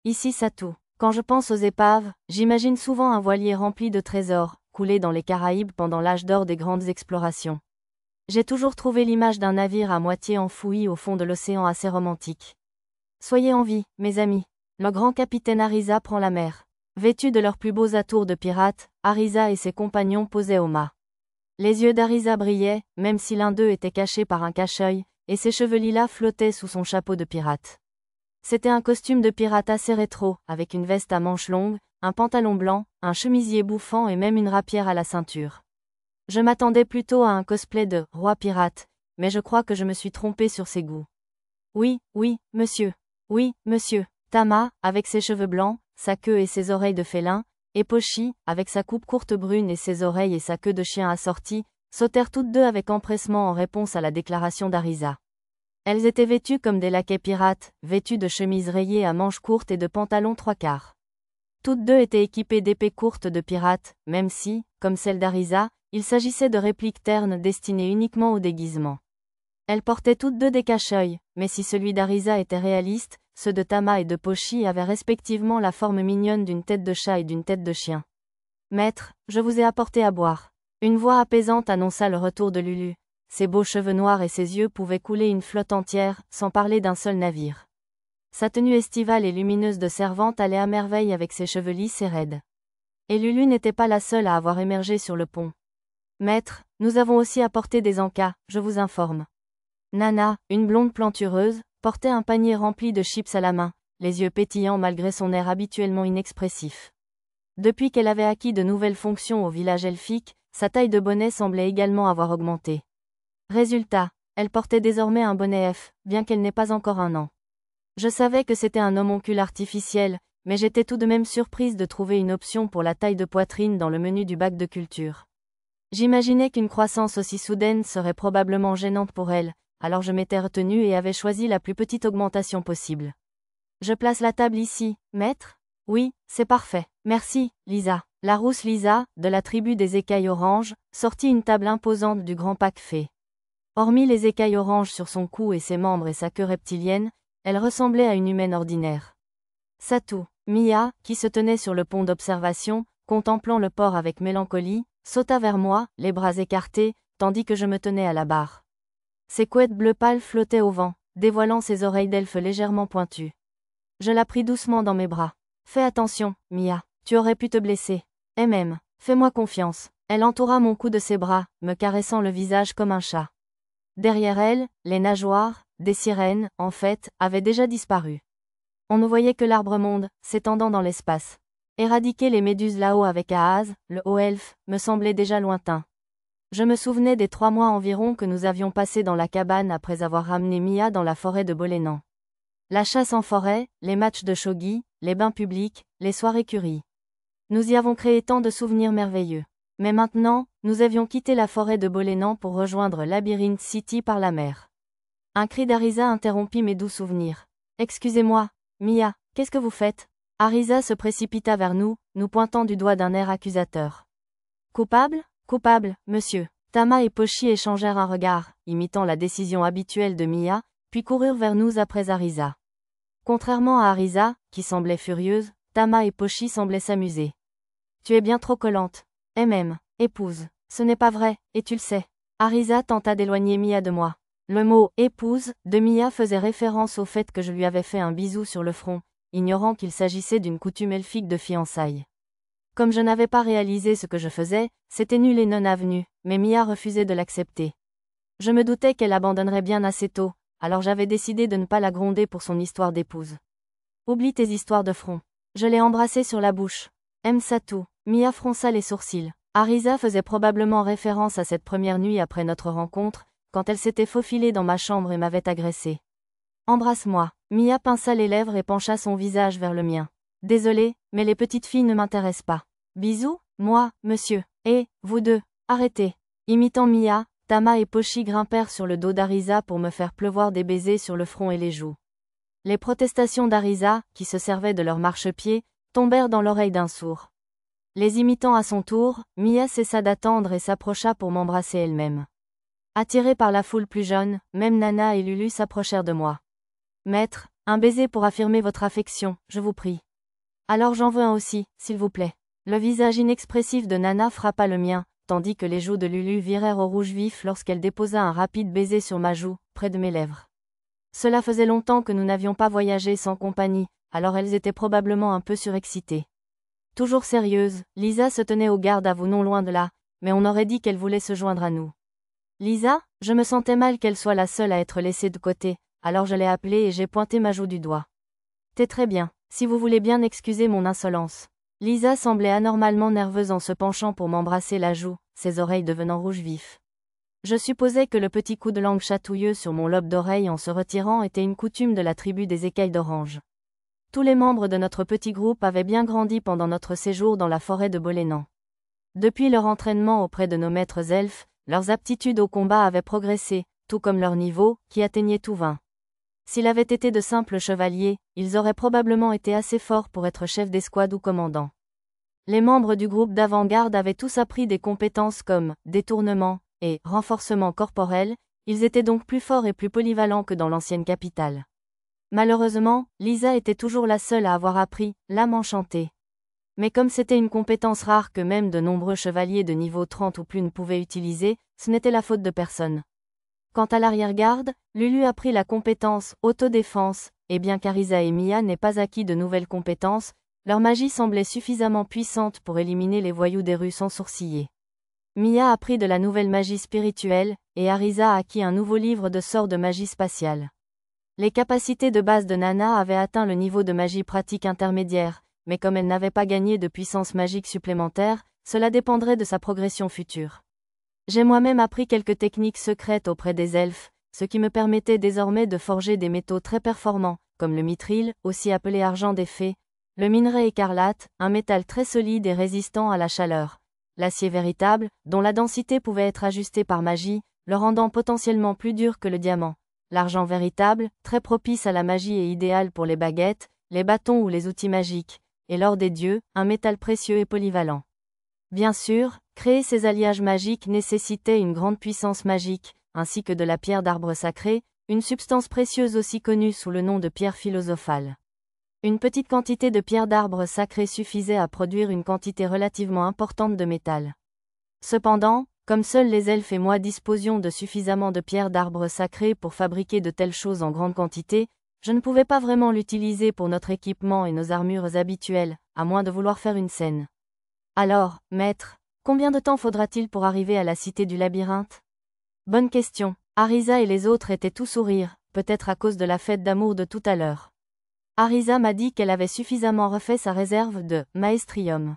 Ici Satou. Quand je pense aux épaves, j'imagine souvent un voilier rempli de trésors, coulé dans les Caraïbes pendant l'âge d'or des grandes explorations. J'ai toujours trouvé l'image d'un navire à moitié enfoui au fond de l'océan assez romantique. Soyez en vie, mes amis. Le grand capitaine Ariza prend la mer. Vêtus de leurs plus beaux atours de pirates, Ariza et ses compagnons posaient au mât. Les yeux d'Ariza brillaient, même si l'un d'eux était caché par un cache-œil, et ses cheveux lilas flottaient sous son chapeau de pirate. C'était un costume de pirate assez rétro, avec une veste à manches longues, un pantalon blanc, un chemisier bouffant et même une rapière à la ceinture. Je m'attendais plutôt à un cosplay de « roi pirate », mais je crois que je me suis trompé sur ses goûts. Oui, monsieur. Oui, monsieur. Tama, avec ses cheveux blancs, sa queue et ses oreilles de félin, et Pochi, avec sa coupe courte brune et ses oreilles et sa queue de chien assortie, sautèrent toutes deux avec empressement en réponse à la déclaration d'Ariza. Elles étaient vêtues comme des laquais pirates, vêtues de chemises rayées à manches courtes et de pantalons trois quarts. Toutes deux étaient équipées d'épées courtes de pirates, même si, comme celle d'Ariza, il s'agissait de répliques ternes destinées uniquement au déguisement. Elles portaient toutes deux des cache-œils, mais si celui d'Ariza était réaliste, ceux de Tama et de Pochi avaient respectivement la forme mignonne d'une tête de chat et d'une tête de chien. « Maître, je vous ai apporté à boire. » Une voix apaisante annonça le retour de Lulu. Ses beaux cheveux noirs et ses yeux pouvaient couler une flotte entière, sans parler d'un seul navire. Sa tenue estivale et lumineuse de servante allait à merveille avec ses cheveux lisses et raides. Et Lulu n'était pas la seule à avoir émergé sur le pont. « Maître, nous avons aussi apporté des encas, je vous informe. » Nana, une blonde plantureuse, portait un panier rempli de chips à la main, les yeux pétillants malgré son air habituellement inexpressif. Depuis qu'elle avait acquis de nouvelles fonctions au village elfique, sa taille de bonnet semblait également avoir augmenté. Résultat, elle portait désormais un bonnet F, bien qu'elle n'ait pas encore 1 an. Je savais que c'était un homoncule artificiel, mais j'étais tout de même surprise de trouver une option pour la taille de poitrine dans le menu du bac de culture. J'imaginais qu'une croissance aussi soudaine serait probablement gênante pour elle, alors je m'étais retenue et avais choisi la plus petite augmentation possible. Je place la table ici, maître? Oui, c'est parfait. Merci, Lisa. La rousse Lisa, de la tribu des écailles oranges, sortit une table imposante du grand pack fée. Hormis les écailles oranges sur son cou et ses membres et sa queue reptilienne, elle ressemblait à une humaine ordinaire. Satou, Mia, qui se tenait sur le pont d'observation, contemplant le port avec mélancolie, sauta vers moi, les bras écartés, tandis que je me tenais à la barre. Ses couettes bleu pâle flottaient au vent, dévoilant ses oreilles d'elfe légèrement pointues. Je la pris doucement dans mes bras. Fais attention, Mia, tu aurais pu te blesser. Fais-moi confiance. Elle entoura mon cou de ses bras, me caressant le visage comme un chat. Derrière elle, les nageoires, des sirènes, en fait, avaient déjà disparu. On ne voyait que l'arbre-monde, s'étendant dans l'espace. Éradiquer les méduses là-haut avec Ahaz, le haut elfe, me semblait déjà lointain. Je me souvenais des 3 mois environ que nous avions passés dans la cabane après avoir ramené Mia dans la forêt de Bolénan. La chasse en forêt, les matchs de shogi, les bains publics, les soirées curry. Nous y avons créé tant de souvenirs merveilleux. Mais maintenant, nous avions quitté la forêt de Bolénan pour rejoindre Labyrinth City par la mer. Un cri d'Ariza interrompit mes doux souvenirs. « Excusez-moi, Mia, qu'est-ce que vous faites ?» Ariza se précipita vers nous, nous pointant du doigt d'un air accusateur. « Coupable ? Coupable, monsieur. » Tama et Pochi échangèrent un regard, imitant la décision habituelle de Mia, puis coururent vers nous après Ariza. Contrairement à Ariza, qui semblait furieuse, Tama et Pochi semblaient s'amuser. « Tu es bien trop collante. Épouse. Ce n'est pas vrai, et tu le sais. » Ariza tenta d'éloigner Mia de moi. Le mot « épouse » de Mia faisait référence au fait que je lui avais fait un bisou sur le front, ignorant qu'il s'agissait d'une coutume elfique de fiançailles. Comme je n'avais pas réalisé ce que je faisais, c'était nul et non avenu, mais Mia refusait de l'accepter. Je me doutais qu'elle abandonnerait bien assez tôt, alors j'avais décidé de ne pas la gronder pour son histoire d'épouse. Oublie tes histoires de front. Je l'ai embrassée sur la bouche. Satou. Mia fronça les sourcils. Ariza faisait probablement référence à cette première nuit après notre rencontre, quand elle s'était faufilée dans ma chambre et m'avait agressée. Embrasse-moi. Mia pinça les lèvres et pencha son visage vers le mien. Désolée, mais les petites filles ne m'intéressent pas. Bisous, moi, monsieur. Et, vous deux, arrêtez. Imitant Mia, Tama et Pochi grimpèrent sur le dos d'Ariza pour me faire pleuvoir des baisers sur le front et les joues. Les protestations d'Ariza, qui se servait de leur marchepied, tombèrent dans l'oreille d'un sourd. Les imitant à son tour, Mia cessa d'attendre et s'approcha pour m'embrasser elle-même. Attirée par la foule plus jeune, même Nana et Lulu s'approchèrent de moi. « Maître, Un baiser pour affirmer votre affection, je vous prie. Alors j'en veux un aussi, s'il vous plaît. Le visage inexpressif de Nana frappa le mien, tandis que les joues de Lulu virèrent au rouge vif lorsqu'elle déposa un rapide baiser sur ma joue, près de mes lèvres. Cela faisait longtemps que nous n'avions pas voyagé sans compagnie, alors elles étaient probablement un peu surexcitées. Toujours sérieuse, Lisa se tenait au garde à vous non loin de là, mais on aurait dit qu'elle voulait se joindre à nous. Lisa, je me sentais mal qu'elle soit la seule à être laissée de côté, alors je l'ai appelée et j'ai pointé ma joue du doigt. T'es très bien, si vous voulez bien excuser mon insolence. Lisa semblait anormalement nerveuse en se penchant pour m'embrasser la joue, ses oreilles devenant rouges vifs. Je supposais que le petit coup de langue chatouilleux sur mon lobe d'oreille en se retirant était une coutume de la tribu des écailles d'orange. Tous les membres de notre petit groupe avaient bien grandi pendant notre séjour dans la forêt de Bolénan. Depuis leur entraînement auprès de nos maîtres elfes, leurs aptitudes au combat avaient progressé, tout comme leur niveau, qui atteignait tout 20. S'ils avaient été de simples chevaliers, ils auraient probablement été assez forts pour être chefs d'escouade ou commandants. Les membres du groupe d'avant-garde avaient tous appris des compétences comme détournement et renforcement corporel, ils étaient donc plus forts et plus polyvalents que dans l'ancienne capitale. Malheureusement, Lisa était toujours la seule à avoir appris l'âme enchantée. Mais comme c'était une compétence rare que même de nombreux chevaliers de niveau 30 ou plus ne pouvaient utiliser, ce n'était la faute de personne. Quant à l'arrière-garde, Lulu apprit la compétence autodéfense, et bien qu'Arisa et Mia n'aient pas acquis de nouvelles compétences, leur magie semblait suffisamment puissante pour éliminer les voyous des rues sans sourciller. Mia apprit de la nouvelle magie spirituelle, et Arisa acquit un nouveau livre de sorts de magie spatiale. Les capacités de base de Nana avaient atteint le niveau de magie pratique intermédiaire, mais comme elle n'avait pas gagné de puissance magique supplémentaire, cela dépendrait de sa progression future. J'ai moi-même appris quelques techniques secrètes auprès des elfes, ce qui me permettait désormais de forger des métaux très performants, comme le mithril, aussi appelé argent des fées, le minerai écarlate, un métal très solide et résistant à la chaleur, l'acier véritable, dont la densité pouvait être ajustée par magie, le rendant potentiellement plus dur que le diamant, l'argent véritable, très propice à la magie et idéal pour les baguettes, les bâtons ou les outils magiques, et l'or des dieux, un métal précieux et polyvalent. Bien sûr, créer ces alliages magiques nécessitait une grande puissance magique, ainsi que de la pierre d'arbre sacré, une substance précieuse aussi connue sous le nom de pierre philosophale. Une petite quantité de pierre d'arbre sacré suffisait à produire une quantité relativement importante de métal. Cependant, comme seuls les elfes et moi disposions de suffisamment de pierre d'arbre sacré pour fabriquer de telles choses en grande quantité, je ne pouvais pas vraiment l'utiliser pour notre équipement et nos armures habituelles, à moins de vouloir faire une scène. Alors, maître, combien de temps faudra-t-il pour arriver à la cité du labyrinthe? Bonne question. Arisa et les autres étaient tout sourire, peut-être à cause de la fête d'amour de tout à l'heure. Arisa m'a dit qu'elle avait suffisamment refait sa réserve de maestrium.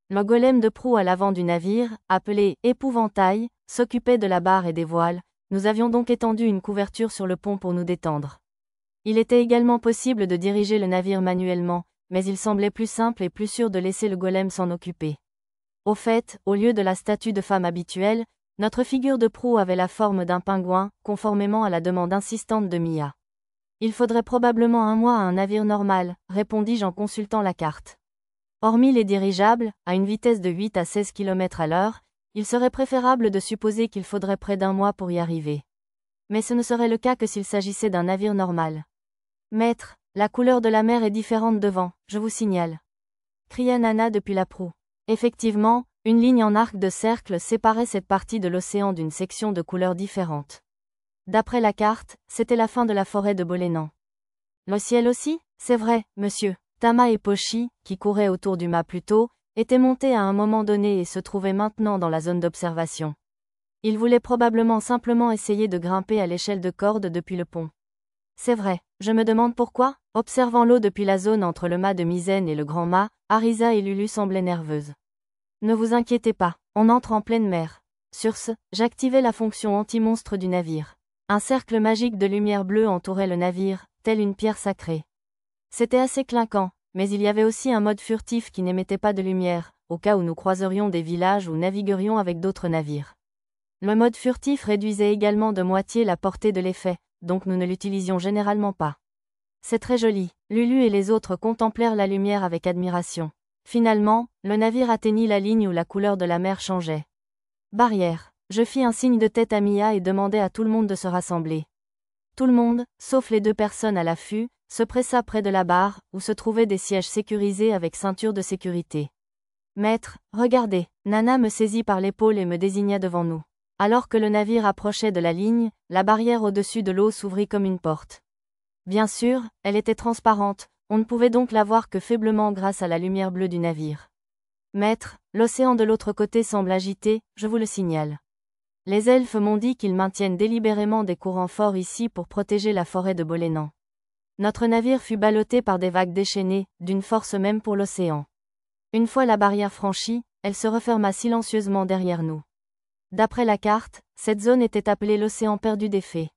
Le golem de proue à l'avant du navire, appelé épouvantail, s'occupait de la barre et des voiles, nous avions donc étendu une couverture sur le pont pour nous détendre. Il était également possible de diriger le navire manuellement, mais il semblait plus simple et plus sûr de laisser le golem s'en occuper. Au fait, au lieu de la statue de femme habituelle, notre figure de proue avait la forme d'un pingouin, conformément à la demande insistante de Mia. Il faudrait probablement un mois à un navire normal, répondis-je en consultant la carte. Hormis les dirigeables, à une vitesse de 8 à 16 km à l'heure, il serait préférable de supposer qu'il faudrait près d'un mois pour y arriver. Mais ce ne serait le cas que s'il s'agissait d'un navire normal. Maître, la couleur de la mer est différente devant, je vous signale. Cria Nana depuis la proue. Effectivement, une ligne en arc de cercle séparait cette partie de l'océan d'une section de couleurs différentes. D'après la carte, c'était la fin de la forêt de Bolénan. Le ciel aussi, c'est vrai, monsieur. Tama et Pochi, qui couraient autour du mât plus tôt, étaient montés à un moment donné et se trouvaient maintenant dans la zone d'observation. Ils voulaient probablement simplement essayer de grimper à l'échelle de corde depuis le pont. C'est vrai, je me demande pourquoi, observant l'eau depuis la zone entre le mât de misaine et le grand mât, Arisa et Lulu semblaient nerveuses. Ne vous inquiétez pas, on entre en pleine mer. Sur ce, j'activai la fonction anti-monstre du navire. Un cercle magique de lumière bleue entourait le navire, telle une pierre sacrée. C'était assez clinquant, mais il y avait aussi un mode furtif qui n'émettait pas de lumière, au cas où nous croiserions des villages ou naviguerions avec d'autres navires. Le mode furtif réduisait également de moitié la portée de l'effet, donc nous ne l'utilisions généralement pas. C'est très joli, Lulu et les autres contemplèrent la lumière avec admiration. Finalement, le navire atteignit la ligne où la couleur de la mer changeait. Barrière. Je fis un signe de tête à Mia et demandai à tout le monde de se rassembler. Tout le monde, sauf les 2 personnes à l'affût, se pressa près de la barre, où se trouvaient des sièges sécurisés avec ceinture de sécurité. Maître, regardez, Nana me saisit par l'épaule et me désigna devant nous. Alors que le navire approchait de la ligne, la barrière au-dessus de l'eau s'ouvrit comme une porte. Bien sûr, elle était transparente, on ne pouvait donc la voir que faiblement grâce à la lumière bleue du navire. Maître, l'océan de l'autre côté semble agité, je vous le signale. Les elfes m'ont dit qu'ils maintiennent délibérément des courants forts ici pour protéger la forêt de Bolénan. Notre navire fut ballotté par des vagues déchaînées, d'une force même pour l'océan. Une fois la barrière franchie, elle se referma silencieusement derrière nous. D'après la carte, cette zone était appelée l'océan perdu des fées.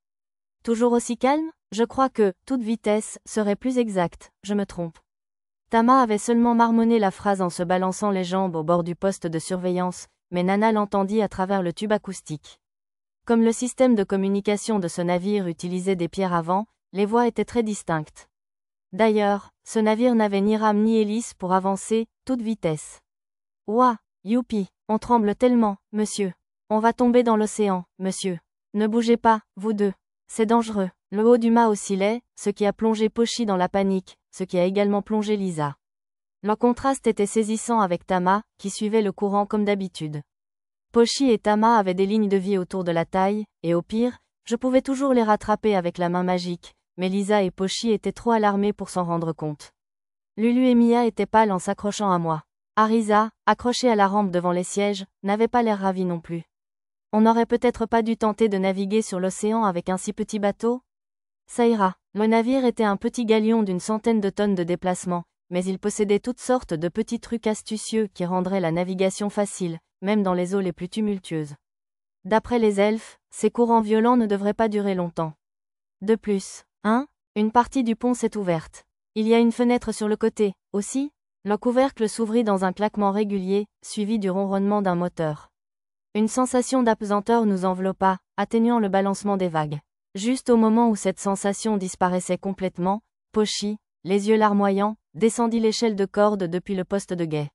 Toujours aussi calme? Je crois que toute vitesse serait plus exacte, je me trompe. Tama avait seulement marmonné la phrase en se balançant les jambes au bord du poste de surveillance, mais Nana l'entendit à travers le tube acoustique. Comme le système de communication de ce navire utilisait des pierres à vent, les voix étaient très distinctes. D'ailleurs, ce navire n'avait ni rame ni hélice pour avancer, toute vitesse. Ouah, youpi, on tremble tellement, monsieur. On va tomber dans l'océan, monsieur. Ne bougez pas, vous deux. C'est dangereux. Le haut du mât oscillait, ce qui a plongé Pochi dans la panique, ce qui a également plongé Lisa. Le contraste était saisissant avec Tama, qui suivait le courant comme d'habitude. Pochi et Tama avaient des lignes de vie autour de la taille, et au pire, je pouvais toujours les rattraper avec la main magique, mais Lisa et Pochi étaient trop alarmés pour s'en rendre compte. Lulu et Mia étaient pâles en s'accrochant à moi. Arisa, accrochée à la rampe devant les sièges, n'avait pas l'air ravie non plus. On n'aurait peut-être pas dû tenter de naviguer sur l'océan avec un si petit bateau? Ça ira. Le navire était un petit galion d'une centaine de tonnes de déplacement, mais il possédait toutes sortes de petits trucs astucieux qui rendraient la navigation facile, même dans les eaux les plus tumultueuses. D'après les elfes, ces courants violents ne devraient pas durer longtemps. De plus, une partie du pont s'est ouverte. Il y a une fenêtre sur le côté, aussi? Le couvercle s'ouvrit dans un claquement régulier, suivi du ronronnement d'un moteur. Une sensation d'apesanteur nous enveloppa, atténuant le balancement des vagues. Juste au moment où cette sensation disparaissait complètement, Pochi, les yeux larmoyants, descendit l'échelle de corde depuis le poste de guet.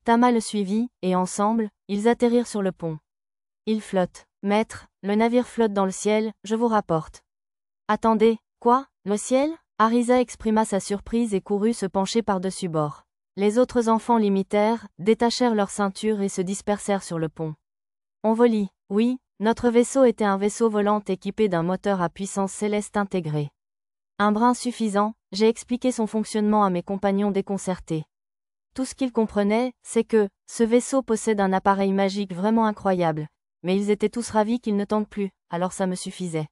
Tama le suivit, et ensemble, ils atterrirent sur le pont. Il flotte. Maître, le navire flotte dans le ciel, je vous rapporte. Attendez, quoi? Le ciel? Arisa exprima sa surprise et courut se pencher par-dessus bord. Les autres enfants l'imitèrent, détachèrent leurs ceintures et se dispersèrent sur le pont. On volit, oui, notre vaisseau était un vaisseau volant équipé d'un moteur à puissance céleste intégré. Un brin suffisant, j'ai expliqué son fonctionnement à mes compagnons déconcertés. Tout ce qu'ils comprenaient, c'est que, ce vaisseau possède un appareil magique vraiment incroyable, mais ils étaient tous ravis qu'il ne tangue plus, alors ça me suffisait.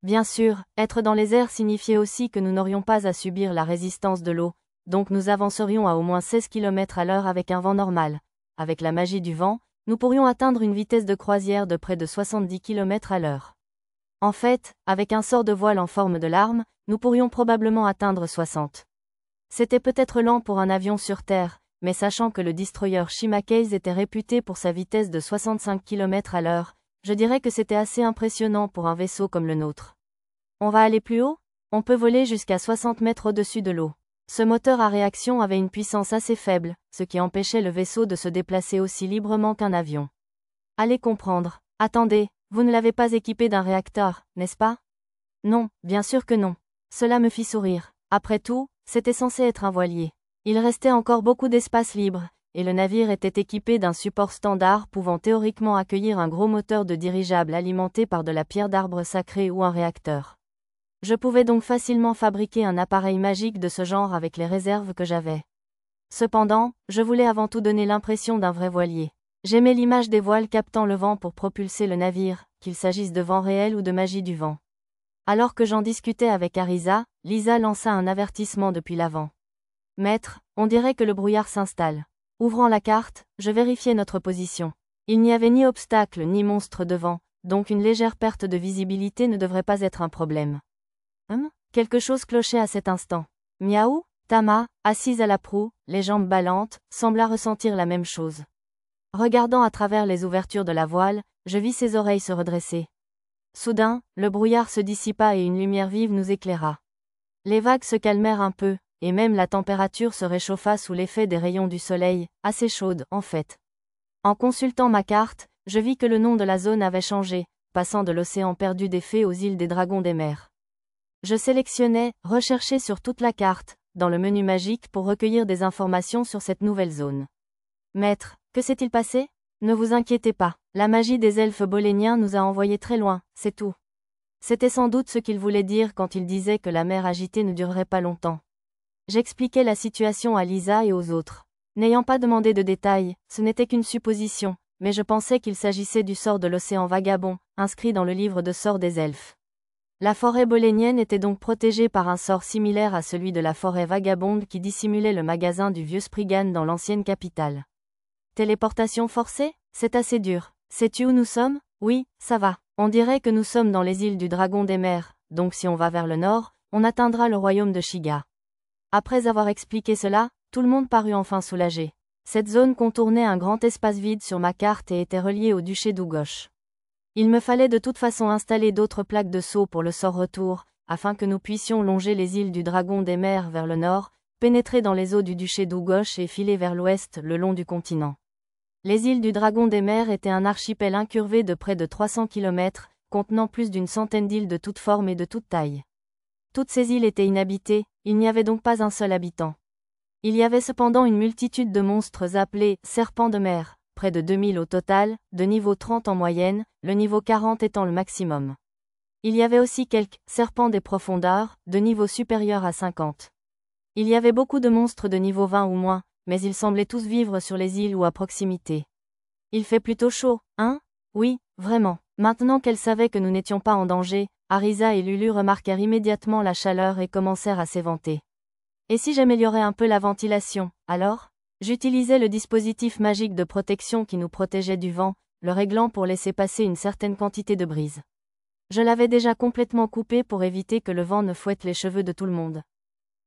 Bien sûr, être dans les airs signifiait aussi que nous n'aurions pas à subir la résistance de l'eau, donc nous avancerions à au moins 16 km/h avec un vent normal. Avec la magie du vent, nous pourrions atteindre une vitesse de croisière de près de 70 km/h. En fait, avec un sort de voile en forme de larme, nous pourrions probablement atteindre 60. C'était peut-être lent pour un avion sur Terre, mais sachant que le destroyer Shimakase était réputé pour sa vitesse de 65 km/h, je dirais que c'était assez impressionnant pour un vaisseau comme le nôtre. On va aller plus haut? On peut voler jusqu'à 60 mètres au-dessus de l'eau. Ce moteur à réaction avait une puissance assez faible, ce qui empêchait le vaisseau de se déplacer aussi librement qu'un avion. Allez comprendre. Attendez, vous ne l'avez pas équipé d'un réacteur, n'est-ce pas? Non, bien sûr que non. Cela me fit sourire. Après tout, c'était censé être un voilier. Il restait encore beaucoup d'espace libre, et le navire était équipé d'un support standard pouvant théoriquement accueillir un gros moteur de dirigeable alimenté par de la pierre d'arbre sacrée ou un réacteur. Je pouvais donc facilement fabriquer un appareil magique de ce genre avec les réserves que j'avais. Cependant, je voulais avant tout donner l'impression d'un vrai voilier. J'aimais l'image des voiles captant le vent pour propulser le navire, qu'il s'agisse de vent réel ou de magie du vent. Alors que j'en discutais avec Arisa, Lisa lança un avertissement depuis l'avant. Maître, on dirait que le brouillard s'installe. Ouvrant la carte, je vérifiai notre position. Il n'y avait ni obstacle ni monstre devant, donc une légère perte de visibilité ne devrait pas être un problème. Quelque chose clochait à cet instant. Miaou? Tama, assise à la proue, les jambes ballantes, sembla ressentir la même chose. Regardant à travers les ouvertures de la voile, je vis ses oreilles se redresser. Soudain, le brouillard se dissipa et une lumière vive nous éclaira. Les vagues se calmèrent un peu, et même la température se réchauffa sous l'effet des rayons du soleil, assez chaude, en fait. En consultant ma carte, je vis que le nom de la zone avait changé, passant de l'océan perdu des fées aux îles des dragons des mers. Je sélectionnais « Rechercher sur toute la carte » dans le menu magique pour recueillir des informations sur cette nouvelle zone. Maître, que s'est-il passé? Ne vous inquiétez pas, la magie des elfes boléniens nous a envoyés très loin, c'est tout. C'était sans doute ce qu'il voulait dire quand il disait que la mer agitée ne durerait pas longtemps. J'expliquais la situation à Lisa et aux autres. N'ayant pas demandé de détails, ce n'était qu'une supposition, mais je pensais qu'il s'agissait du sort de l'océan vagabond, inscrit dans le livre de sorts des elfes. La forêt bolénienne était donc protégée par un sort similaire à celui de la forêt vagabonde qui dissimulait le magasin du vieux Spriggan dans l'ancienne capitale. Téléportation forcée? C'est assez dur. Sais-tu où nous sommes? Oui, ça va. On dirait que nous sommes dans les îles du Dragon des Mers, donc si on va vers le nord, on atteindra le royaume de Shiga. Après avoir expliqué cela, tout le monde parut enfin soulagé. Cette zone contournait un grand espace vide sur ma carte et était reliée au duché d'Ugosh. Il me fallait de toute façon installer d'autres plaques de saut pour le sort retour, afin que nous puissions longer les îles du Dragon des Mers vers le nord, pénétrer dans les eaux du duché d'Ugosh et filer vers l'ouest le long du continent. Les îles du Dragon des Mers étaient un archipel incurvé de près de 300 km, contenant plus d'une centaine d'îles de toutes formes et de toutes tailles. Toutes ces îles étaient inhabitées, il n'y avait donc pas un seul habitant. Il y avait cependant une multitude de monstres appelés « serpents de mer », près de 2000 au total, de niveau 30 en moyenne, le niveau 40 étant le maximum. Il y avait aussi quelques « serpents des profondeurs », de niveau supérieur à 50. Il y avait beaucoup de monstres de niveau 20 ou moins, mais ils semblaient tous vivre sur les îles ou à proximité. Il fait plutôt chaud, hein? Oui, vraiment. Maintenant qu'elle savait que nous n'étions pas en danger, Arisa et Lulu remarquèrent immédiatement la chaleur et commencèrent à s'éventer. Et si j'améliorais un peu la ventilation, alors? J'utilisais le dispositif magique de protection qui nous protégeait du vent, le réglant pour laisser passer une certaine quantité de brise. Je l'avais déjà complètement coupé pour éviter que le vent ne fouette les cheveux de tout le monde.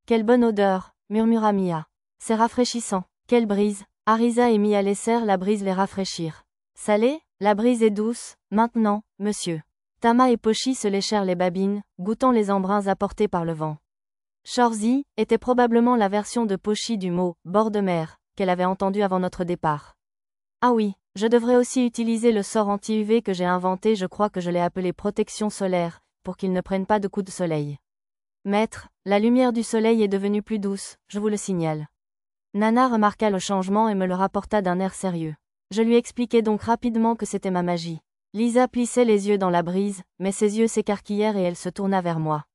Quelle bonne odeur, murmura Mia. C'est rafraîchissant. Quelle brise. Arisa et Mia laissèrent la brise les rafraîchir. Salée? La brise est douce, maintenant, monsieur. Tama et Pochi se léchèrent les babines, goûtant les embruns apportés par le vent. Shorzy était probablement la version de Pochi du mot « bord de mer » qu'elle avait entendu avant notre départ. Ah oui, je devrais aussi utiliser le sort anti-UV que j'ai inventé, je crois que je l'ai appelé protection solaire, pour qu'il ne prenne pas de coups de soleil. Maître, la lumière du soleil est devenue plus douce, je vous le signale. Nana remarqua le changement et me le rapporta d'un air sérieux. Je lui expliquai donc rapidement que c'était ma magie. Lisa plissait les yeux dans la brise, mais ses yeux s'écarquillèrent et elle se tourna vers moi.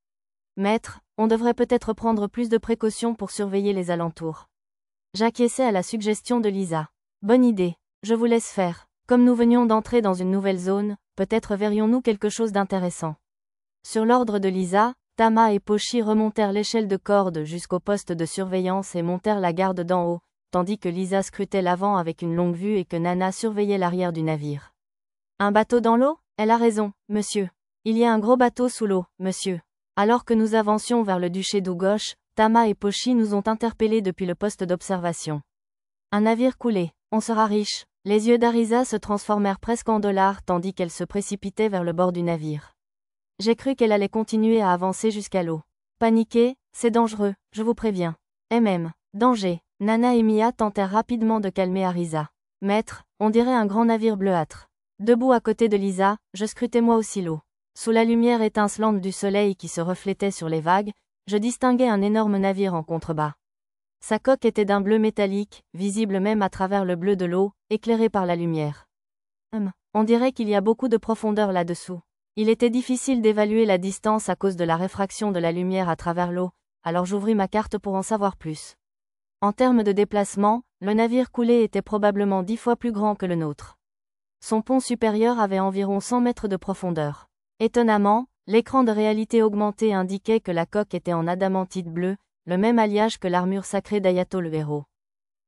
Maître, on devrait peut-être prendre plus de précautions pour surveiller les alentours. J'acquiesçai à la suggestion de Lisa. Bonne idée, je vous laisse faire. Comme nous venions d'entrer dans une nouvelle zone, peut-être verrions-nous quelque chose d'intéressant. Sur l'ordre de Lisa, Tama et Pochi remontèrent l'échelle de corde jusqu'au poste de surveillance et montèrent la garde d'en haut, tandis que Lisa scrutait l'avant avec une longue vue et que Nana surveillait l'arrière du navire. Un bateau dans l'eau? Elle a raison, monsieur. Il y a un gros bateau sous l'eau, monsieur. Alors que nous avancions vers le duché d'Ugosh, Tama et Pochi nous ont interpellés depuis le poste d'observation. Un navire coulé, on sera riche. Les yeux d'Arisa se transformèrent presque en dollars tandis qu'elle se précipitait vers le bord du navire. J'ai cru qu'elle allait continuer à avancer jusqu'à l'eau. Paniquer, c'est dangereux, je vous préviens. Danger. Nana et Mia tentèrent rapidement de calmer Arisa. Maître, on dirait un grand navire bleuâtre. Debout à côté de Lisa, je scrutais moi aussi l'eau. Sous la lumière étincelante du soleil qui se reflétait sur les vagues, je distinguais un énorme navire en contrebas. Sa coque était d'un bleu métallique, visible même à travers le bleu de l'eau, éclairé par la lumière. On dirait qu'il y a beaucoup de profondeur là-dessous. Il était difficile d'évaluer la distance à cause de la réfraction de la lumière à travers l'eau, alors j'ouvris ma carte pour en savoir plus. En termes de déplacement, le navire coulé était probablement 10 fois plus grand que le nôtre. Son pont supérieur avait environ 100 mètres de profondeur. Étonnamment, l'écran de réalité augmentée indiquait que la coque était en adamantite bleue, le même alliage que l'armure sacrée d'Ayato le héros.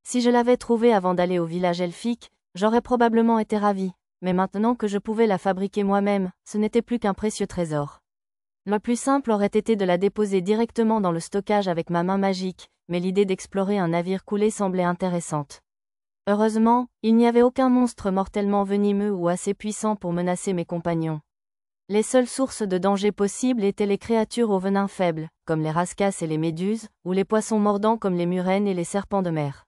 Si je l'avais trouvée avant d'aller au village elfique, j'aurais probablement été ravi, mais maintenant que je pouvais la fabriquer moi-même, ce n'était plus qu'un précieux trésor. Le plus simple aurait été de la déposer directement dans le stockage avec ma main magique, mais l'idée d'explorer un navire coulé semblait intéressante. Heureusement, il n'y avait aucun monstre mortellement venimeux ou assez puissant pour menacer mes compagnons. Les seules sources de danger possibles étaient les créatures au venin faible, comme les rascasses et les méduses, ou les poissons mordants comme les murènes et les serpents de mer.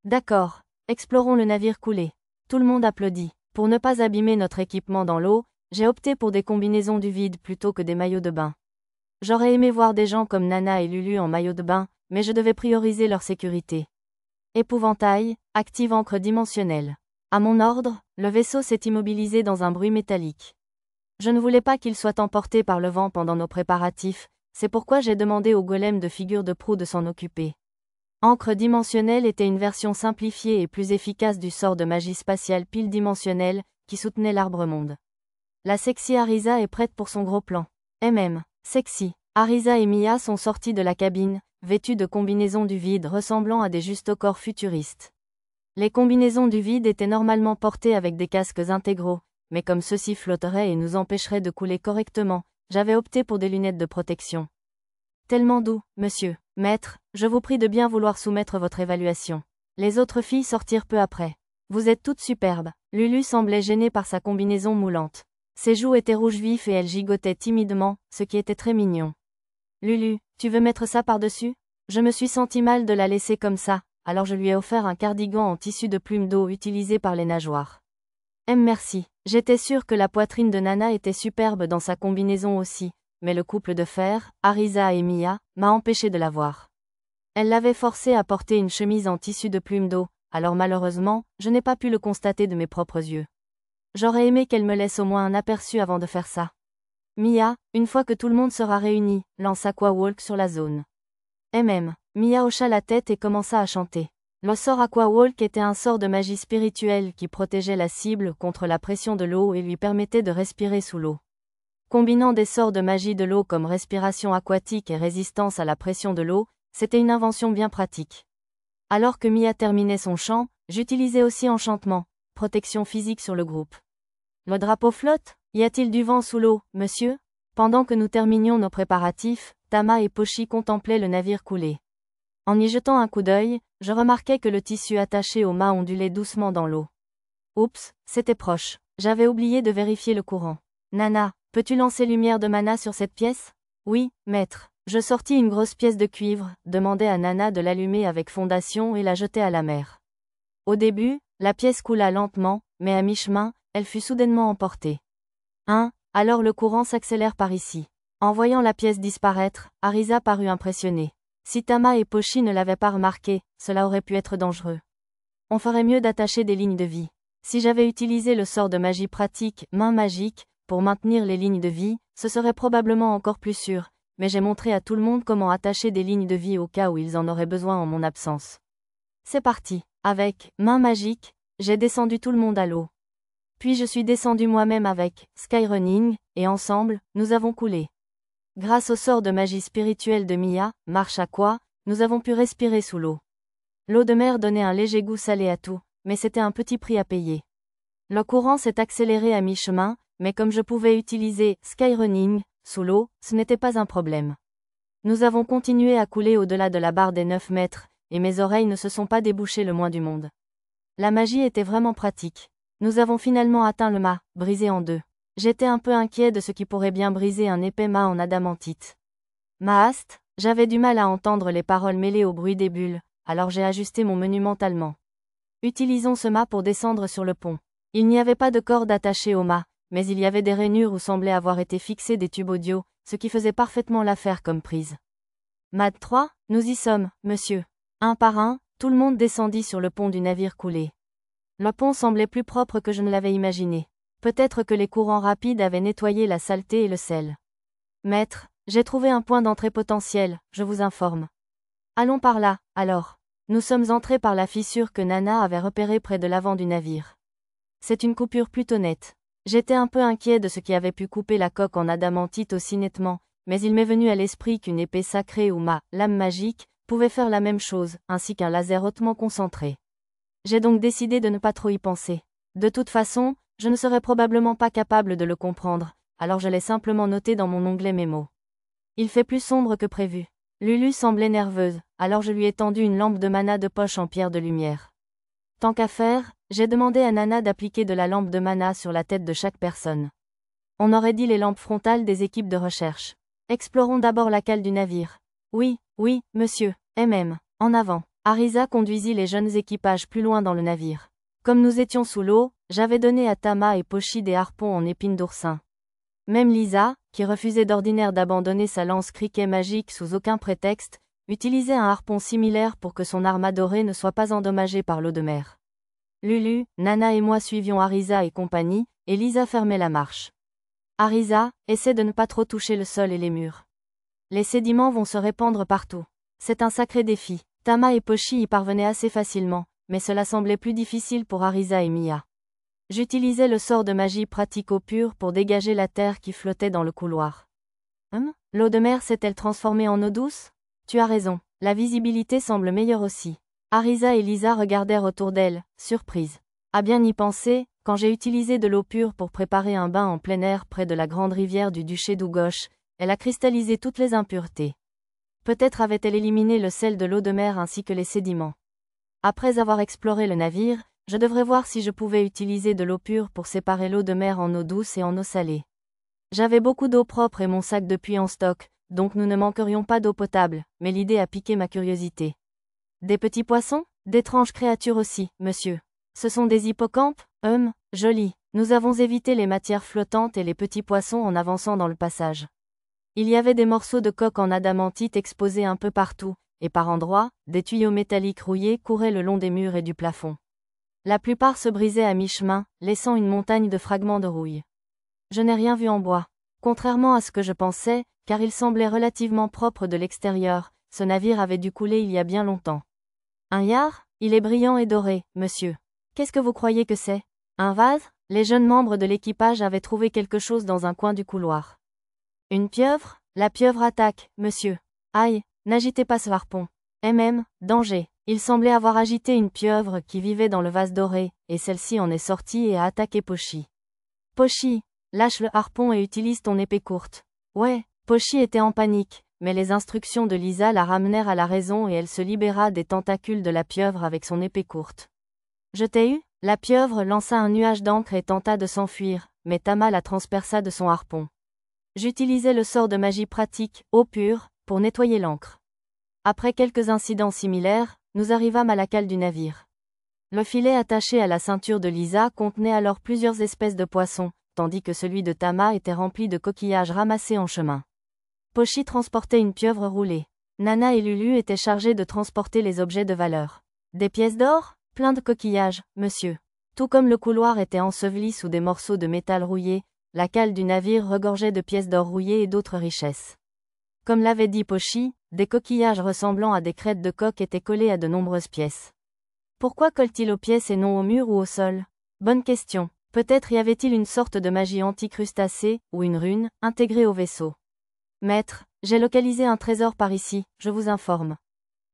D'accord, explorons le navire coulé. Tout le monde applaudit. Pour ne pas abîmer notre équipement dans l'eau, j'ai opté pour des combinaisons du vide plutôt que des maillots de bain. J'aurais aimé voir des gens comme Nana et Lulu en maillot de bain, mais je devais prioriser leur sécurité. Épouvantail, active encre dimensionnelle. À mon ordre, le vaisseau s'est immobilisé dans un bruit métallique. Je ne voulais pas qu'il soit emporté par le vent pendant nos préparatifs, c'est pourquoi j'ai demandé au golem de figure de proue de s'en occuper. Encre dimensionnelle était une version simplifiée et plus efficace du sort de magie spatiale pile dimensionnelle, qui soutenait l'arbre-monde. La sexy Arisa est prête pour son gros plan. Sexy. Arisa et Mia sont sortis de la cabine, vêtues de combinaisons du vide ressemblant à des justocorps futuristes. Les combinaisons du vide étaient normalement portées avec des casques intégraux, mais comme ceux-ci flotteraient et nous empêcheraient de couler correctement, j'avais opté pour des lunettes de protection. Tellement doux, monsieur. Maître, je vous prie de bien vouloir soumettre votre évaluation. Les autres filles sortirent peu après. Vous êtes toutes superbes. Lulu semblait gênée par sa combinaison moulante. Ses joues étaient rouges vifs et elle gigotait timidement, ce qui était très mignon. Lulu, tu veux mettre ça par-dessus? Je me suis senti mal de la laisser comme ça, alors je lui ai offert un cardigan en tissu de plume d'eau utilisé par les nageoires. Merci. J'étais sûre que la poitrine de Nana était superbe dans sa combinaison aussi, mais le couple de fer, Arisa et Mia, m'a empêché de la voir. Elle l'avait forcée à porter une chemise en tissu de plume d'eau, alors malheureusement, je n'ai pas pu le constater de mes propres yeux. J'aurais aimé qu'elle me laisse au moins un aperçu avant de faire ça. Mia, une fois que tout le monde sera réuni, lance Aquawalk sur la zone. Mia hocha la tête et commença à chanter. Le sort Aquawalk était un sort de magie spirituelle qui protégeait la cible contre la pression de l'eau et lui permettait de respirer sous l'eau. Combinant des sorts de magie de l'eau comme respiration aquatique et résistance à la pression de l'eau, c'était une invention bien pratique. Alors que Mia terminait son chant, j'utilisais aussi enchantement, protection physique sur le groupe. Le drapeau flotte? Y a-t-il du vent sous l'eau, monsieur? Pendant que nous terminions nos préparatifs, Tama et Pochi contemplaient le navire couler. En y jetant un coup d'œil, je remarquais que le tissu attaché au mât ondulait doucement dans l'eau. Oups, c'était proche. J'avais oublié de vérifier le courant. Nana, peux-tu lancer lumière de mana sur cette pièce? Oui, maître. Je sortis une grosse pièce de cuivre, demandai à Nana de l'allumer avec fondation et la jetai à la mer. Au début, la pièce coula lentement, mais à mi-chemin, elle fut soudainement emportée. Alors le courant s'accélère par ici. En voyant la pièce disparaître, Arisa parut impressionnée. Si Tama et Pochi ne l'avaient pas remarqué, cela aurait pu être dangereux. On ferait mieux d'attacher des lignes de vie. Si j'avais utilisé le sort de magie pratique, main magique, pour maintenir les lignes de vie, ce serait probablement encore plus sûr, mais j'ai montré à tout le monde comment attacher des lignes de vie au cas où ils en auraient besoin en mon absence. C'est parti. Avec main magique, j'ai descendu tout le monde à l'eau. Puis je suis descendu moi-même avec Skyrunning, et ensemble, nous avons coulé. Grâce au sort de magie spirituelle de Mia, marche aqua, nous avons pu respirer sous l'eau. L'eau de mer donnait un léger goût salé à tout, mais c'était un petit prix à payer. Le courant s'est accéléré à mi-chemin, mais comme je pouvais utiliser Skyrunning sous l'eau, ce n'était pas un problème. Nous avons continué à couler au-delà de la barre des 9 mètres, et mes oreilles ne se sont pas débouchées le moins du monde. La magie était vraiment pratique. Nous avons finalement atteint le mât, brisé en deux. J'étais un peu inquiet de ce qui pourrait bien briser un épais mât en adamantite. Maast, j'avais du mal à entendre les paroles mêlées au bruit des bulles, alors j'ai ajusté mon menu mentalement. Utilisons ce mât pour descendre sur le pont. Il n'y avait pas de corde attachée au mât, mais il y avait des rainures où semblaient avoir été fixés des tubes audio, ce qui faisait parfaitement l'affaire comme prise. Mad 3, nous y sommes, monsieur. Un par un, tout le monde descendit sur le pont du navire coulé. Le pont semblait plus propre que je ne l'avais imaginé. Peut-être que les courants rapides avaient nettoyé la saleté et le sel. Maître, j'ai trouvé un point d'entrée potentiel, je vous informe. Allons par là, alors. Nous sommes entrés par la fissure que Nana avait repérée près de l'avant du navire. C'est une coupure plutôt nette. J'étais un peu inquiet de ce qui avait pu couper la coque en adamantite aussi nettement, mais il m'est venu à l'esprit qu'une épée sacrée ou ma lame magique pouvait faire la même chose, ainsi qu'un laser hautement concentré. J'ai donc décidé de ne pas trop y penser. De toute façon, je ne serais probablement pas capable de le comprendre, alors je l'ai simplement noté dans mon onglet mémo. Il fait plus sombre que prévu. Lulu semblait nerveuse, alors je lui ai tendu une lampe de mana de poche en pierre de lumière. Tant qu'à faire, j'ai demandé à Nana d'appliquer de la lampe de mana sur la tête de chaque personne. On aurait dit les lampes frontales des équipes de recherche. Explorons d'abord la cale du navire. Oui, monsieur. En avant. Arisa conduisit les jeunes équipages plus loin dans le navire. Comme nous étions sous l'eau, j'avais donné à Tama et Pochi des harpons en épines d'oursin. Même Lisa, qui refusait d'ordinaire d'abandonner sa lance criquet magique sous aucun prétexte, utilisait un harpon similaire pour que son arme adorée ne soit pas endommagée par l'eau de mer. Lulu, Nana et moi suivions Arisa et compagnie, et Lisa fermait la marche. Arisa, essaie de ne pas trop toucher le sol et les murs. Les sédiments vont se répandre partout. C'est un sacré défi. Tama et Pochi y parvenaient assez facilement, mais cela semblait plus difficile pour Arisa et Mia. J'utilisais le sort de magie pratique au pur pour dégager la terre qui flottait dans le couloir. L'eau de mer s'est-elle transformée en eau douce? Tu as raison, la visibilité semble meilleure aussi. Arisa et Lisa regardèrent autour d'elles, surprises. À bien y penser, quand j'ai utilisé de l'eau pure pour préparer un bain en plein air près de la grande rivière du duché d'Ugosh, elle a cristallisé toutes les impuretés. Peut-être avait-elle éliminé le sel de l'eau de mer ainsi que les sédiments. Après avoir exploré le navire, je devrais voir si je pouvais utiliser de l'eau pure pour séparer l'eau de mer en eau douce et en eau salée. J'avais beaucoup d'eau propre et mon sac de puits en stock, donc nous ne manquerions pas d'eau potable, mais l'idée a piqué ma curiosité. Des petits poissons? D'étranges créatures aussi, monsieur. Ce sont des hippocampes? Joli. Nous avons évité les matières flottantes et les petits poissons en avançant dans le passage. Il y avait des morceaux de coque en adamantite exposés un peu partout, et par endroits, des tuyaux métalliques rouillés couraient le long des murs et du plafond. La plupart se brisaient à mi-chemin, laissant une montagne de fragments de rouille. Je n'ai rien vu en bois. Contrairement à ce que je pensais, car il semblait relativement propre de l'extérieur, ce navire avait dû couler il y a bien longtemps. Un yard? Il est brillant et doré, monsieur. Qu'est-ce que vous croyez que c'est? Un vase? Les jeunes membres de l'équipage avaient trouvé quelque chose dans un coin du couloir. Une pieuvre? La pieuvre attaque, monsieur. Aïe, n'agitez pas ce harpon. Danger. Il semblait avoir agité une pieuvre qui vivait dans le vase doré, et celle-ci en est sortie et a attaqué Pochi. Pochi, lâche le harpon et utilise ton épée courte. Ouais, Pochi était en panique, mais les instructions de Lisa la ramenèrent à la raison et elle se libéra des tentacules de la pieuvre avec son épée courte. Je t'ai eu? La pieuvre lança un nuage d'encre et tenta de s'enfuir, mais Tama la transperça de son harpon. J'utilisais le sort de magie pratique, eau pure, pour nettoyer l'encre. Après quelques incidents similaires, nous arrivâmes à la cale du navire. Le filet attaché à la ceinture de Lisa contenait alors plusieurs espèces de poissons, tandis que celui de Tama était rempli de coquillages ramassés en chemin. Pochi transportait une pieuvre roulée. Nana et Lulu étaient chargés de transporter les objets de valeur. Des pièces d'or? Plein de coquillages, monsieur. Tout comme le couloir était enseveli sous des morceaux de métal rouillé, la cale du navire regorgeait de pièces d'or rouillées et d'autres richesses. Comme l'avait dit Pochi, des coquillages ressemblant à des crêtes de coq étaient collés à de nombreuses pièces. Pourquoi colle-t-il aux pièces et non au mur ou au sol? Bonne question. Peut-être y avait-il une sorte de magie anti-crustacée, ou une rune, intégrée au vaisseau. Maître, j'ai localisé un trésor par ici, je vous informe.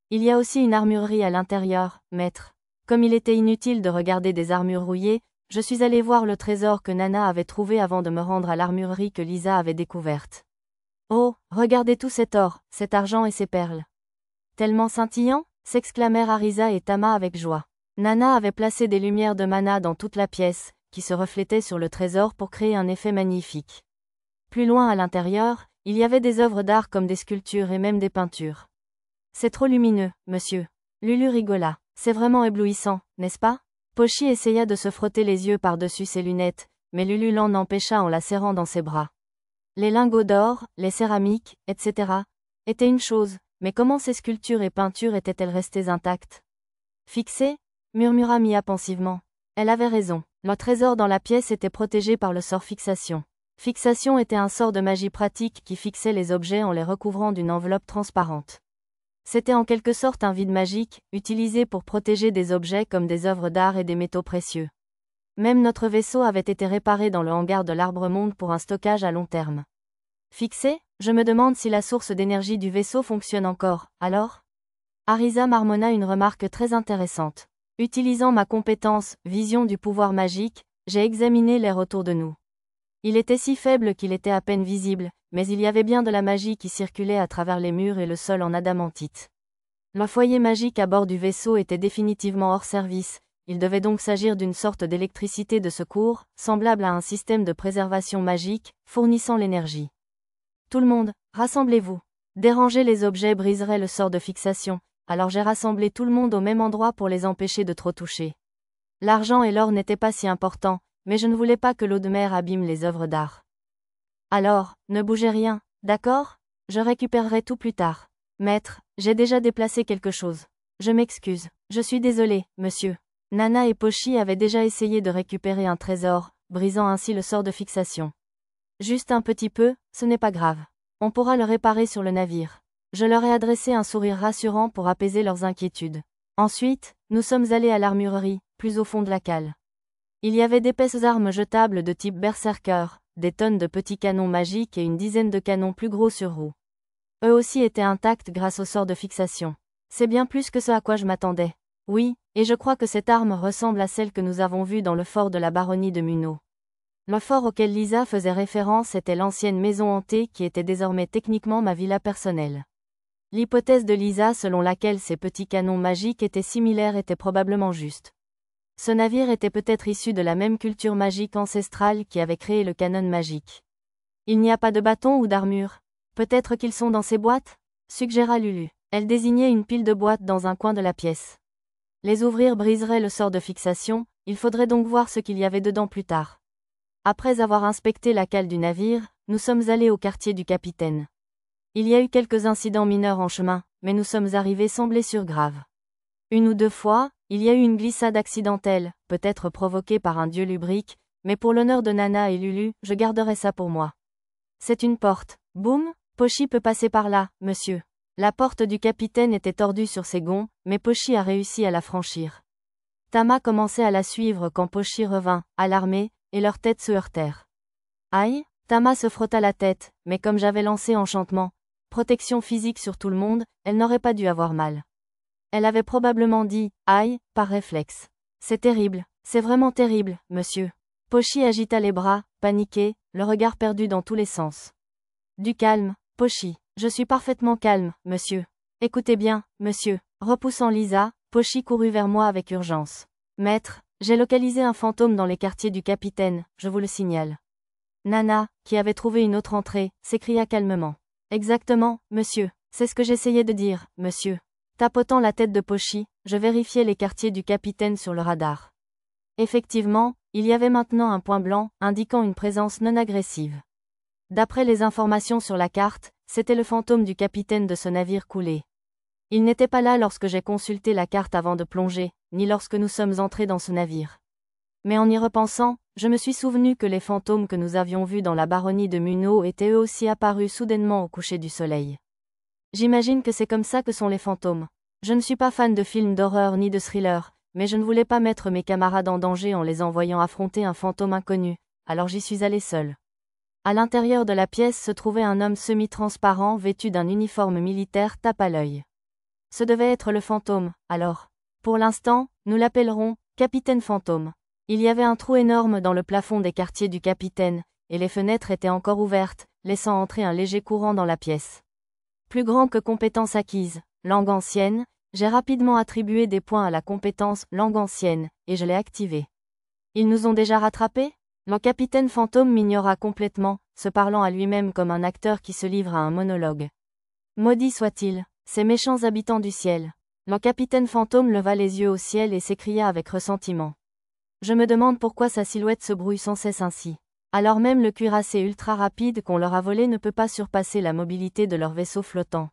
Il y a aussi une armurerie à l'intérieur, maître. Comme il était inutile de regarder des armures rouillées, je suis allé voir le trésor que Nana avait trouvé avant de me rendre à l'armurerie que Lisa avait découverte. Oh, regardez tout cet or, cet argent et ces perles. Tellement scintillant, s'exclamèrent Arisa et Tama avec joie. Nana avait placé des lumières de mana dans toute la pièce, qui se reflétaient sur le trésor pour créer un effet magnifique. Plus loin à l'intérieur, il y avait des œuvres d'art comme des sculptures et même des peintures. C'est trop lumineux, monsieur. Lulu rigola. C'est vraiment éblouissant, n'est-ce pas? Pochi essaya de se frotter les yeux par-dessus ses lunettes, mais Lulu l'en empêcha en la serrant dans ses bras. Les lingots d'or, les céramiques, etc. étaient une chose, mais comment ces sculptures et peintures étaient-elles restées intactes? Fixées? Murmura Mia pensivement. Elle avait raison, le trésor dans la pièce était protégé par le sort fixation. Fixation était un sort de magie pratique qui fixait les objets en les recouvrant d'une enveloppe transparente. C'était en quelque sorte un vide magique, utilisé pour protéger des objets comme des œuvres d'art et des métaux précieux. Même notre vaisseau avait été réparé dans le hangar de l'Arbre-Monde pour un stockage à long terme. Fixé? Je me demande si la source d'énergie du vaisseau fonctionne encore, alors? Arisa marmonna une remarque très intéressante. Utilisant ma compétence, vision du pouvoir magique, j'ai examiné l'air autour de nous. Il était si faible qu'il était à peine visible, mais il y avait bien de la magie qui circulait à travers les murs et le sol en adamantite. Le foyer magique à bord du vaisseau était définitivement hors service, il devait donc s'agir d'une sorte d'électricité de secours, semblable à un système de préservation magique, fournissant l'énergie. Tout le monde, rassemblez-vous. Déranger les objets briserait le sort de fixation, alors j'ai rassemblé tout le monde au même endroit pour les empêcher de trop toucher. L'argent et l'or n'étaient pas si importants, mais je ne voulais pas que l'eau de mer abîme les œuvres d'art. Alors, ne bougez rien, d'accord? Je récupérerai tout plus tard. Maître, j'ai déjà déplacé quelque chose. Je m'excuse. Je suis désolé, monsieur. Nana et Pochi avaient déjà essayé de récupérer un trésor, brisant ainsi le sort de fixation. Juste un petit peu, ce n'est pas grave. On pourra le réparer sur le navire. Je leur ai adressé un sourire rassurant pour apaiser leurs inquiétudes. Ensuite, nous sommes allés à l'armurerie, plus au fond de la cale. Il y avait d'épaisses armes jetables de type berserker, des tonnes de petits canons magiques et une dizaine de canons plus gros sur roues. Eux aussi étaient intacts grâce au sort de fixation. C'est bien plus que ce à quoi je m'attendais. Oui, et je crois que cette arme ressemble à celle que nous avons vue dans le fort de la baronnie de Munro. Le fort auquel Lisa faisait référence était l'ancienne maison hantée qui était désormais techniquement ma villa personnelle. L'hypothèse de Lisa selon laquelle ces petits canons magiques étaient similaires était probablement juste. Ce navire était peut-être issu de la même culture magique ancestrale qui avait créé le canon magique. Il n'y a pas de bâton ou d'armure. Peut-être qu'ils sont dans ces boîtes? Suggéra Lulu. Elle désignait une pile de boîtes dans un coin de la pièce. Les ouvrir briserait le sort de fixation, il faudrait donc voir ce qu'il y avait dedans plus tard. Après avoir inspecté la cale du navire, nous sommes allés au quartier du capitaine. Il y a eu quelques incidents mineurs en chemin, mais nous sommes arrivés sans blessure grave. Une ou deux fois, il y a eu une glissade accidentelle, peut-être provoquée par un dieu lubrique, mais pour l'honneur de Nana et Lulu, je garderai ça pour moi. C'est une porte. Boum, Pochi peut passer par là, monsieur. La porte du capitaine était tordue sur ses gonds, mais Pochi a réussi à la franchir. Tama commençait à la suivre quand Pochi revint, alarmé, et leurs têtes se heurtèrent. Aïe, Tama se frotta la tête, mais comme j'avais lancé enchantement, protection physique sur tout le monde, elle n'aurait pas dû avoir mal. Elle avait probablement dit « aïe » par réflexe. C'est terrible, c'est vraiment terrible, monsieur. Pochi agita les bras, paniqué, le regard perdu dans tous les sens. Du calme, Pochi. Je suis parfaitement calme, monsieur. Écoutez bien, monsieur. Repoussant Lisa, Pochi courut vers moi avec urgence. Maître, j'ai localisé un fantôme dans les quartiers du capitaine, je vous le signale. Nana, qui avait trouvé une autre entrée, s'écria calmement. Exactement, monsieur. C'est ce que j'essayais de dire, monsieur. Tapotant la tête de Pochi, je vérifiais les quartiers du capitaine sur le radar. Effectivement, il y avait maintenant un point blanc, indiquant une présence non agressive. D'après les informations sur la carte, c'était le fantôme du capitaine de ce navire coulé. Il n'était pas là lorsque j'ai consulté la carte avant de plonger, ni lorsque nous sommes entrés dans ce navire. Mais en y repensant, je me suis souvenu que les fantômes que nous avions vus dans la baronnie de Munro étaient eux aussi apparus soudainement au coucher du soleil. J'imagine que c'est comme ça que sont les fantômes. Je ne suis pas fan de films d'horreur ni de thriller, mais je ne voulais pas mettre mes camarades en danger en les envoyant affronter un fantôme inconnu, alors j'y suis allé seul. À l'intérieur de la pièce se trouvait un homme semi-transparent vêtu d'un uniforme militaire tape à l'œil. Ce devait être le fantôme, alors. Pour l'instant, nous l'appellerons Capitaine Fantôme. Il y avait un trou énorme dans le plafond des quartiers du capitaine, et les fenêtres étaient encore ouvertes, laissant entrer un léger courant dans la pièce. Plus grand que compétence acquise, langue ancienne, j'ai rapidement attribué des points à la compétence langue ancienne, et je l'ai activée. Ils nous ont déjà rattrapés? Le capitaine fantôme m'ignora complètement, se parlant à lui-même comme un acteur qui se livre à un monologue. Maudit soit-il, ces méchants habitants du ciel. Le capitaine fantôme leva les yeux au ciel et s'écria avec ressentiment. Je me demande pourquoi sa silhouette se brouille sans cesse ainsi. Alors même le cuirassé ultra rapide qu'on leur a volé ne peut pas surpasser la mobilité de leur vaisseau flottant.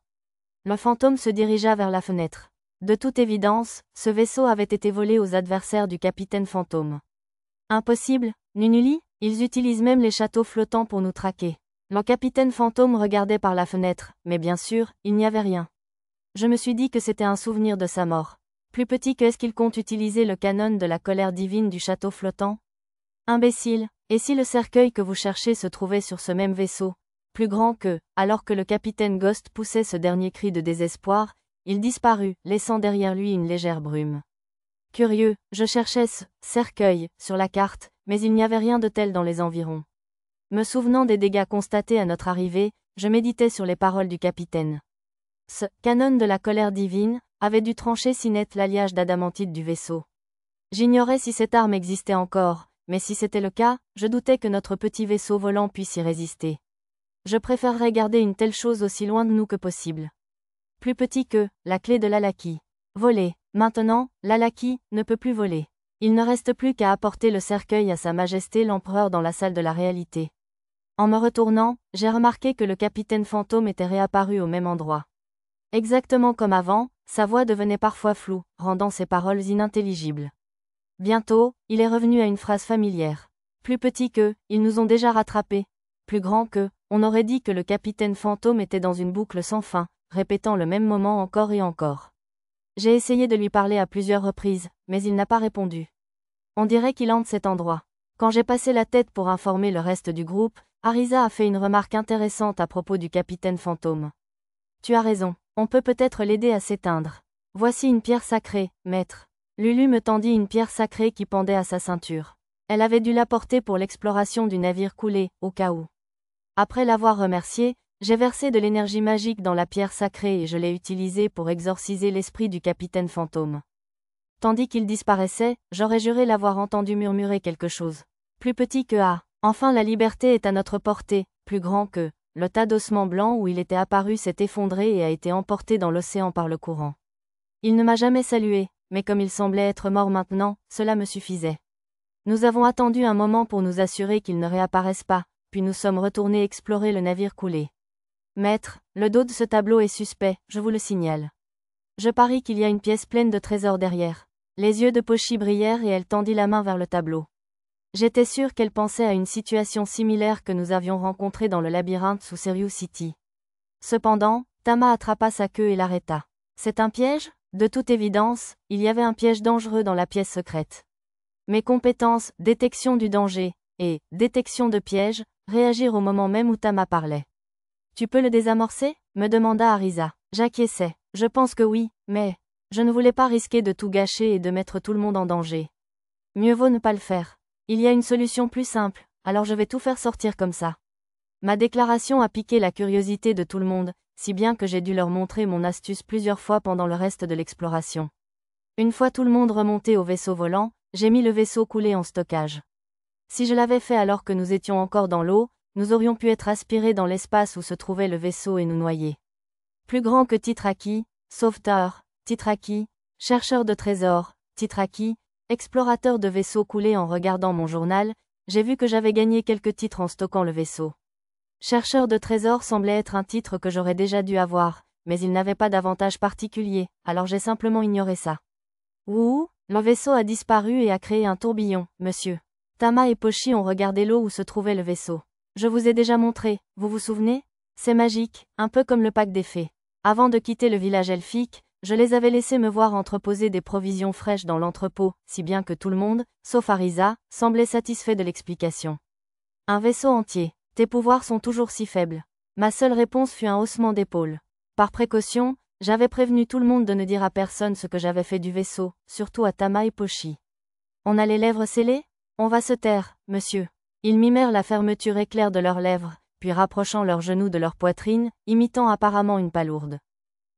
Le fantôme se dirigea vers la fenêtre. De toute évidence, ce vaisseau avait été volé aux adversaires du capitaine fantôme. Impossible, Nunuli, ils utilisent même les châteaux flottants pour nous traquer. Le capitaine fantôme regardait par la fenêtre, mais bien sûr, il n'y avait rien. Je me suis dit que c'était un souvenir de sa mort. Plus petit que est-ce qu'il compte utiliser le canon de la colère divine du château flottant? Imbécile, et si le cercueil que vous cherchez se trouvait sur ce même vaisseau, plus grand que, alors que le capitaine Ghost poussait ce dernier cri de désespoir, il disparut, laissant derrière lui une légère brume. Curieux, je cherchais ce cercueil sur la carte, mais il n'y avait rien de tel dans les environs. Me souvenant des dégâts constatés à notre arrivée, je méditais sur les paroles du capitaine. Ce canon de la colère divine avait dû trancher si net l'alliage d'adamantite du vaisseau. J'ignorais si cette arme existait encore, mais si c'était le cas, je doutais que notre petit vaisseau volant puisse y résister. Je préférerais garder une telle chose aussi loin de nous que possible. Plus petit que la clé de l'Alaki. Voler. Maintenant, l'Alaki ne peut plus voler. Il ne reste plus qu'à apporter le cercueil à Sa Majesté l'Empereur dans la salle de la réalité. En me retournant, j'ai remarqué que le capitaine fantôme était réapparu au même endroit. Exactement comme avant, sa voix devenait parfois floue, rendant ses paroles inintelligibles. Bientôt, il est revenu à une phrase familière. Plus petit que, ils nous ont déjà rattrapés. Plus grand que, on aurait dit que le capitaine fantôme était dans une boucle sans fin, répétant le même moment encore et encore. J'ai essayé de lui parler à plusieurs reprises, mais il n'a pas répondu. On dirait qu'il hante cet endroit. Quand j'ai passé la tête pour informer le reste du groupe, Arisa a fait une remarque intéressante à propos du capitaine fantôme. Tu as raison, on peut peut-être l'aider à s'éteindre. Voici une pierre sacrée, maître. Lulu me tendit une pierre sacrée qui pendait à sa ceinture. Elle avait dû l'apporter pour l'exploration du navire coulé, au cas où. Après l'avoir remercié, j'ai versé de l'énergie magique dans la pierre sacrée et je l'ai utilisée pour exorciser l'esprit du capitaine fantôme. Tandis qu'il disparaissait, j'aurais juré l'avoir entendu murmurer quelque chose. Plus petit que ah, enfin la liberté est à notre portée, plus grand que, le tas d'ossements blancs où il était apparu s'est effondré et a été emporté dans l'océan par le courant. Il ne m'a jamais salué, mais comme il semblait être mort maintenant, cela me suffisait. Nous avons attendu un moment pour nous assurer qu'il ne réapparaisse pas, puis nous sommes retournés explorer le navire coulé. Maître, le dos de ce tableau est suspect, je vous le signale. Je parie qu'il y a une pièce pleine de trésors derrière. Les yeux de Pochi brillèrent et elle tendit la main vers le tableau. J'étais sûre qu'elle pensait à une situation similaire que nous avions rencontrée dans le labyrinthe sous Serious City. Cependant, Tama attrapa sa queue et l'arrêta. C'est un piège ? De toute évidence, il y avait un piège dangereux dans la pièce secrète. Mes compétences, détection du danger, et détection de piège, réagirent au moment même où Tama parlait. Tu peux le désamorcer ? Me demanda Arisa. J'acquiesçai. Je pense que oui, mais je ne voulais pas risquer de tout gâcher et de mettre tout le monde en danger. Mieux vaut ne pas le faire. Il y a une solution plus simple, alors je vais tout faire sortir comme ça. Ma déclaration a piqué la curiosité de tout le monde, si bien que j'ai dû leur montrer mon astuce plusieurs fois pendant le reste de l'exploration. Une fois tout le monde remonté au vaisseau volant, j'ai mis le vaisseau coulé en stockage. Si je l'avais fait alors que nous étions encore dans l'eau, nous aurions pu être aspirés dans l'espace où se trouvait le vaisseau et nous noyer. Plus grand que Titraki, sauveteur, Titraki, chercheur de trésors, Titraki, explorateur de vaisseaux coulés. En regardant mon journal, j'ai vu que j'avais gagné quelques titres en stockant le vaisseau. Chercheur de trésors semblait être un titre que j'aurais déjà dû avoir, mais il n'avait pas d'avantage particulier, alors j'ai simplement ignoré ça. Ouh, le vaisseau a disparu et a créé un tourbillon, monsieur. Tama et Pochi ont regardé l'eau où se trouvait le vaisseau. Je vous ai déjà montré, vous vous souvenez ? C'est magique, un peu comme le pack des fées. Avant de quitter le village elfique, je les avais laissés me voir entreposer des provisions fraîches dans l'entrepôt, si bien que tout le monde, sauf Arisa, semblait satisfait de l'explication. Un vaisseau entier. Tes pouvoirs sont toujours si faibles. Ma seule réponse fut un haussement d'épaule. Par précaution, j'avais prévenu tout le monde de ne dire à personne ce que j'avais fait du vaisseau, surtout à Tama et Pochi. On a les lèvres scellées ? On va se taire, monsieur. Ils mimèrent la fermeture éclair de leurs lèvres, puis rapprochant leurs genoux de leur poitrine, imitant apparemment une palourde.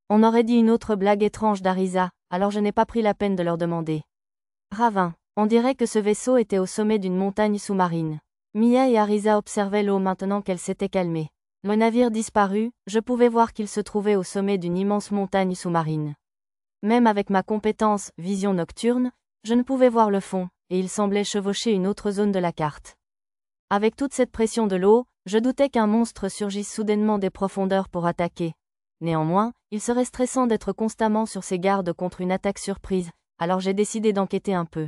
On aurait dit une autre blague étrange d'Arisa, alors je n'ai pas pris la peine de leur demander. Ravin, on dirait que ce vaisseau était au sommet d'une montagne sous-marine. Mia et Arisa observaient l'eau maintenant qu'elle s'était calmée. Le navire disparut, je pouvais voir qu'il se trouvait au sommet d'une immense montagne sous-marine. Même avec ma compétence « vision nocturne », je ne pouvais voir le fond, et il semblait chevaucher une autre zone de la carte. Avec toute cette pression de l'eau, je doutais qu'un monstre surgisse soudainement des profondeurs pour attaquer. Néanmoins, il serait stressant d'être constamment sur ses gardes contre une attaque surprise, alors j'ai décidé d'enquêter un peu.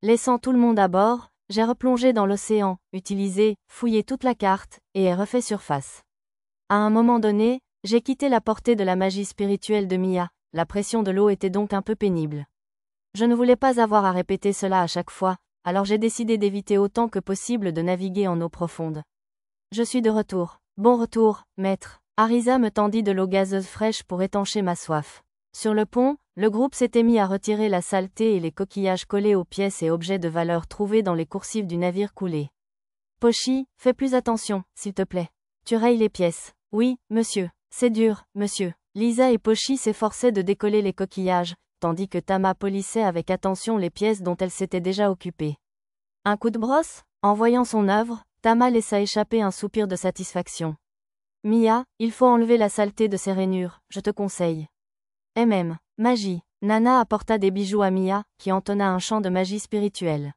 Laissant tout le monde à bord, j'ai replongé dans l'océan, utilisé, fouillé toute la carte, et ai refait surface. À un moment donné, j'ai quitté la portée de la magie spirituelle de Mia, la pression de l'eau était donc un peu pénible. Je ne voulais pas avoir à répéter cela à chaque fois, alors j'ai décidé d'éviter autant que possible de naviguer en eau profonde. Je suis de retour. Bon retour, maître. Arisa me tendit de l'eau gazeuse fraîche pour étancher ma soif. Sur le pont, le groupe s'était mis à retirer la saleté et les coquillages collés aux pièces et objets de valeur trouvés dans les coursives du navire coulé. Pochi, fais plus attention, s'il te plaît. Tu rayes les pièces. Oui, monsieur. C'est dur, monsieur. Lisa et Pochi s'efforçaient de décoller les coquillages, tandis que Tama polissait avec attention les pièces dont elle s'était déjà occupée. Un coup de brosse ? En voyant son œuvre, Tama laissa échapper un soupir de satisfaction. Mia, il faut enlever la saleté de ces rainures, je te conseille. Magie. Nana apporta des bijoux à Mia, qui entonna un chant de magie spirituelle.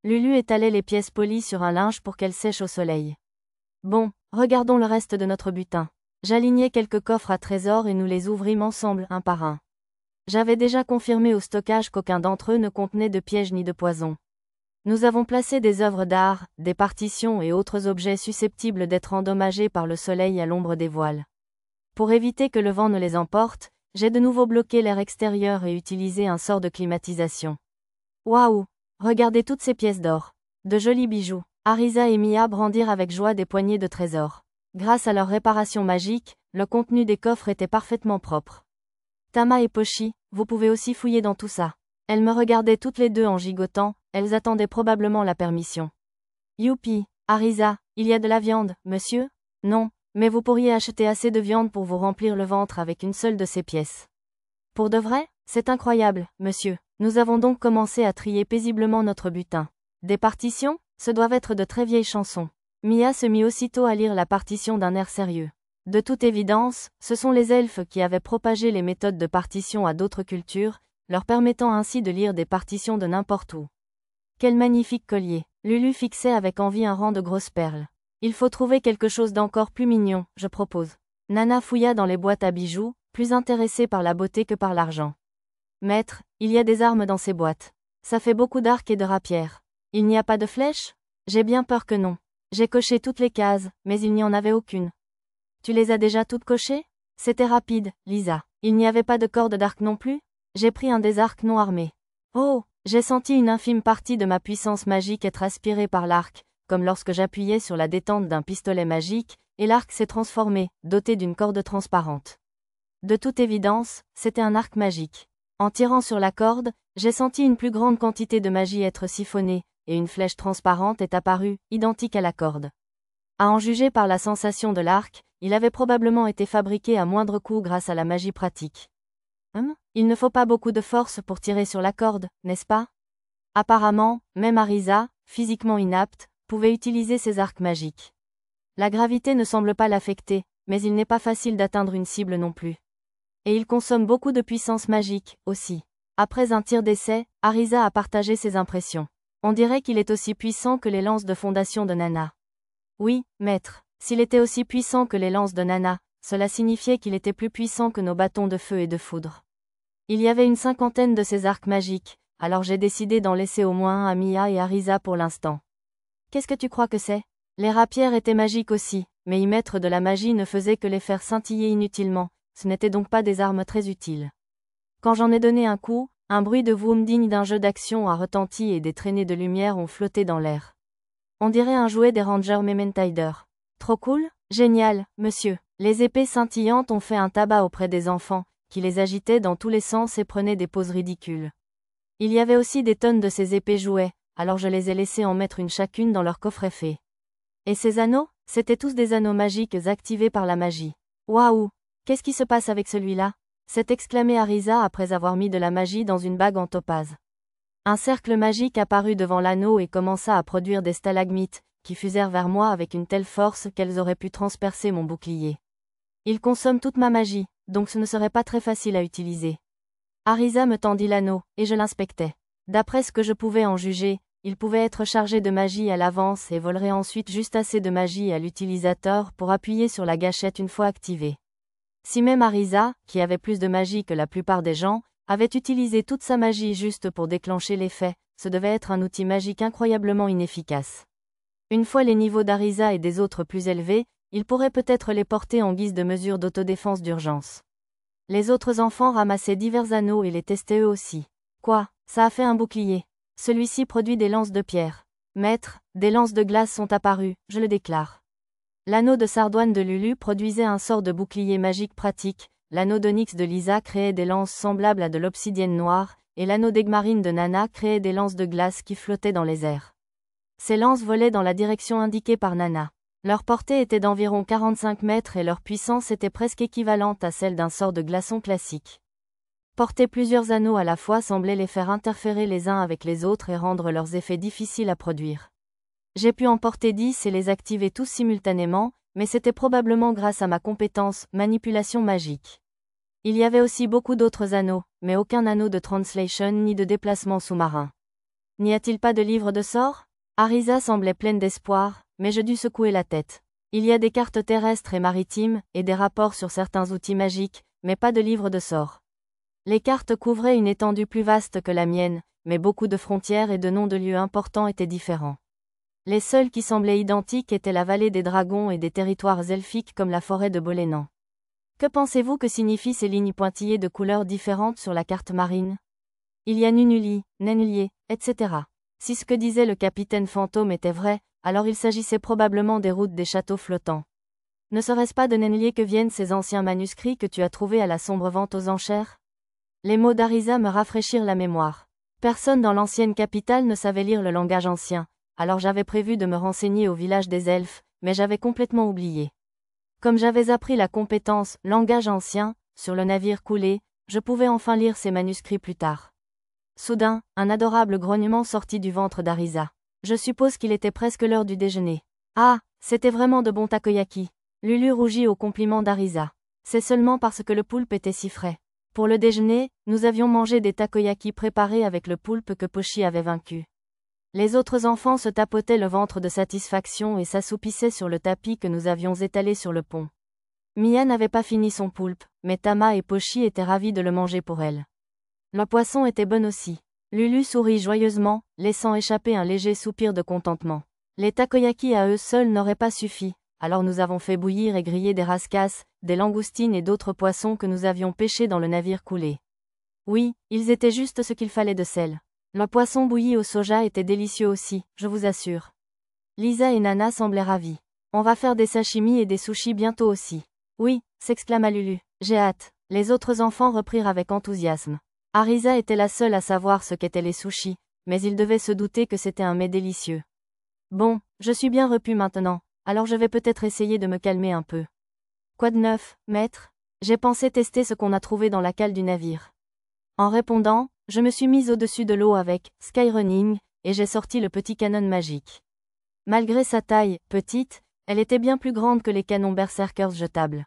Lulu étalait les pièces polies sur un linge pour qu'elles sèchent au soleil. Bon, regardons le reste de notre butin. J'alignai quelques coffres à trésors et nous les ouvrîmes ensemble un par un. J'avais déjà confirmé au stockage qu'aucun d'entre eux ne contenait de pièges ni de poison. Nous avons placé des œuvres d'art, des partitions et autres objets susceptibles d'être endommagés par le soleil à l'ombre des voiles. Pour éviter que le vent ne les emporte, j'ai de nouveau bloqué l'air extérieur et utilisé un sort de climatisation. Waouh! Regardez toutes ces pièces d'or. De jolis bijoux. Arisa et Mia brandirent avec joie des poignées de trésors. Grâce à leur réparation magique, le contenu des coffres était parfaitement propre. Tama et Pochi, vous pouvez aussi fouiller dans tout ça. Elles me regardaient toutes les deux en gigotant, elles attendaient probablement la permission. Youpi, Arisa, il y a de la viande, monsieur? Non, mais vous pourriez acheter assez de viande pour vous remplir le ventre avec une seule de ces pièces. Pour de vrai? C'est incroyable, monsieur. Nous avons donc commencé à trier paisiblement notre butin. Des partitions? Ce doivent être de très vieilles chansons. Mia se mit aussitôt à lire la partition d'un air sérieux. De toute évidence, ce sont les elfes qui avaient propagé les méthodes de partition à d'autres cultures, leur permettant ainsi de lire des partitions de n'importe où. Quel magnifique collier! Lulu fixait avec envie un rang de grosses perles. Il faut trouver quelque chose d'encore plus mignon, je propose. Nana fouilla dans les boîtes à bijoux, plus intéressée par la beauté que par l'argent. Maître, il y a des armes dans ces boîtes. Ça fait beaucoup d'arcs et de rapières. Il n'y a pas de flèches? J'ai bien peur que non. J'ai coché toutes les cases, mais il n'y en avait aucune. Tu les as déjà toutes cochées? C'était rapide, Lisa. Il n'y avait pas de corde d'arc non plus? J'ai pris un des arcs non armés. Oh! J'ai senti une infime partie de ma puissance magique être aspirée par l'arc, comme lorsque j'appuyais sur la détente d'un pistolet magique, et l'arc s'est transformé, doté d'une corde transparente. De toute évidence, c'était un arc magique. En tirant sur la corde, j'ai senti une plus grande quantité de magie être siphonnée, et une flèche transparente est apparue, identique à la corde. À en juger par la sensation de l'arc, il avait probablement été fabriqué à moindre coût grâce à la magie pratique. Il ne faut pas beaucoup de force pour tirer sur la corde, n'est-ce pas? Apparemment, même Arisa, physiquement inapte, pouvait utiliser ses arcs magiques. La gravité ne semble pas l'affecter, mais il n'est pas facile d'atteindre une cible non plus. Et il consomme beaucoup de puissance magique, aussi. Après un tir d'essai, Arisa a partagé ses impressions. On dirait qu'il est aussi puissant que les lances de fondation de Nana. Oui, maître. S'il était aussi puissant que les lances de Nana, cela signifiait qu'il était plus puissant que nos bâtons de feu et de foudre. Il y avait une 50aine de ces arcs magiques, alors j'ai décidé d'en laisser au moins un à Mia et Arisa pour l'instant. Qu'est-ce que tu crois que c'est? Les rapières étaient magiques aussi, mais y mettre de la magie ne faisait que les faire scintiller inutilement, ce n'étaient donc pas des armes très utiles. Quand j'en ai donné un coup, un bruit de vroom digne d'un jeu d'action a retenti et des traînées de lumière ont flotté dans l'air. On dirait un jouet des Rangers Mementider. Trop cool? Génial, monsieur. Les épées scintillantes ont fait un tabac auprès des enfants, qui les agitaient dans tous les sens et prenaient des poses ridicules. Il y avait aussi des tonnes de ces épées jouets, alors je les ai laissés en mettre une chacune dans leur coffret fait. Et ces anneaux? C'étaient tous des anneaux magiques activés par la magie. Waouh! Qu'est-ce qui se passe avec celui-là? S'est exclamé Arisa après avoir mis de la magie dans une bague en topaze. Un cercle magique apparut devant l'anneau et commença à produire des stalagmites, qui fusèrent vers moi avec une telle force qu'elles auraient pu transpercer mon bouclier. Il consomme toute ma magie, donc ce ne serait pas très facile à utiliser. Arisa me tendit l'anneau, et je l'inspectais. D'après ce que je pouvais en juger, il pouvait être chargé de magie à l'avance et volerait ensuite juste assez de magie à l'utilisateur pour appuyer sur la gâchette une fois activé. Si même Arisa, qui avait plus de magie que la plupart des gens, avait utilisé toute sa magie juste pour déclencher l'effet, ce devait être un outil magique incroyablement inefficace. Une fois les niveaux d'Arisa et des autres plus élevés, il pourrait peut-être les porter en guise de mesure d'autodéfense d'urgence. Les autres enfants ramassaient divers anneaux et les testaient eux aussi. Quoi, ça a fait un bouclier. Celui-ci produit des lances de pierre. Maître, des lances de glace sont apparues, je le déclare. L'anneau de sardoine de Lulu produisait un sort de bouclier magique pratique, l'anneau d'onyx de Lisa créait des lances semblables à de l'obsidienne noire, et l'anneau d'Egmarine de Nana créait des lances de glace qui flottaient dans les airs. Ces lances volaient dans la direction indiquée par Nana. Leur portée était d'environ 45 mètres et leur puissance était presque équivalente à celle d'un sort de glaçon classique. Porter plusieurs anneaux à la fois semblait les faire interférer les uns avec les autres et rendre leurs effets difficiles à produire. J'ai pu en porter 10 et les activer tous simultanément, mais c'était probablement grâce à ma compétence « manipulation magique ». Il y avait aussi beaucoup d'autres anneaux, mais aucun anneau de translation ni de déplacement sous-marin. N'y a-t-il pas de livre de sorts? Arisa semblait pleine d'espoir, mais je dus secouer la tête. Il y a des cartes terrestres et maritimes, et des rapports sur certains outils magiques, mais pas de livre de sorts. Les cartes couvraient une étendue plus vaste que la mienne, mais beaucoup de frontières et de noms de lieux importants étaient différents. Les seuls qui semblaient identiques étaient la vallée des dragons et des territoires elfiques comme la forêt de Bolénan. Que pensez-vous que signifient ces lignes pointillées de couleurs différentes sur la carte marine? Il y a Nunuli, Nenlier, etc. Si ce que disait le capitaine Fantôme était vrai, alors il s'agissait probablement des routes des châteaux flottants. Ne serait-ce pas de Nenlier que viennent ces anciens manuscrits que tu as trouvés à la sombre vente aux enchères? Les mots d'Arisa me rafraîchirent la mémoire. Personne dans l'ancienne capitale ne savait lire le langage ancien, alors j'avais prévu de me renseigner au village des elfes, mais j'avais complètement oublié. Comme j'avais appris la compétence « langage ancien » sur le navire coulé, je pouvais enfin lire ces manuscrits plus tard. Soudain, un adorable grognement sortit du ventre d'Arisa. Je suppose qu'il était presque l'heure du déjeuner. Ah, c'était vraiment de bons takoyaki. Lulu rougit au compliment d'Arisa. C'est seulement parce que le poulpe était si frais. Pour le déjeuner, nous avions mangé des takoyaki préparés avec le poulpe que Pochi avait vaincu. Les autres enfants se tapotaient le ventre de satisfaction et s'assoupissaient sur le tapis que nous avions étalé sur le pont. Mia n'avait pas fini son poulpe, mais Tama et Pochi étaient ravis de le manger pour elle. Le poisson était bon aussi. Lulu sourit joyeusement, laissant échapper un léger soupir de contentement. Les takoyaki à eux seuls n'auraient pas suffi, alors nous avons fait bouillir et griller des rascasses, des langoustines et d'autres poissons que nous avions pêchés dans le navire coulé. Oui, ils étaient juste ce qu'il fallait de sel. Le poisson bouilli au soja était délicieux aussi, je vous assure. Lisa et Nana semblaient ravis. On va faire des sashimi et des sushis bientôt aussi. Oui, s'exclama Lulu. J'ai hâte. Les autres enfants reprirent avec enthousiasme. Arisa était la seule à savoir ce qu'étaient les sushis, mais il devait se douter que c'était un mets délicieux. Bon, je suis bien repu maintenant, alors je vais peut-être essayer de me calmer un peu. Quoi de neuf, maître? J'ai pensé tester ce qu'on a trouvé dans la cale du navire. En répondant, je me suis mise au-dessus de l'eau avec Skyrunning, et j'ai sorti le petit canon magique. Malgré sa taille petite, elle était bien plus grande que les canons Berserkers jetables.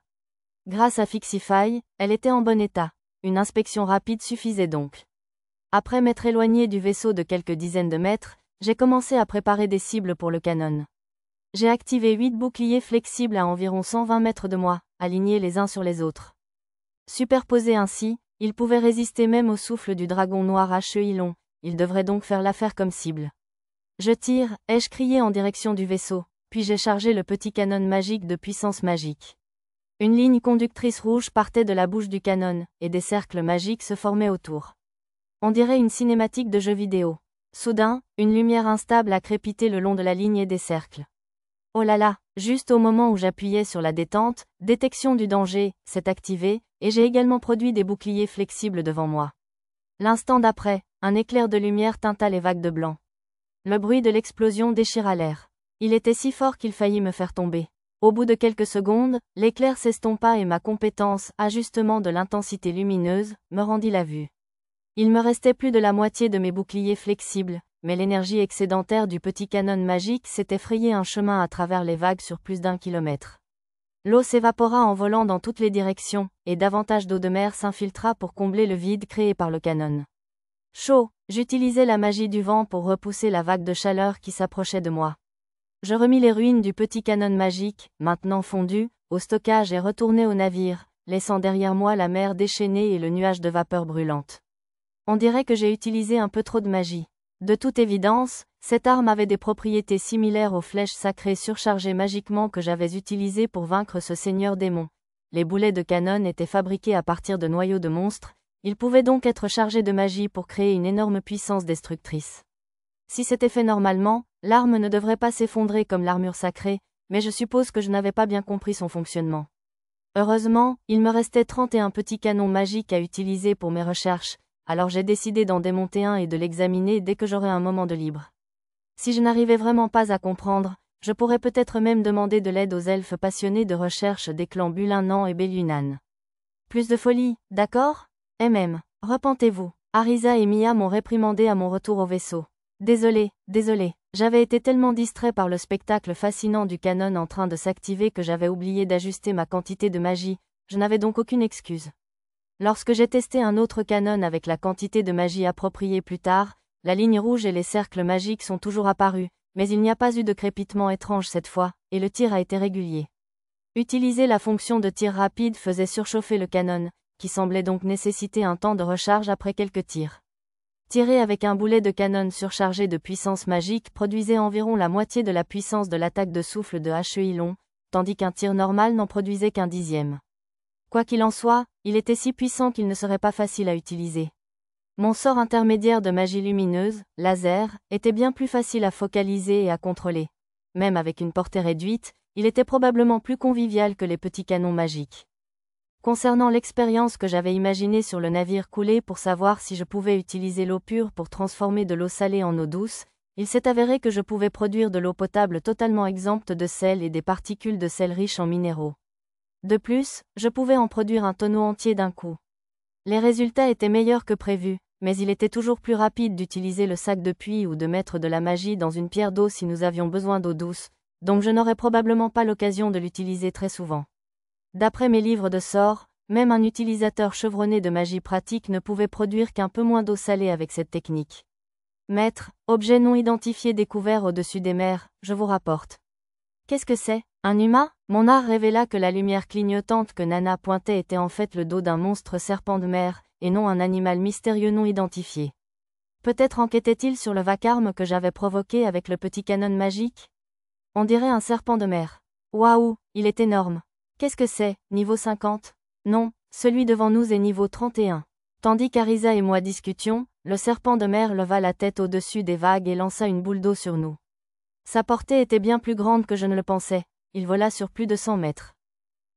Grâce à Fixify, elle était en bon état. Une inspection rapide suffisait donc. Après m'être éloigné du vaisseau de quelques dizaines de mètres, j'ai commencé à préparer des cibles pour le canon. J'ai activé 8 boucliers flexibles à environ 120 mètres de moi, alignés les uns sur les autres. Superposés ainsi, ils pouvaient résister même au souffle du dragon noir à cheveux longs, ils devraient donc faire l'affaire comme cible. Je tire, ai-je crié en direction du vaisseau, puis j'ai chargé le petit canon magique de puissance magique. Une ligne conductrice rouge partait de la bouche du canon, et des cercles magiques se formaient autour. On dirait une cinématique de jeu vidéo. Soudain, une lumière instable a crépité le long de la ligne et des cercles. Oh là là, juste au moment où j'appuyais sur la détente, détection du danger, s'est activée, et j'ai également produit des boucliers flexibles devant moi. L'instant d'après, un éclair de lumière teinta les vagues de blanc. Le bruit de l'explosion déchira l'air. Il était si fort qu'il faillit me faire tomber. Au bout de quelques secondes, l'éclair s'estompa et ma compétence, ajustement de l'intensité lumineuse, me rendit la vue. Il me restait plus de la moitié de mes boucliers flexibles, mais l'énergie excédentaire du petit canon magique s'était frayé un chemin à travers les vagues sur plus d'1 kilomètre. L'eau s'évapora en volant dans toutes les directions, et davantage d'eau de mer s'infiltra pour combler le vide créé par le canon. Chaud, j'utilisais la magie du vent pour repousser la vague de chaleur qui s'approchait de moi. Je remis les ruines du petit canon magique, maintenant fondu, au stockage et retourné au navire, laissant derrière moi la mer déchaînée et le nuage de vapeur brûlante. On dirait que j'ai utilisé un peu trop de magie. De toute évidence, cette arme avait des propriétés similaires aux flèches sacrées surchargées magiquement que j'avais utilisées pour vaincre ce seigneur démon. Les boulets de canon étaient fabriqués à partir de noyaux de monstres, ils pouvaient donc être chargés de magie pour créer une énorme puissance destructrice. Si c'était fait normalement, l'arme ne devrait pas s'effondrer comme l'armure sacrée, mais je suppose que je n'avais pas bien compris son fonctionnement. Heureusement, il me restait 31 petits canons magiques à utiliser pour mes recherches, alors j'ai décidé d'en démonter un et de l'examiner dès que j'aurais un moment de libre. Si je n'arrivais vraiment pas à comprendre, je pourrais peut-être même demander de l'aide aux elfes passionnés de recherche des clans Bulinan et Belunan. Plus de folie, d'accord? Repentez-vous. Arisa et Mia m'ont réprimandé à mon retour au vaisseau. Désolé, j'avais été tellement distrait par le spectacle fascinant du canon en train de s'activer que j'avais oublié d'ajuster ma quantité de magie, je n'avais donc aucune excuse. Lorsque j'ai testé un autre canon avec la quantité de magie appropriée plus tard, la ligne rouge et les cercles magiques sont toujours apparus, mais il n'y a pas eu de crépitement étrange cette fois, et le tir a été régulier. Utiliser la fonction de tir rapide faisait surchauffer le canon, qui semblait donc nécessiter un temps de recharge après quelques tirs. Tirer avec un boulet de canon surchargé de puissance magique produisait environ la moitié de la puissance de l'attaque de souffle de HEI long, tandis qu'un tir normal n'en produisait qu'un dixième. Quoi qu'il en soit, il était si puissant qu'il ne serait pas facile à utiliser. Mon sort intermédiaire de magie lumineuse, laser, était bien plus facile à focaliser et à contrôler. Même avec une portée réduite, il était probablement plus convivial que les petits canons magiques. Concernant l'expérience que j'avais imaginée sur le navire coulé pour savoir si je pouvais utiliser l'eau pure pour transformer de l'eau salée en eau douce, il s'est avéré que je pouvais produire de l'eau potable totalement exempte de sel et des particules de sel riches en minéraux. De plus, je pouvais en produire un tonneau entier d'un coup. Les résultats étaient meilleurs que prévu, mais il était toujours plus rapide d'utiliser le sac de puits ou de mettre de la magie dans une pierre d'eau si nous avions besoin d'eau douce, donc je n'aurais probablement pas l'occasion de l'utiliser très souvent. D'après mes livres de sorts, même un utilisateur chevronné de magie pratique ne pouvait produire qu'un peu moins d'eau salée avec cette technique. Maître, objet non identifié découvert au-dessus des mers, je vous rapporte. Qu'est-ce que c'est? Un humain? Mon art révéla que la lumière clignotante que Nana pointait était en fait le dos d'un monstre serpent de mer, et non un animal mystérieux non identifié. Peut-être enquêtait-il sur le vacarme que j'avais provoqué avec le petit canon magique? On dirait un serpent de mer. Waouh, il est énorme. Qu'est-ce que c'est, niveau 50? Non, celui devant nous est niveau 31. Tandis qu'Arisa et moi discutions, le serpent de mer leva la tête au-dessus des vagues et lança une boule d'eau sur nous. Sa portée était bien plus grande que je ne le pensais, il vola sur plus de 100 mètres.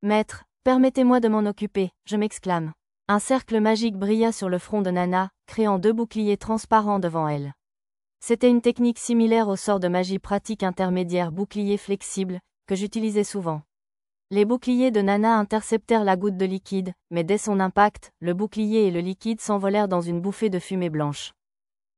Maître, permettez-moi de m'en occuper, je m'exclame. Un cercle magique brilla sur le front de Nana, créant 2 boucliers transparents devant elle. C'était une technique similaire au sort de magie pratique intermédiaire bouclier flexible, que j'utilisais souvent. Les boucliers de Nana interceptèrent la goutte de liquide, mais dès son impact, le bouclier et le liquide s'envolèrent dans une bouffée de fumée blanche.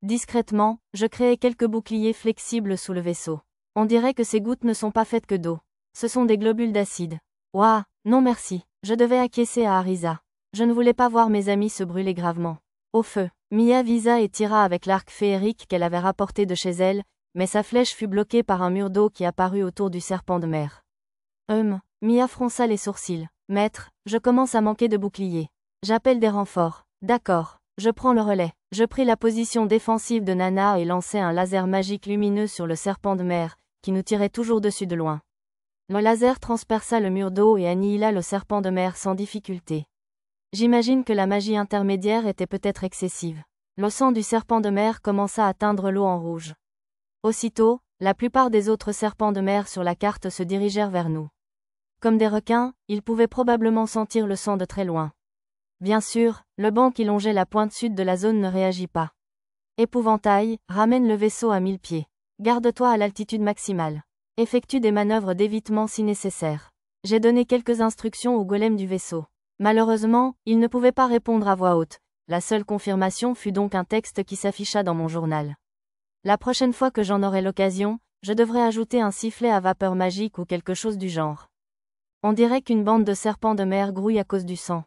Discrètement, je créai quelques boucliers flexibles sous le vaisseau. On dirait que ces gouttes ne sont pas faites que d'eau. Ce sont des globules d'acide. Ouah, non merci, je devais acquiescer à Arisa. Je ne voulais pas voir mes amis se brûler gravement. Au feu, Mia visa et tira avec l'arc féerique qu'elle avait rapporté de chez elle, mais sa flèche fut bloquée par un mur d'eau qui apparut autour du serpent de mer. Mia fronça les sourcils. Maître, je commence à manquer de boucliers. J'appelle des renforts. D'accord, je prends le relais. Je pris la position défensive de Nana et lançai un laser magique lumineux sur le serpent de mer, qui nous tirait toujours dessus de loin. Le laser transperça le mur d'eau et annihila le serpent de mer sans difficulté. J'imagine que la magie intermédiaire était peut-être excessive. Le sang du serpent de mer commença à teindre l'eau en rouge. Aussitôt, la plupart des autres serpents de mer sur la carte se dirigèrent vers nous. Comme des requins, ils pouvaient probablement sentir le sang de très loin. Bien sûr, le banc qui longeait la pointe sud de la zone ne réagit pas. Épouvantail, ramène le vaisseau à 1000 pieds. Garde-toi à l'altitude maximale. Effectue des manœuvres d'évitement si nécessaire. J'ai donné quelques instructions au golem du vaisseau. Malheureusement, il ne pouvait pas répondre à voix haute. La seule confirmation fut donc un texte qui s'afficha dans mon journal. La prochaine fois que j'en aurai l'occasion, je devrais ajouter un sifflet à vapeur magique ou quelque chose du genre. On dirait qu'une bande de serpents de mer grouille à cause du sang.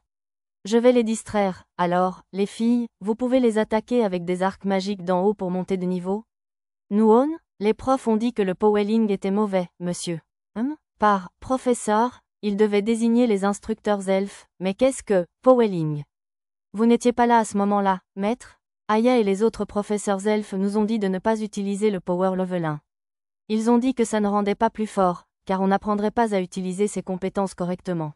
Je vais les distraire, alors, les filles, vous pouvez les attaquer avec des arcs magiques d'en haut pour monter de niveau? Nuon, les profs ont dit que le powelling était mauvais, monsieur. Par professeur, il devait désigner les instructeurs elfes, mais qu'est-ce que powelling? Vous n'étiez pas là à ce moment-là, maître? Aya et les autres professeurs elfes nous ont dit de ne pas utiliser le power level 1. Ils ont dit que ça ne rendait pas plus fort, car on n'apprendrait pas à utiliser ses compétences correctement.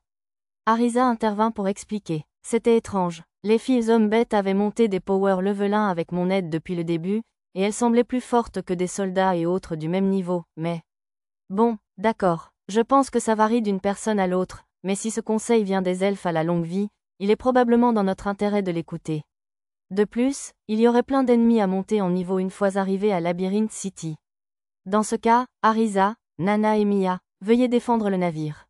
Arisa intervint pour expliquer. C'était étrange. Les filles hommes bêtes avaient monté des power level 1 avec mon aide depuis le début, et elles semblaient plus fortes que des soldats et autres du même niveau, mais... Bon, d'accord. Je pense que ça varie d'une personne à l'autre, mais si ce conseil vient des elfes à la longue vie, il est probablement dans notre intérêt de l'écouter. De plus, il y aurait plein d'ennemis à monter en niveau une fois arrivés à Labyrinth City. Dans ce cas, Arisa, Nana et Mia, veuillez défendre le navire.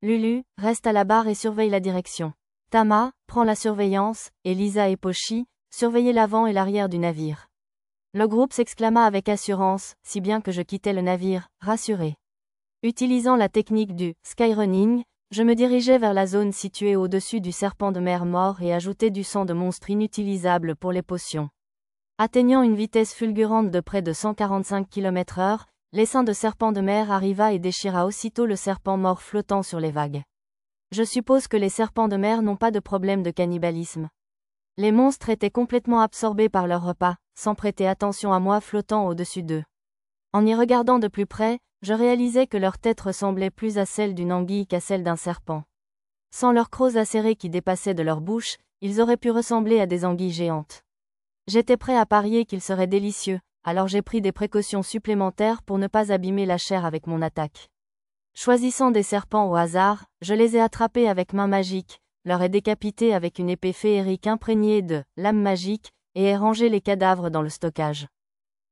Lulu, reste à la barre et surveille la direction. Tama, prends la surveillance, et Lisa et Pochi, surveillez l'avant et l'arrière du navire. Le groupe s'exclama avec assurance, si bien que je quittais le navire, rassuré. Utilisant la technique du skyrunning, je me dirigeais vers la zone située au-dessus du serpent de mer mort et ajoutais du sang de monstre inutilisable pour les potions. Atteignant une vitesse fulgurante de près de 145 km/h, l'essaim de serpent de mer arriva et déchira aussitôt le serpent mort flottant sur les vagues. Je suppose que les serpents de mer n'ont pas de problème de cannibalisme. Les monstres étaient complètement absorbés par leur repas, sans prêter attention à moi flottant au-dessus d'eux. En y regardant de plus près, je réalisais que leur tête ressemblait plus à celle d'une anguille qu'à celle d'un serpent. Sans leurs crocs acérés qui dépassaient de leur bouche, ils auraient pu ressembler à des anguilles géantes. J'étais prêt à parier qu'ils seraient délicieux, alors j'ai pris des précautions supplémentaires pour ne pas abîmer la chair avec mon attaque. Choisissant des serpents au hasard, je les ai attrapés avec main magique, leur ai décapité avec une épée féerique imprégnée de lame magique, et ai rangé les cadavres dans le stockage.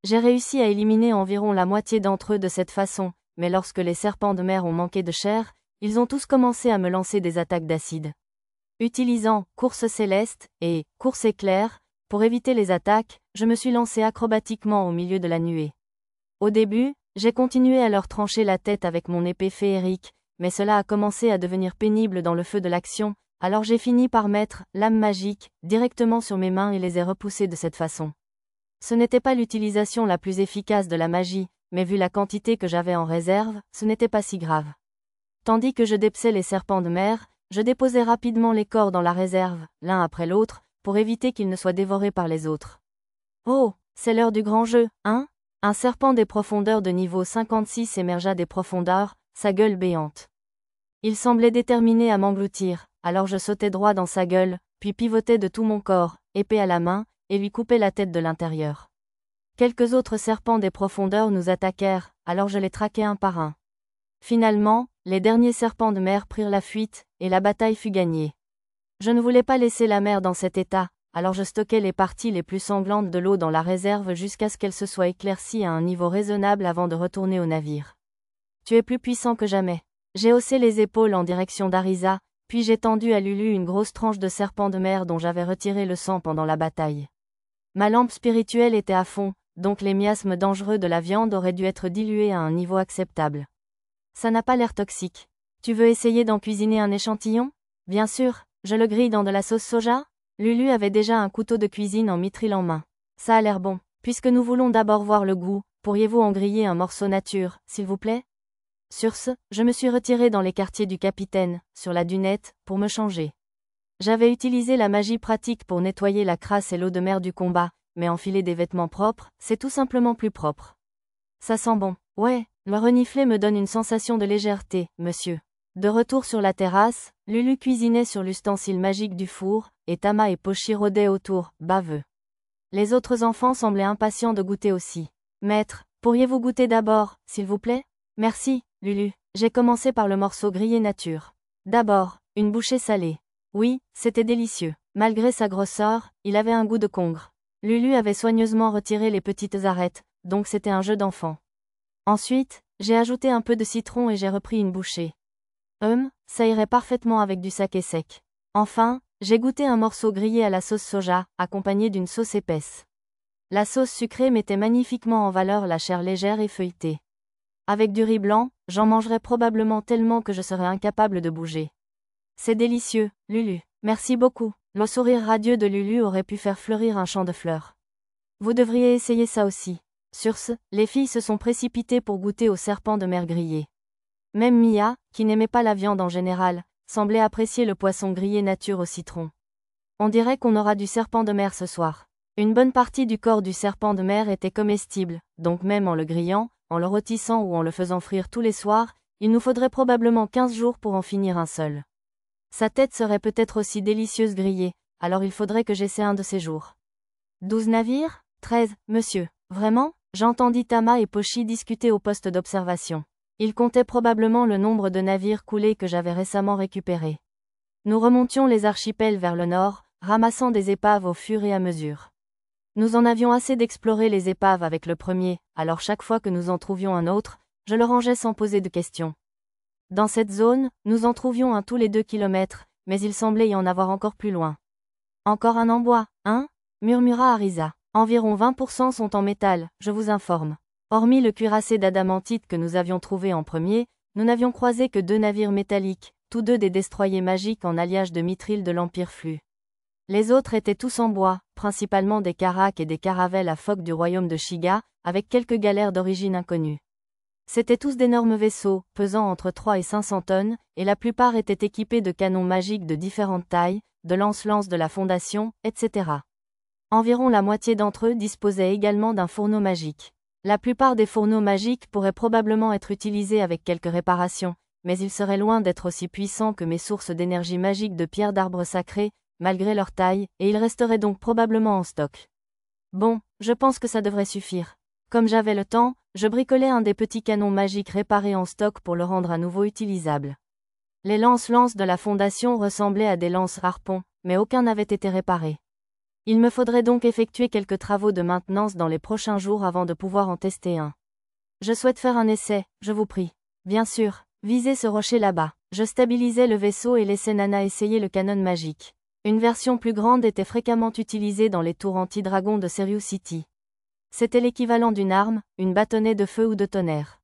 J'ai réussi à éliminer environ la moitié d'entre eux de cette façon, mais lorsque les serpents de mer ont manqué de chair, ils ont tous commencé à me lancer des attaques d'acide. Utilisant course céleste et course éclair, pour éviter les attaques, je me suis lancé acrobatiquement au milieu de la nuée. Au début, j'ai continué à leur trancher la tête avec mon épée féerique, mais cela a commencé à devenir pénible dans le feu de l'action, alors j'ai fini par mettre lame magique directement sur mes mains et les ai repoussés de cette façon. Ce n'était pas l'utilisation la plus efficace de la magie, mais vu la quantité que j'avais en réserve, ce n'était pas si grave. Tandis que je dépeçais les serpents de mer, je déposais rapidement les corps dans la réserve, l'un après l'autre, pour éviter qu'ils ne soient dévorés par les autres. Oh, c'est l'heure du grand jeu, hein? Un serpent des profondeurs de niveau 56 émergea des profondeurs, sa gueule béante. Il semblait déterminé à m'engloutir, alors je sautai droit dans sa gueule, puis pivotai de tout mon corps, épée à la main, et lui coupai la tête de l'intérieur. Quelques autres serpents des profondeurs nous attaquèrent, alors je les traquai un par un. Finalement, les derniers serpents de mer prirent la fuite, et la bataille fut gagnée. Je ne voulais pas laisser la mer dans cet état, alors je stockais les parties les plus sanglantes de l'eau dans la réserve jusqu'à ce qu'elle se soit éclaircie à un niveau raisonnable avant de retourner au navire. Tu es plus puissant que jamais. J'ai haussé les épaules en direction d'Arisa, puis j'ai tendu à Lulu une grosse tranche de serpent de mer dont j'avais retiré le sang pendant la bataille. Ma lampe spirituelle était à fond, donc les miasmes dangereux de la viande auraient dû être dilués à un niveau acceptable. Ça n'a pas l'air toxique. Tu veux essayer d'en cuisiner un échantillon? Bien sûr, je le grille dans de la sauce soja? Lulu avait déjà un couteau de cuisine en mithril en main. Ça a l'air bon. Puisque nous voulons d'abord voir le goût, pourriez-vous en griller un morceau nature, s'il vous plaît? Sur ce, je me suis retiré dans les quartiers du capitaine, sur la dunette, pour me changer. J'avais utilisé la magie pratique pour nettoyer la crasse et l'eau de mer du combat, mais enfiler des vêtements propres, c'est tout simplement plus propre. Ça sent bon. Ouais, le renifler me donne une sensation de légèreté, monsieur. De retour sur la terrasse, Lulu cuisinait sur l'ustensile magique du four, et Tama et Pochi rôdaient autour, baveux. Les autres enfants semblaient impatients de goûter aussi. Maître, pourriez-vous goûter d'abord, s'il vous plaît? Merci, Lulu. J'ai commencé par le morceau grillé nature. D'abord, une bouchée salée. Oui, c'était délicieux. Malgré sa grosseur, il avait un goût de congre. Lulu avait soigneusement retiré les petites arêtes, donc c'était un jeu d'enfant. Ensuite, j'ai ajouté un peu de citron et j'ai repris une bouchée. Ça irait parfaitement avec du saké sec. Enfin, j'ai goûté un morceau grillé à la sauce soja, accompagné d'une sauce épaisse. La sauce sucrée mettait magnifiquement en valeur la chair légère et feuilletée. Avec du riz blanc, j'en mangerais probablement tellement que je serais incapable de bouger. C'est délicieux, Lulu. Merci beaucoup. Le sourire radieux de Lulu aurait pu faire fleurir un champ de fleurs. Vous devriez essayer ça aussi. Sur ce, les filles se sont précipitées pour goûter au serpent de mer grillé. Même Mia, qui n'aimait pas la viande en général, semblait apprécier le poisson grillé nature au citron. On dirait qu'on aura du serpent de mer ce soir. Une bonne partie du corps du serpent de mer était comestible, donc même en le grillant, en le rôtissant ou en le faisant frire tous les soirs, il nous faudrait probablement 15 jours pour en finir un seul. Sa tête serait peut-être aussi délicieuse grillée, alors il faudrait que j'essaie un de ces jours. 12 navires? 13, monsieur. Vraiment? J'entendis Tama et Pochi discuter au poste d'observation. Ils comptaient probablement le nombre de navires coulés que j'avais récemment récupérés. Nous remontions les archipels vers le nord, ramassant des épaves au fur et à mesure. Nous en avions assez d'explorer les épaves avec le premier, alors chaque fois que nous en trouvions un autre, je le rangeais sans poser de questions. Dans cette zone, nous en trouvions un tous les 2 kilomètres, mais il semblait y en avoir encore plus loin. Encore un en bois, hein? Murmura Arisa. Environ 20% sont en métal, je vous informe. Hormis le cuirassé d'adamantite que nous avions trouvé en premier, nous n'avions croisé que 2 navires métalliques, tous 2 des destroyers magiques en alliage de mithril de l'Empire Flux. Les autres étaient tous en bois, principalement des caracs et des caravelles à phoques du royaume de Shiga, avec quelques galères d'origine inconnue. C'étaient tous d'énormes vaisseaux, pesant entre 3 et 500 tonnes, et la plupart étaient équipés de canons magiques de différentes tailles, de lance-lances de la Fondation, etc. Environ la moitié d'entre eux disposaient également d'un fourneau magique. La plupart des fourneaux magiques pourraient probablement être utilisés avec quelques réparations, mais ils seraient loin d'être aussi puissants que mes sources d'énergie magique de pierre d'arbre sacré, malgré leur taille, et ils resteraient donc probablement en stock. Bon, je pense que ça devrait suffire. Comme j'avais le temps, je bricolais un des petits canons magiques réparés en stock pour le rendre à nouveau utilisable. Les lance-lances de la Fondation ressemblaient à des lances-harpons, mais aucun n'avait été réparé. Il me faudrait donc effectuer quelques travaux de maintenance dans les prochains jours avant de pouvoir en tester un. Je souhaite faire un essai, je vous prie. Bien sûr, visez ce rocher là-bas. Je stabilisais le vaisseau et laissais Nana essayer le canon magique. Une version plus grande était fréquemment utilisée dans les tours anti-dragons de Serious City. C'était l'équivalent d'une arme, une bâtonnette de feu ou de tonnerre.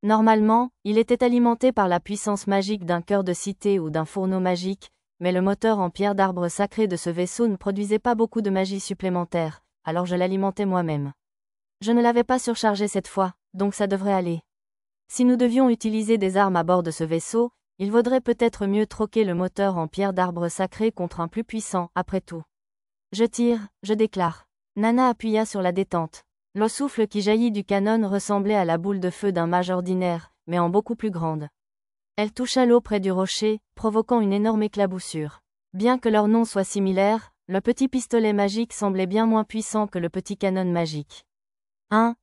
Normalement, il était alimenté par la puissance magique d'un cœur de cité ou d'un fourneau magique, mais le moteur en pierre d'arbre sacré de ce vaisseau ne produisait pas beaucoup de magie supplémentaire, alors je l'alimentais moi-même. Je ne l'avais pas surchargé cette fois, donc ça devrait aller. Si nous devions utiliser des armes à bord de ce vaisseau, il vaudrait peut-être mieux troquer le moteur en pierre d'arbre sacré contre un plus puissant, après tout. Je tire, je déclare. Nana appuya sur la détente. Le souffle qui jaillit du canon ressemblait à la boule de feu d'un mage ordinaire, mais en beaucoup plus grande. Elle toucha l'eau près du rocher, provoquant une énorme éclaboussure. Bien que leurs noms soient similaires, le petit pistolet magique semblait bien moins puissant que le petit canon magique.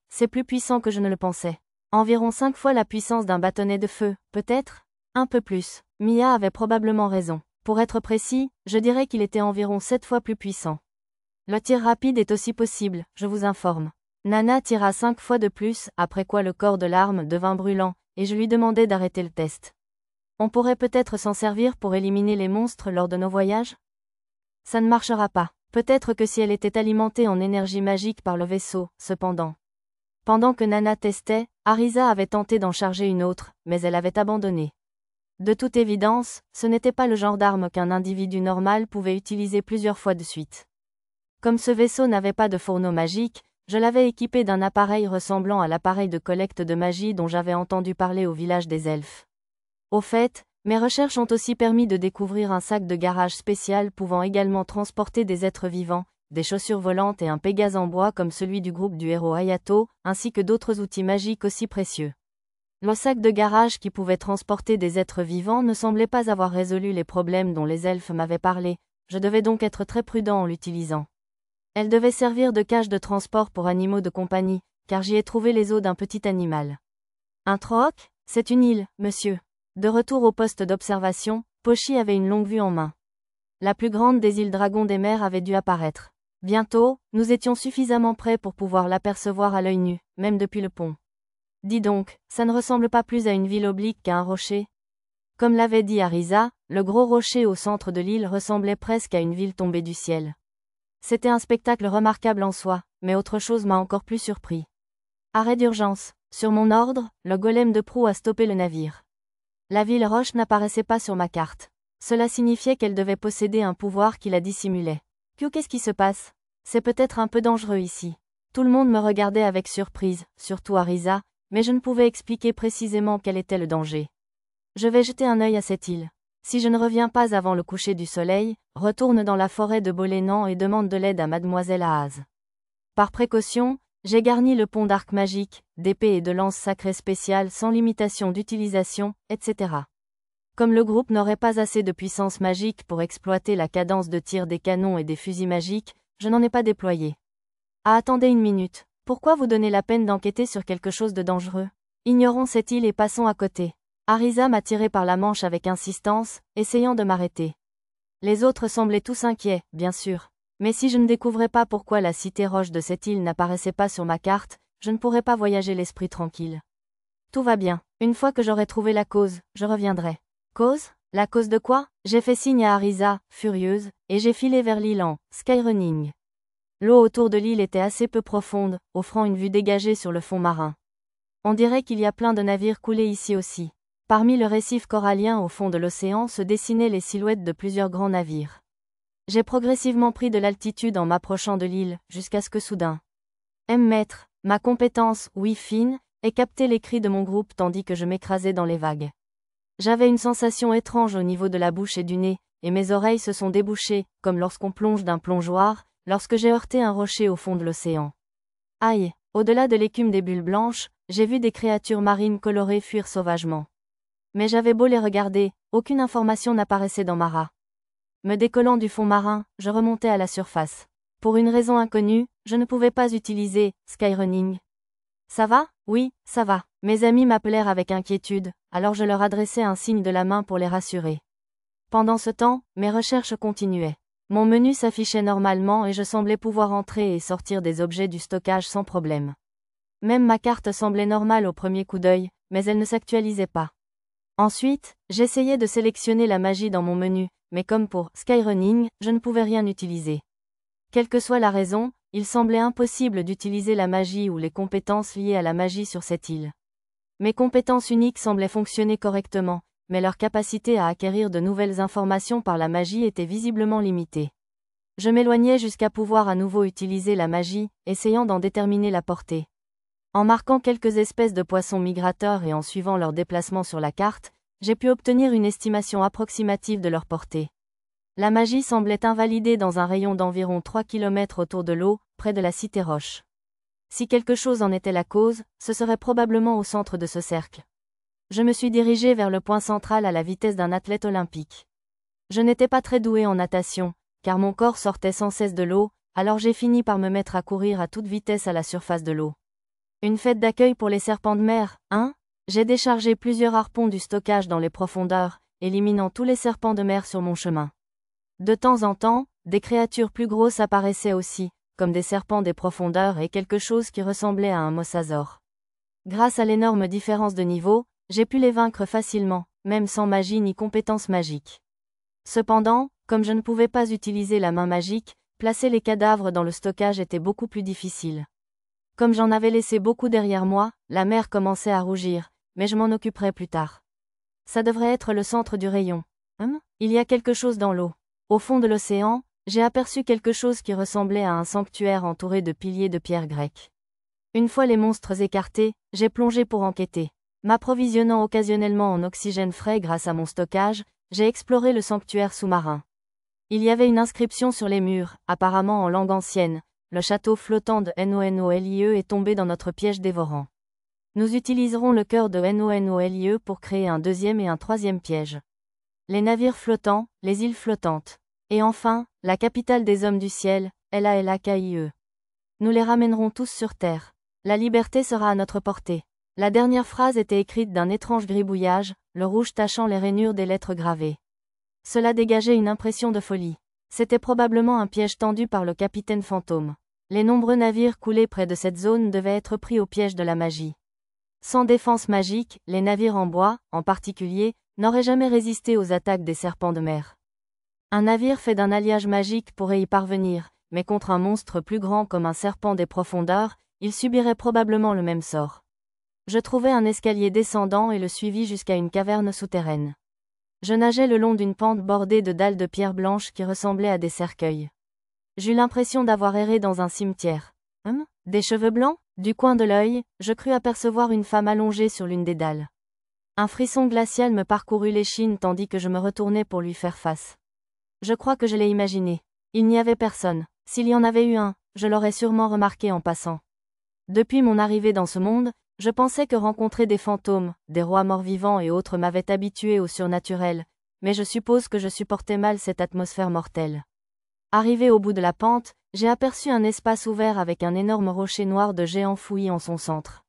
C'est plus puissant que je ne le pensais. Environ 5 fois la puissance d'un bâtonnet de feu, peut-être? Un peu plus. Mia avait probablement raison. Pour être précis, je dirais qu'il était environ 7 fois plus puissant. Le tir rapide est aussi possible, je vous informe. Nana tira 5 fois de plus, après quoi le corps de l'arme devint brûlant, et je lui demandai d'arrêter le test. On pourrait peut-être s'en servir pour éliminer les monstres lors de nos voyages? Ça ne marchera pas. Peut-être que si elle était alimentée en énergie magique par le vaisseau, cependant. Pendant que Nana testait, Arisa avait tenté d'en charger une autre, mais elle avait abandonné. De toute évidence, ce n'était pas le genre d'arme qu'un individu normal pouvait utiliser plusieurs fois de suite. Comme ce vaisseau n'avait pas de fourneau magique, je l'avais équipé d'un appareil ressemblant à l'appareil de collecte de magie dont j'avais entendu parler au village des elfes. Au fait, mes recherches ont aussi permis de découvrir un sac de garage spécial pouvant également transporter des êtres vivants, des chaussures volantes et un pégase en bois comme celui du groupe du héros Hayato, ainsi que d'autres outils magiques aussi précieux. Le sac de garage qui pouvait transporter des êtres vivants ne semblait pas avoir résolu les problèmes dont les elfes m'avaient parlé, je devais donc être très prudent en l'utilisant. Elle devait servir de cage de transport pour animaux de compagnie, car j'y ai trouvé les os d'un petit animal. Un troc? C'est une île, monsieur. De retour au poste d'observation, Pochi avait une longue vue en main. La plus grande des îles Dragons des mers avait dû apparaître. Bientôt, nous étions suffisamment près pour pouvoir l'apercevoir à l'œil nu, même depuis le pont. Dis donc, ça ne ressemble pas plus à une ville oblique qu'à un rocher? Comme l'avait dit Arisa, le gros rocher au centre de l'île ressemblait presque à une ville tombée du ciel. C'était un spectacle remarquable en soi, mais autre chose m'a encore plus surpris. Arrêt d'urgence. Sur mon ordre, le golem de proue a stoppé le navire. La ville Roche n'apparaissait pas sur ma carte. Cela signifiait qu'elle devait posséder un pouvoir qui la dissimulait. Qu'est-ce qui se passe? C'est peut-être un peu dangereux ici. Tout le monde me regardait avec surprise, surtout Arisa, mais je ne pouvais expliquer précisément quel était le danger. Je vais jeter un œil à cette île. Si je ne reviens pas avant le coucher du soleil, retourne dans la forêt de Bolénan et demande de l'aide à Mademoiselle Aaz. Par précaution, j'ai garni le pont d'arc magique, d'épée et de lance sacrée spéciale sans limitation d'utilisation, etc. Comme le groupe n'aurait pas assez de puissance magique pour exploiter la cadence de tir des canons et des fusils magiques, je n'en ai pas déployé. Attendez une minute. Pourquoi vous donnez la peine d'enquêter sur quelque chose de dangereux? Ignorons cette île et passons à côté. Arisa m'a tiré par la manche avec insistance, essayant de m'arrêter. Les autres semblaient tous inquiets, bien sûr. Mais si je ne découvrais pas pourquoi la cité roche de cette île n'apparaissait pas sur ma carte, je ne pourrais pas voyager l'esprit tranquille. Tout va bien. Une fois que j'aurai trouvé la cause, je reviendrai. Cause? La cause de quoi? J'ai fait signe à Arisa, furieuse, et j'ai filé vers l'île en skyrunning. L'eau autour de l'île était assez peu profonde, offrant une vue dégagée sur le fond marin. On dirait qu'il y a plein de navires coulés ici aussi. Parmi le récif corallien au fond de l'océan se dessinaient les silhouettes de plusieurs grands navires. J'ai progressivement pris de l'altitude en m'approchant de l'île, jusqu'à ce que soudain. Maître, ma compétence, oui fine, et capter les cris de mon groupe tandis que je m'écrasais dans les vagues. J'avais une sensation étrange au niveau de la bouche et du nez, et mes oreilles se sont débouchées, comme lorsqu'on plonge d'un plongeoir, lorsque j'ai heurté un rocher au fond de l'océan. Aïe! Au-delà de l'écume des bulles blanches, j'ai vu des créatures marines colorées fuir sauvagement. Mais j'avais beau les regarder, aucune information n'apparaissait dans Mara. Me décollant du fond marin, je remontais à la surface. Pour une raison inconnue, je ne pouvais pas utiliser Skyrunning. Ça va? Oui, ça va. Mes amis m'appelèrent avec inquiétude, alors je leur adressai un signe de la main pour les rassurer. Pendant ce temps, mes recherches continuaient. Mon menu s'affichait normalement et je semblais pouvoir entrer et sortir des objets du stockage sans problème. Même ma carte semblait normale au premier coup d'œil, mais elle ne s'actualisait pas. Ensuite, j'essayais de sélectionner la magie dans mon menu, mais comme pour Skyrunning, je ne pouvais rien utiliser. Quelle que soit la raison, il semblait impossible d'utiliser la magie ou les compétences liées à la magie sur cette île. Mes compétences uniques semblaient fonctionner correctement, mais leur capacité à acquérir de nouvelles informations par la magie était visiblement limitée. Je m'éloignais jusqu'à pouvoir à nouveau utiliser la magie, essayant d'en déterminer la portée. En marquant quelques espèces de poissons migrateurs et en suivant leur déplacement sur la carte, j'ai pu obtenir une estimation approximative de leur portée. La magie semblait invalidée dans un rayon d'environ 3 km autour de l'eau, près de la cité Roche. Si quelque chose en était la cause, ce serait probablement au centre de ce cercle. Je me suis dirigé vers le point central à la vitesse d'un athlète olympique. Je n'étais pas très doué en natation, car mon corps sortait sans cesse de l'eau, alors j'ai fini par me mettre à courir à toute vitesse à la surface de l'eau. Une fête d'accueil pour les serpents de mer, hein? J'ai déchargé plusieurs harpons du stockage dans les profondeurs, éliminant tous les serpents de mer sur mon chemin. De temps en temps, des créatures plus grosses apparaissaient aussi, comme des serpents des profondeurs et quelque chose qui ressemblait à un mosasaure. Grâce à l'énorme différence de niveau, j'ai pu les vaincre facilement, même sans magie ni compétence magique. Cependant, comme je ne pouvais pas utiliser la main magique, placer les cadavres dans le stockage était beaucoup plus difficile. Comme j'en avais laissé beaucoup derrière moi, la mer commençait à rougir, mais je m'en occuperai plus tard. Ça devrait être le centre du rayon. Il y a quelque chose dans l'eau. Au fond de l'océan, j'ai aperçu quelque chose qui ressemblait à un sanctuaire entouré de piliers de pierre grecque. Une fois les monstres écartés, j'ai plongé pour enquêter. M'approvisionnant occasionnellement en oxygène frais grâce à mon stockage, j'ai exploré le sanctuaire sous-marin. Il y avait une inscription sur les murs, apparemment en langue ancienne. Le château flottant de NONOLIE est tombé dans notre piège dévorant. Nous utiliserons le cœur de NONOLIE pour créer un deuxième et un troisième piège. Les navires flottants, les îles flottantes. Et enfin, la capitale des hommes du ciel, LALAKIE. Nous les ramènerons tous sur terre. La liberté sera à notre portée. La dernière phrase était écrite d'un étrange gribouillage, le rouge tachant les rainures des lettres gravées. Cela dégageait une impression de folie. C'était probablement un piège tendu par le capitaine fantôme. Les nombreux navires coulés près de cette zone devaient être pris au piège de la magie. Sans défense magique, les navires en bois, en particulier, n'auraient jamais résisté aux attaques des serpents de mer. Un navire fait d'un alliage magique pourrait y parvenir, mais contre un monstre plus grand comme un serpent des profondeurs, il subirait probablement le même sort. Je trouvai un escalier descendant et le suivis jusqu'à une caverne souterraine. Je nageais le long d'une pente bordée de dalles de pierre blanche qui ressemblaient à des cercueils. J'eus l'impression d'avoir erré dans un cimetière. Des cheveux blancs? Du coin de l'œil, je crus apercevoir une femme allongée sur l'une des dalles. Un frisson glacial me parcourut l'échine tandis que je me retournais pour lui faire face. Je crois que je l'ai imaginé. Il n'y avait personne. S'il y en avait eu un, je l'aurais sûrement remarqué en passant. Depuis mon arrivée dans ce monde, je pensais que rencontrer des fantômes, des rois morts-vivants et autres m'avaient habitué au surnaturel, mais je suppose que je supportais mal cette atmosphère mortelle. Arrivé au bout de la pente, j'ai aperçu un espace ouvert avec un énorme rocher noir de géant fouillis en son centre.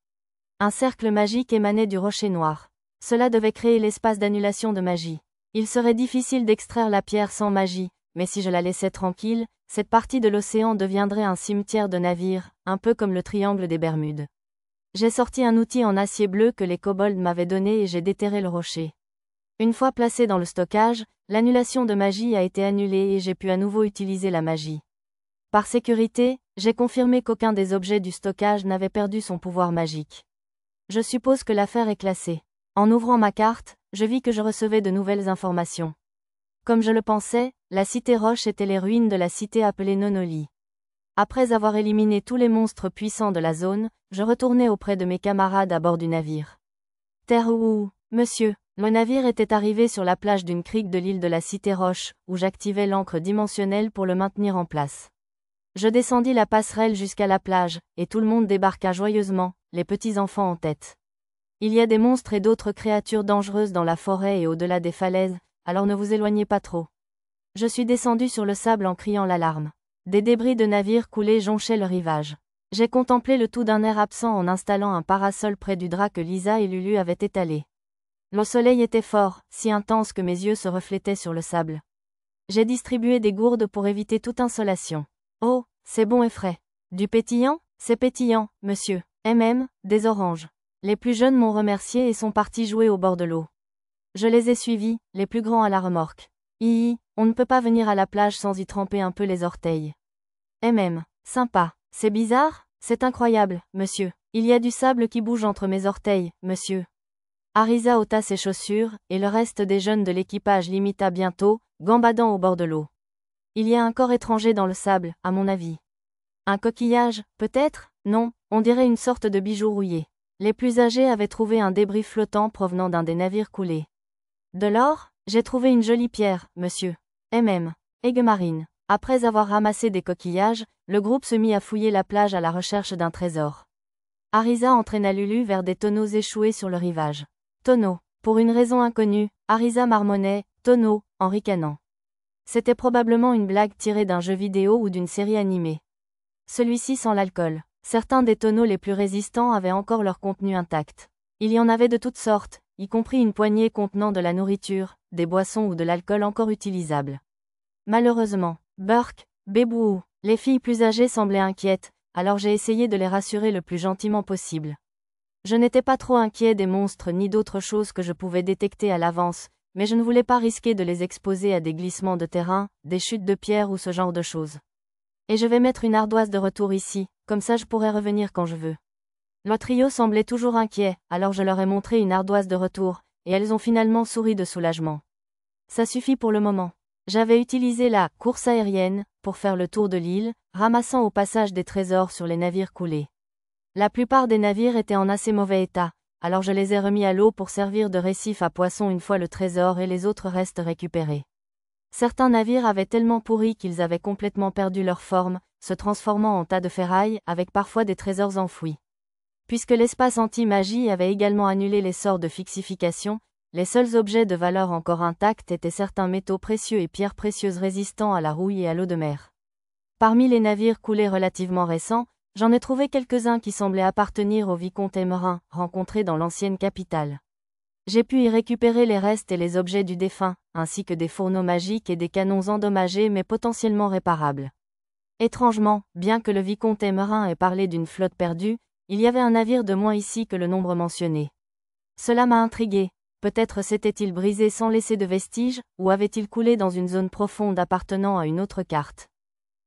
Un cercle magique émanait du rocher noir. Cela devait créer l'espace d'annulation de magie. Il serait difficile d'extraire la pierre sans magie, mais si je la laissais tranquille, cette partie de l'océan deviendrait un cimetière de navires, un peu comme le triangle des Bermudes. J'ai sorti un outil en acier bleu que les kobolds m'avaient donné et j'ai déterré le rocher. Une fois placé dans le stockage, l'annulation de magie a été annulée et j'ai pu à nouveau utiliser la magie. Par sécurité, j'ai confirmé qu'aucun des objets du stockage n'avait perdu son pouvoir magique. Je suppose que l'affaire est classée. En ouvrant ma carte, je vis que je recevais de nouvelles informations. Comme je le pensais, la cité Roche était les ruines de la cité appelée Nonoli. Après avoir éliminé tous les monstres puissants de la zone, je retournai auprès de mes camarades à bord du navire. Terre ou, monsieur, le navire était arrivé sur la plage d'une crique de l'île de la Cité-Roche, où j'activais l'ancre dimensionnelle pour le maintenir en place. Je descendis la passerelle jusqu'à la plage, et tout le monde débarqua joyeusement, les petits-enfants en tête. Il y a des monstres et d'autres créatures dangereuses dans la forêt et au-delà des falaises, alors ne vous éloignez pas trop. Je suis descendu sur le sable en criant l'alarme. Des débris de navires coulés jonchaient le rivage. J'ai contemplé le tout d'un air absent en installant un parasol près du drap que Lisa et Lulu avaient étalé. Le soleil était fort, si intense que mes yeux se reflétaient sur le sable. J'ai distribué des gourdes pour éviter toute insolation. Oh, c'est bon et frais. Du pétillant? C'est pétillant, monsieur. Des oranges. Les plus jeunes m'ont remercié et sont partis jouer au bord de l'eau. Je les ai suivis, les plus grands à la remorque. On ne peut pas venir à la plage sans y tremper un peu les orteils. Sympa. C'est bizarre? C'est incroyable, monsieur. Il y a du sable qui bouge entre mes orteils, monsieur. Arisa ôta ses chaussures, et le reste des jeunes de l'équipage l'imita bientôt, gambadant au bord de l'eau. Il y a un corps étranger dans le sable, à mon avis. Un coquillage, peut-être? Non, on dirait une sorte de bijou rouillé. Les plus âgés avaient trouvé un débris flottant provenant d'un des navires coulés. De l'or? J'ai trouvé une jolie pierre, monsieur. Aigues marines. Après avoir ramassé des coquillages, le groupe se mit à fouiller la plage à la recherche d'un trésor. Arisa entraîna Lulu vers des tonneaux échoués sur le rivage. Tonneaux. Pour une raison inconnue, Arisa marmonnait « tonneaux » en ricanant. C'était probablement une blague tirée d'un jeu vidéo ou d'une série animée. Celui-ci sans l'alcool. Certains des tonneaux les plus résistants avaient encore leur contenu intact. Il y en avait de toutes sortes, y compris une poignée contenant de la nourriture, des boissons ou de l'alcool encore utilisables. Malheureusement, Burke, Bébou, les filles plus âgées semblaient inquiètes, alors j'ai essayé de les rassurer le plus gentiment possible. Je n'étais pas trop inquiet des monstres ni d'autres choses que je pouvais détecter à l'avance, mais je ne voulais pas risquer de les exposer à des glissements de terrain, des chutes de pierre ou ce genre de choses. Et je vais mettre une ardoise de retour ici, comme ça je pourrai revenir quand je veux. Le trio semblait toujours inquiet, alors je leur ai montré une ardoise de retour, et elles ont finalement souri de soulagement. Ça suffit pour le moment. J'avais utilisé la course aérienne pour faire le tour de l'île, ramassant au passage des trésors sur les navires coulés. La plupart des navires étaient en assez mauvais état, alors je les ai remis à l'eau pour servir de récif à poissons une fois le trésor et les autres restes récupérés. Certains navires avaient tellement pourri qu'ils avaient complètement perdu leur forme, se transformant en tas de ferraille, avec parfois des trésors enfouis. Puisque l'espace anti-magie avait également annulé les sorts de fixification, les seuls objets de valeur encore intacts étaient certains métaux précieux et pierres précieuses résistants à la rouille et à l'eau de mer. Parmi les navires coulés relativement récents, j'en ai trouvé quelques-uns qui semblaient appartenir au vicomte Emerin, rencontré dans l'ancienne capitale. J'ai pu y récupérer les restes et les objets du défunt, ainsi que des fourneaux magiques et des canons endommagés mais potentiellement réparables. Étrangement, bien que le vicomte Emerin ait parlé d'une flotte perdue, il y avait un navire de moins ici que le nombre mentionné. Cela m'a intrigué. Peut-être s'était-il brisé sans laisser de vestiges, ou avait-il coulé dans une zone profonde appartenant à une autre carte.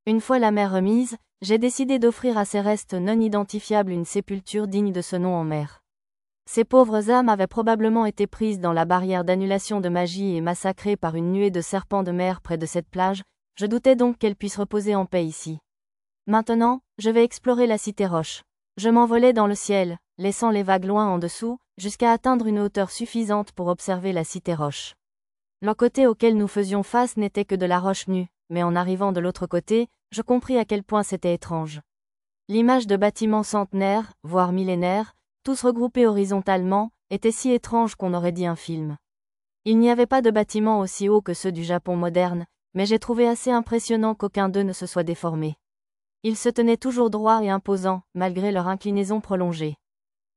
Une fois la mer remise, j'ai décidé d'offrir à ces restes non identifiables une sépulture digne de ce nom en mer. Ces pauvres âmes avaient probablement été prises dans la barrière d'annulation de magie et massacrées par une nuée de serpents de mer près de cette plage, je doutais donc qu'elles puissent reposer en paix ici. Maintenant, je vais explorer la Cité-Roche. Je m'envolai dans le ciel, laissant les vagues loin en dessous, jusqu'à atteindre une hauteur suffisante pour observer la Cité-Roche. Le côté auquel nous faisions face n'était que de la roche nue, mais en arrivant de l'autre côté, je compris à quel point c'était étrange. L'image de bâtiments centenaires, voire millénaires, tous regroupés horizontalement, était si étrange qu'on aurait dit un film. Il n'y avait pas de bâtiments aussi hauts que ceux du Japon moderne, mais j'ai trouvé assez impressionnant qu'aucun d'eux ne se soit déformé. Ils se tenaient toujours droits et imposants, malgré leur inclinaison prolongée.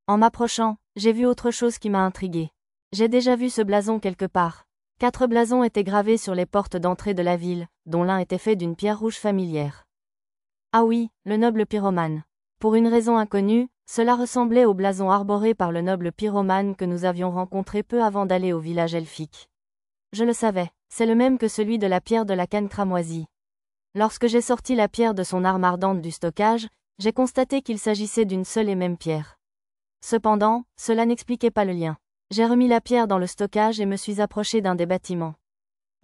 En m'approchant, j'ai vu autre chose qui m'a intrigué. J'ai déjà vu ce blason quelque part. 4 blasons étaient gravés sur les portes d'entrée de la ville, dont l'un était fait d'une pierre rouge familière. Ah oui, le noble pyromane. Pour une raison inconnue, cela ressemblait au blason arboré par le noble pyromane que nous avions rencontré peu avant d'aller au village elfique. Je le savais, c'est le même que celui de la pierre de la canne cramoisie. Lorsque j'ai sorti la pierre de son arme ardente du stockage, j'ai constaté qu'il s'agissait d'une seule et même pierre. Cependant, cela n'expliquait pas le lien. J'ai remis la pierre dans le stockage et me suis approché d'un des bâtiments.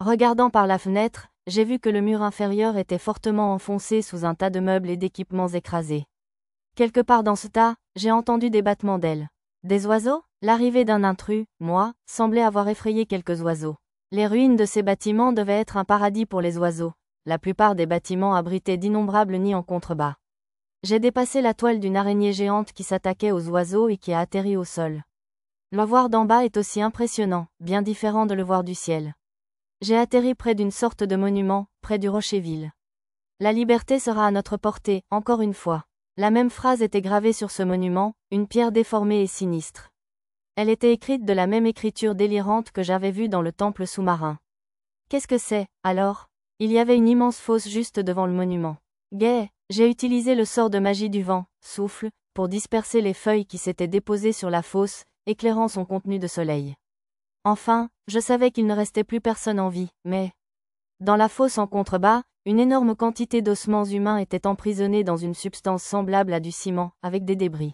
Regardant par la fenêtre, j'ai vu que le mur inférieur était fortement enfoncé sous un tas de meubles et d'équipements écrasés. Quelque part dans ce tas, j'ai entendu des battements d'ailes. Des oiseaux? L'arrivée d'un intrus, moi, semblait avoir effrayé quelques oiseaux. Les ruines de ces bâtiments devaient être un paradis pour les oiseaux. La plupart des bâtiments abritaient d'innombrables nids en contrebas. J'ai dépassé la toile d'une araignée géante qui s'attaquait aux oiseaux et qui a atterri au sol. Le voir d'en bas est aussi impressionnant, bien différent de le voir du ciel. J'ai atterri près d'une sorte de monument, près du Rocherville. La liberté sera à notre portée, encore une fois. La même phrase était gravée sur ce monument, une pierre déformée et sinistre. Elle était écrite de la même écriture délirante que j'avais vue dans le temple sous-marin. Qu'est-ce que c'est, alors? Il y avait une immense fosse juste devant le monument. Gai, j'ai utilisé le sort de magie du vent, souffle, pour disperser les feuilles qui s'étaient déposées sur la fosse, éclairant son contenu de soleil. Enfin, je savais qu'il ne restait plus personne en vie, mais... Dans la fosse en contrebas, une énorme quantité d'ossements humains était emprisonnée dans une substance semblable à du ciment, avec des débris.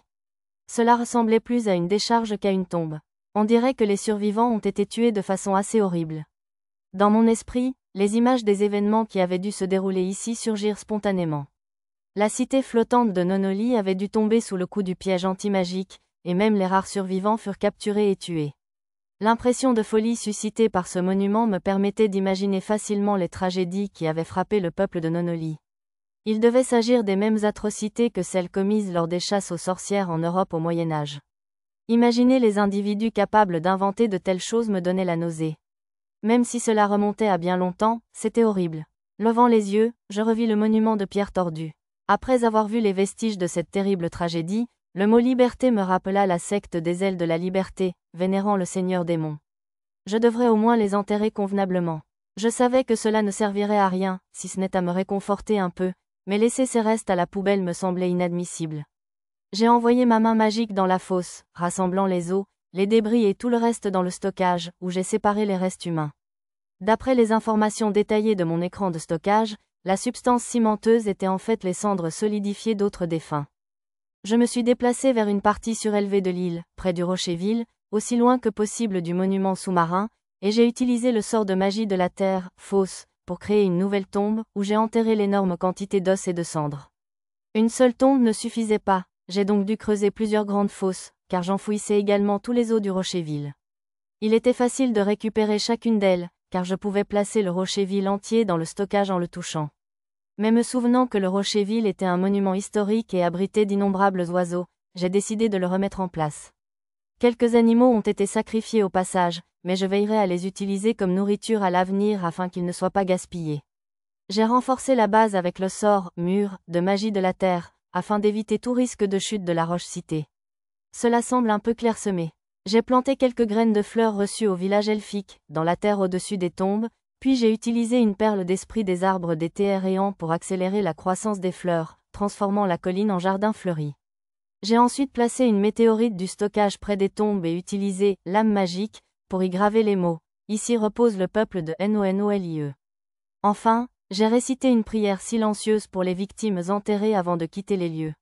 Cela ressemblait plus à une décharge qu'à une tombe. On dirait que les survivants ont été tués de façon assez horrible. Dans mon esprit, les images des événements qui avaient dû se dérouler ici surgirent spontanément. La cité flottante de Nonoli avait dû tomber sous le coup du piège anti-magique, et même les rares survivants furent capturés et tués. L'impression de folie suscitée par ce monument me permettait d'imaginer facilement les tragédies qui avaient frappé le peuple de Nonoli. Il devait s'agir des mêmes atrocités que celles commises lors des chasses aux sorcières en Europe au Moyen Âge. Imaginer les individus capables d'inventer de telles choses me donnait la nausée. Même si cela remontait à bien longtemps, c'était horrible. Levant les yeux, je revis le monument de pierre tordue. Après avoir vu les vestiges de cette terrible tragédie, le mot liberté me rappela la secte des ailes de la liberté, vénérant le seigneur démon. Je devrais au moins les enterrer convenablement. Je savais que cela ne servirait à rien, si ce n'est à me réconforter un peu, mais laisser ces restes à la poubelle me semblait inadmissible. J'ai envoyé ma main magique dans la fosse, rassemblant les os, les débris et tout le reste dans le stockage, où j'ai séparé les restes humains. D'après les informations détaillées de mon écran de stockage, la substance cimenteuse était en fait les cendres solidifiées d'autres défunts. Je me suis déplacé vers une partie surélevée de l'île, près du Rocherville, aussi loin que possible du monument sous-marin, et j'ai utilisé le sort de magie de la terre, fosse, pour créer une nouvelle tombe, où j'ai enterré l'énorme quantité d'os et de cendres. Une seule tombe ne suffisait pas, j'ai donc dû creuser plusieurs grandes fosses, car j'enfouissais également tous les os du Rocherville. Il était facile de récupérer chacune d'elles, car je pouvais placer le Rocherville entier dans le stockage en le touchant. Mais me souvenant que le Rocherville était un monument historique et abritait d'innombrables oiseaux, j'ai décidé de le remettre en place. Quelques animaux ont été sacrifiés au passage, mais je veillerai à les utiliser comme nourriture à l'avenir afin qu'ils ne soient pas gaspillés. J'ai renforcé la base avec le sort, mur, de magie de la terre, afin d'éviter tout risque de chute de la roche-cité. Cela semble un peu clairsemé. J'ai planté quelques graines de fleurs reçues au village elfique, dans la terre au-dessus des tombes, puis j'ai utilisé une perle d'esprit des arbres d'été aéréants pour accélérer la croissance des fleurs, transformant la colline en jardin fleuri. J'ai ensuite placé une météorite du stockage près des tombes et utilisé « lame magique » pour y graver les mots « Ici repose le peuple de Nonolie ». Enfin, j'ai récité une prière silencieuse pour les victimes enterrées avant de quitter les lieux.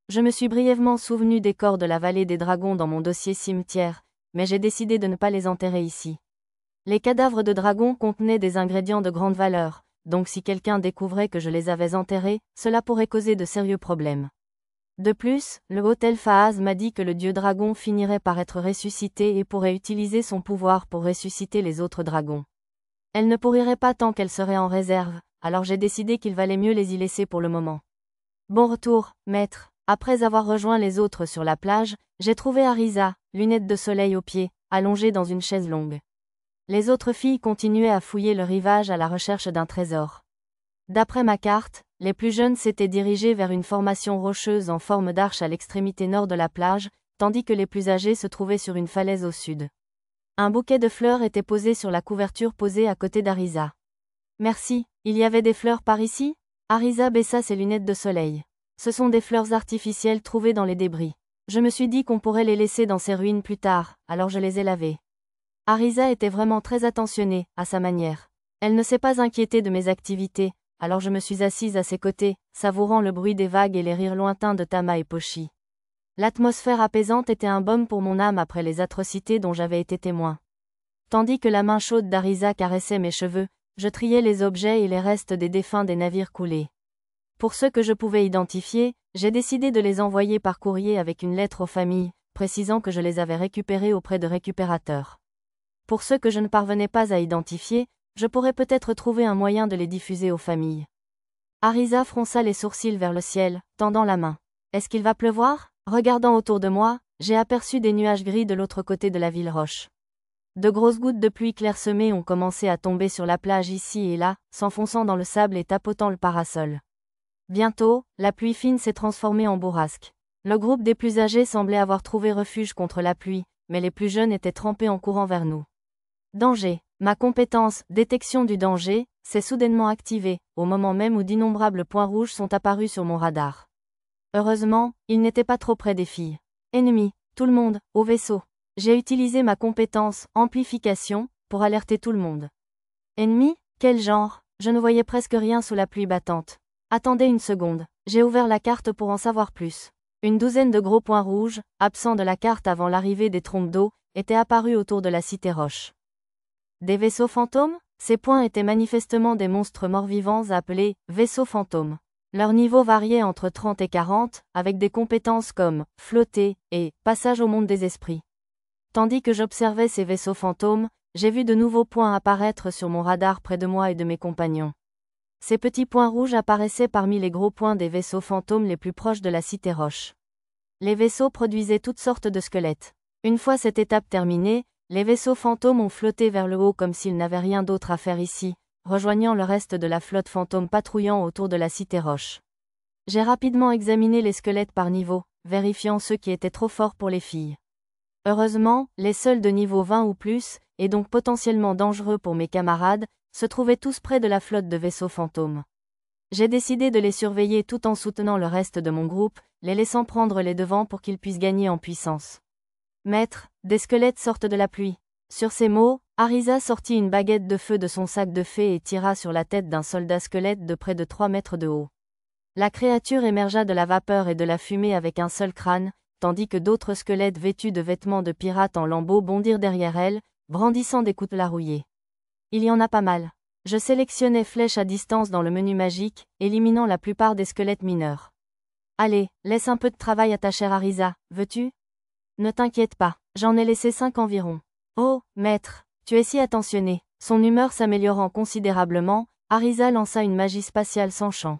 Je me suis brièvement souvenu des corps de la vallée des dragons dans mon dossier cimetière, mais j'ai décidé de ne pas les enterrer ici. Les cadavres de dragons contenaient des ingrédients de grande valeur, donc si quelqu'un découvrait que je les avais enterrés, cela pourrait causer de sérieux problèmes. De plus, le hôtel Faaz m'a dit que le dieu dragon finirait par être ressuscité et pourrait utiliser son pouvoir pour ressusciter les autres dragons. Elle ne pourrirait pas tant qu'elle serait en réserve, alors j'ai décidé qu'il valait mieux les y laisser pour le moment. Bon retour, maître. Après avoir rejoint les autres sur la plage, j'ai trouvé Arisa, lunettes de soleil aux pieds, allongée dans une chaise longue. Les autres filles continuaient à fouiller le rivage à la recherche d'un trésor. D'après ma carte, les plus jeunes s'étaient dirigées vers une formation rocheuse en forme d'arche à l'extrémité nord de la plage, tandis que les plus âgés se trouvaient sur une falaise au sud. Un bouquet de fleurs était posé sur la couverture posée à côté d'Arisa. Merci, il y avait des fleurs par ici? Arisa baissa ses lunettes de soleil. Ce sont des fleurs artificielles trouvées dans les débris. Je me suis dit qu'on pourrait les laisser dans ces ruines plus tard, alors je les ai lavées. Arisa était vraiment très attentionnée, à sa manière. Elle ne s'est pas inquiétée de mes activités, alors je me suis assise à ses côtés, savourant le bruit des vagues et les rires lointains de Tama et Pochi. L'atmosphère apaisante était un baume pour mon âme après les atrocités dont j'avais été témoin. Tandis que la main chaude d'Arisa caressait mes cheveux, je triais les objets et les restes des défunts des navires coulés. Pour ceux que je pouvais identifier, j'ai décidé de les envoyer par courrier avec une lettre aux familles, précisant que je les avais récupérés auprès de récupérateurs. Pour ceux que je ne parvenais pas à identifier, je pourrais peut-être trouver un moyen de les diffuser aux familles. Arisa fronça les sourcils vers le ciel, tendant la main. Est-ce qu'il va pleuvoir? Regardant autour de moi, j'ai aperçu des nuages gris de l'autre côté de la ville roche. De grosses gouttes de pluie clairsemées ont commencé à tomber sur la plage ici et là, s'enfonçant dans le sable et tapotant le parasol. Bientôt, la pluie fine s'est transformée en bourrasque. Le groupe des plus âgés semblait avoir trouvé refuge contre la pluie, mais les plus jeunes étaient trempés en courant vers nous. Danger. Ma compétence « détection du danger » s'est soudainement activée, au moment même où d'innombrables points rouges sont apparus sur mon radar. Heureusement, ils n'étaient pas trop près des filles. Ennemi, tout le monde, au vaisseau. J'ai utilisé ma compétence « amplification » pour alerter tout le monde. Ennemi? Quel genre? Je ne voyais presque rien sous la pluie battante. Attendez une seconde, j'ai ouvert la carte pour en savoir plus. Une douzaine de gros points rouges, absents de la carte avant l'arrivée des trompes d'eau, étaient apparus autour de la cité roche. Des vaisseaux fantômes? Ces points étaient manifestement des monstres morts-vivants appelés « vaisseaux fantômes ». Leur niveau variait entre 30 et 40, avec des compétences comme « flotter » et « passage au monde des esprits ». Tandis que j'observais ces vaisseaux fantômes, j'ai vu de nouveaux points apparaître sur mon radar près de moi et de mes compagnons. Ces petits points rouges apparaissaient parmi les gros points des vaisseaux fantômes les plus proches de la cité roche. Les vaisseaux produisaient toutes sortes de squelettes. Une fois cette étape terminée, les vaisseaux fantômes ont flotté vers le haut comme s'ils n'avaient rien d'autre à faire ici, rejoignant le reste de la flotte fantôme patrouillant autour de la cité roche. J'ai rapidement examiné les squelettes par niveau, vérifiant ceux qui étaient trop forts pour les filles. Heureusement, les seuls de niveau 20 ou plus, et donc potentiellement dangereux pour mes camarades, se trouvaient tous près de la flotte de vaisseaux fantômes. J'ai décidé de les surveiller tout en soutenant le reste de mon groupe, les laissant prendre les devants pour qu'ils puissent gagner en puissance. Maître, des squelettes sortent de la pluie. Sur ces mots, Arisa sortit une baguette de feu de son sac de fée et tira sur la tête d'un soldat squelette de près de 3 mètres de haut. La créature émergea de la vapeur et de la fumée avec un seul crâne, tandis que d'autres squelettes vêtus de vêtements de pirates en lambeaux bondirent derrière elle, brandissant des coutelas rouillés. Il y en a pas mal. Je sélectionnais flèche à distance dans le menu magique, éliminant la plupart des squelettes mineurs. Allez, laisse un peu de travail à ta chère Arisa, veux-tu? Ne t'inquiète pas, j'en ai laissé 5 environ. Oh, maître, tu es si attentionné. Son humeur s'améliorant considérablement, Arisa lança une magie spatiale sans champ.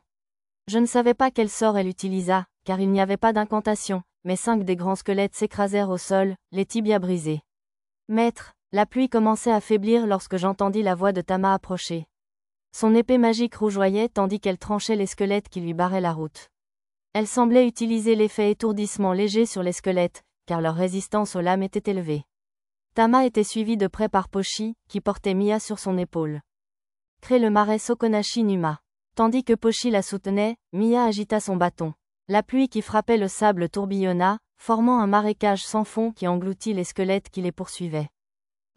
Je ne savais pas quel sort elle utilisa, car il n'y avait pas d'incantation, mais 5 des grands squelettes s'écrasèrent au sol, les tibias brisés. Maître, la pluie commençait à faiblir lorsque j'entendis la voix de Tama approcher. Son épée magique rougeoyait tandis qu'elle tranchait les squelettes qui lui barraient la route. Elle semblait utiliser l'effet étourdissement léger sur les squelettes, car leur résistance aux lames était élevée. Tama était suivie de près par Pochi, qui portait Mia sur son épaule. Crée le marais Sokonashi Numa. Tandis que Pochi la soutenait, Mia agita son bâton. La pluie qui frappait le sable tourbillonna, formant un marécage sans fond qui engloutit les squelettes qui les poursuivaient.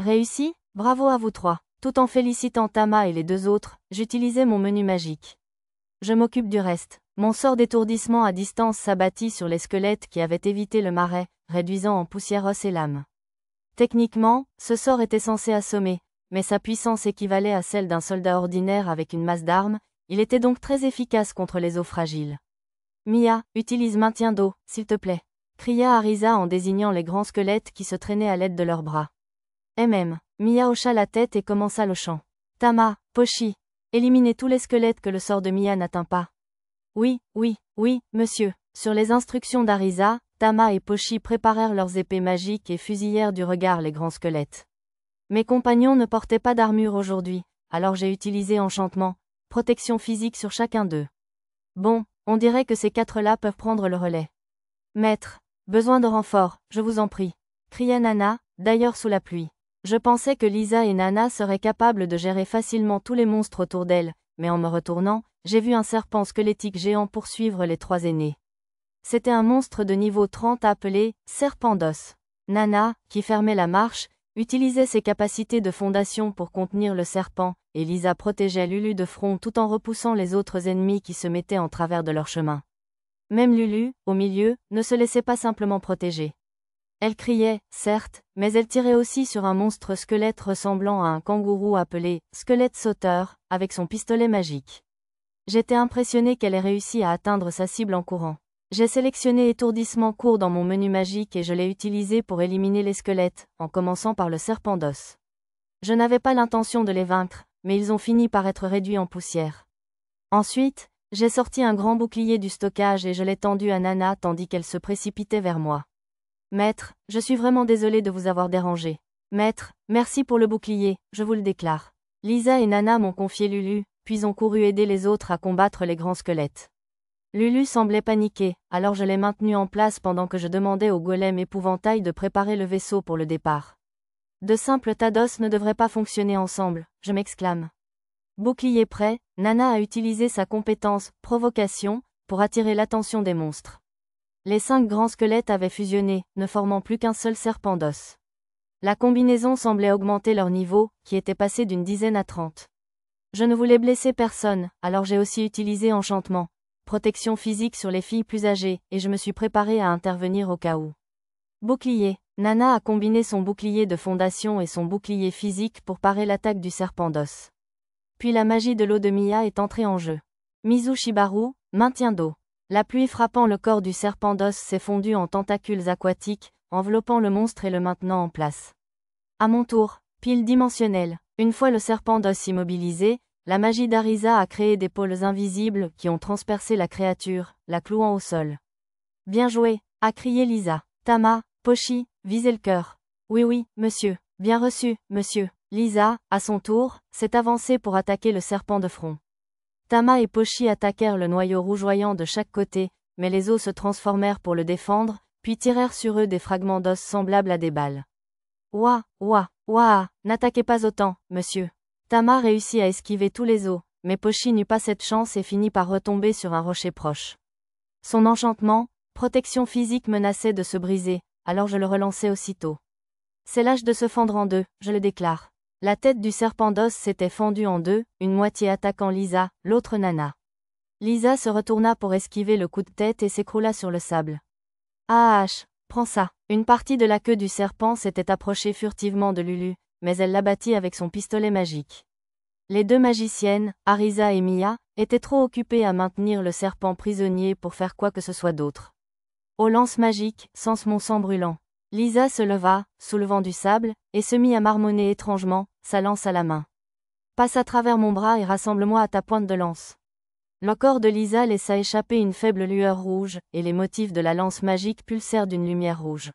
Réussi? Bravo à vous trois. Tout en félicitant Tama et les 2 autres, j'utilisais mon menu magique. Je m'occupe du reste. Mon sort d'étourdissement à distance s'abattit sur les squelettes qui avaient évité le marais, réduisant en poussière os et lames. Techniquement, ce sort était censé assommer, mais sa puissance équivalait à celle d'un soldat ordinaire avec une masse d'armes, il était donc très efficace contre les os fragiles. Mia, utilise maintien d'eau, s'il te plaît, cria Arisa en désignant les grands squelettes qui se traînaient à l'aide de leurs bras. Mia hocha la tête et commença le chant. Tama, Pochi, éliminez tous les squelettes que le sort de Mia n'atteint pas. Oui, monsieur. Sur les instructions d'Arisa, Tama et Pochi préparèrent leurs épées magiques et fusillèrent du regard les grands squelettes. Mes compagnons ne portaient pas d'armure aujourd'hui, alors j'ai utilisé enchantement, protection physique sur chacun d'eux. Bon, on dirait que ces 4-là peuvent prendre le relais. Maître, besoin de renfort, je vous en prie, cria Nana, d'ailleurs sous la pluie. Je pensais que Lisa et Nana seraient capables de gérer facilement tous les monstres autour d'elles, mais en me retournant, j'ai vu un serpent squelettique géant poursuivre les 3 aînés. C'était un monstre de niveau 30 appelé « Serpent d'os ». Nana, qui fermait la marche, utilisait ses capacités de fondation pour contenir le serpent, et Lisa protégeait Lulu de front tout en repoussant les autres ennemis qui se mettaient en travers de leur chemin. Même Lulu, au milieu, ne se laissait pas simplement protéger. Elle criait, certes, mais elle tirait aussi sur un monstre squelette ressemblant à un kangourou appelé « squelette sauteur » avec son pistolet magique. J'étais impressionné qu'elle ait réussi à atteindre sa cible en courant. J'ai sélectionné étourdissement court dans mon menu magique et je l'ai utilisé pour éliminer les squelettes, en commençant par le serpent d'os. Je n'avais pas l'intention de les vaincre, mais ils ont fini par être réduits en poussière. Ensuite, j'ai sorti un grand bouclier du stockage et je l'ai tendu à Nana tandis qu'elle se précipitait vers moi. Maître, je suis vraiment désolé de vous avoir dérangé. Maître, merci pour le bouclier, je vous le déclare. Lisa et Nana m'ont confié Lulu, puis ont couru aider les autres à combattre les grands squelettes. Lulu semblait paniquer, alors je l'ai maintenue en place pendant que je demandais au golem épouvantail de préparer le vaisseau pour le départ. De simples tas d'os ne devraient pas fonctionner ensemble, je m'exclame. Bouclier prêt, Nana a utilisé sa compétence « provocation » pour attirer l'attention des monstres. Les 5 grands squelettes avaient fusionné, ne formant plus qu'un seul serpent d'os. La combinaison semblait augmenter leur niveau, qui était passé d'une dizaine à 30. Je ne voulais blesser personne, alors j'ai aussi utilisé enchantement, protection physique sur les filles plus âgées, et je me suis préparé à intervenir au cas où. Bouclier. Nana a combiné son bouclier de fondation et son bouclier physique pour parer l'attaque du serpent d'os. Puis la magie de l'eau de Mia est entrée en jeu. Mizu Shibaru, maintien d'eau. La pluie frappant le corps du serpent d'os s'est fondue en tentacules aquatiques, enveloppant le monstre et le maintenant en place. À mon tour, pile dimensionnelle. Une fois le serpent d'os immobilisé, la magie d'Arisa a créé des pôles invisibles qui ont transpercé la créature, la clouant au sol. Bien joué, a crié Lisa. Tama, Pochi, visez le cœur. Oui, monsieur. Bien reçu, monsieur. Lisa, à son tour, s'est avancée pour attaquer le serpent de front. Tama et Pochi attaquèrent le noyau rougeoyant de chaque côté, mais les os se transformèrent pour le défendre, puis tirèrent sur eux des fragments d'os semblables à des balles. Ouah, n'attaquez pas autant, monsieur. Tama réussit à esquiver tous les os, mais Pochi n'eut pas cette chance et finit par retomber sur un rocher proche. Son enchantement, protection physique menaçait de se briser, alors je le relançai aussitôt. C'est l'âge de se fendre en deux, je le déclare. La tête du serpent d'os s'était fendue en deux, une moitié attaquant Lisa, l'autre Nana. Lisa se retourna pour esquiver le coup de tête et s'écroula sur le sable. Ah, prends ça. Une partie de la queue du serpent s'était approchée furtivement de Lulu, mais elle l'abattit avec son pistolet magique. Les 2 magiciennes, Arisa et Mia, étaient trop occupées à maintenir le serpent prisonnier pour faire quoi que ce soit d'autre. Au lance magique, sens mon sang brûlant. Lisa se leva, soulevant du sable, et se mit à marmonner étrangement, sa lance à la main. Passe à travers mon bras et rassemble-moi à ta pointe de lance. Le corps de Lisa laissa échapper une faible lueur rouge, et les motifs de la lance magique pulsèrent d'une lumière rouge.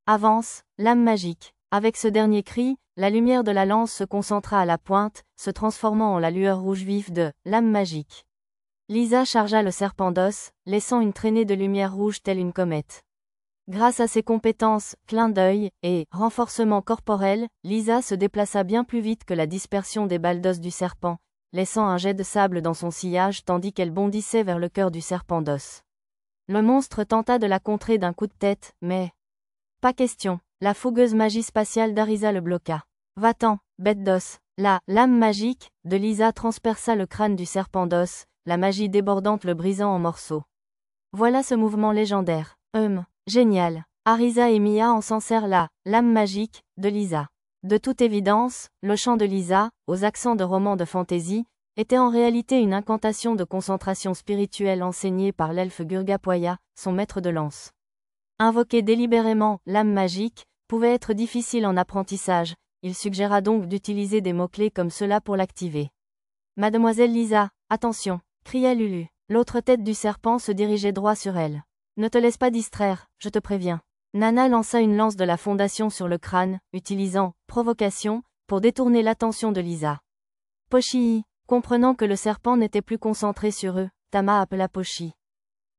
Avance, lame magique. Avec ce dernier cri, la lumière de la lance se concentra à la pointe, se transformant en la lueur rouge vive de lame magique. Lisa chargea le serpent d'os, laissant une traînée de lumière rouge telle une comète. Grâce à ses compétences, clin d'œil, et renforcement corporel, Lisa se déplaça bien plus vite que la dispersion des balles d'os du serpent, laissant un jet de sable dans son sillage tandis qu'elle bondissait vers le cœur du serpent d'os. Le monstre tenta de la contrer d'un coup de tête, mais... Pas question, la fougueuse magie spatiale d'Arisa le bloqua. Va-t'en, bête d'os. La lame magique de Lisa transperça le crâne du serpent d'os, la magie débordante le brisant en morceaux. Voilà ce mouvement légendaire. Génial. Arisa et Mia encensèrent la lame magique de Lisa. De toute évidence, le chant de Lisa, aux accents de roman de fantaisie, était en réalité une incantation de concentration spirituelle enseignée par l'elfe Gurgapoya, son maître de lance. Invoquer délibérément lame magique pouvait être difficile en apprentissage, il suggéra donc d'utiliser des mots-clés comme cela pour l'activer. Mademoiselle Lisa, attention, cria Lulu. L'autre tête du serpent se dirigeait droit sur elle. Ne te laisse pas distraire, je te préviens. Nana lança une lance de la fondation sur le crâne, utilisant « provocation » pour détourner l'attention de Lisa. Pochi, comprenant que le serpent n'était plus concentré sur eux, Tama appela Pochi.